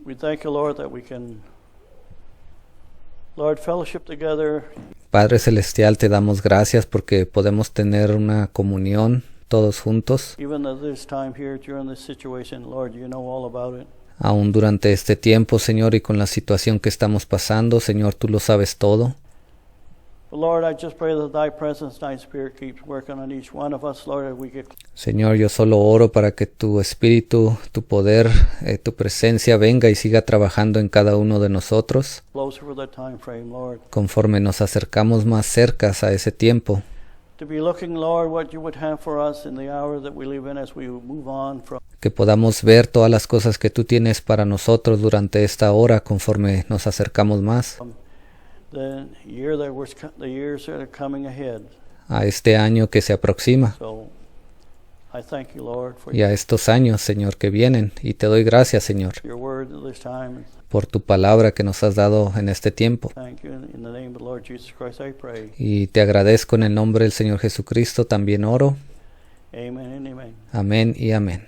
S2: We thank you, Lord, that we can, Lord, fellowship together.
S1: Padre Celestial, te damos gracias porque podemos tener una comunión todos juntos.
S2: Even at this time here during this situation, Lord, you know all about it.
S1: Aún durante este tiempo, Señor, y con la situación que estamos pasando, Señor, tú lo sabes todo.
S2: But Lord, I just pray that thy presence, thy spirit keeps working on each one of us, Lord, as we get
S1: Señor, yo solo oro para que tu espíritu, tu poder, tu presencia venga y siga trabajando en cada uno de nosotros,
S2: closer for that time frame, Lord.
S1: conforme nos acercamos más cercas a ese tiempo.
S2: To be looking, Lord, what you would have for us in the hour that we live in as we move on from
S1: Que podamos ver todas las cosas que tú tienes para nosotros durante esta hora, conforme nos acercamos más
S2: the year that the years that are coming ahead.
S1: a este año que se aproxima
S2: So I thank you, Lord, for
S1: y a estos años, Señor, que vienen. Y te doy gracias, Señor,
S2: your word at this time.
S1: por tu palabra que nos has dado en este tiempo.
S2: Thank you. In the name of the Lord Jesus Christ, I pray.
S1: Y te agradezco en el nombre del Señor Jesucristo, también oro.
S2: Amen and amen.
S1: Amén y amén.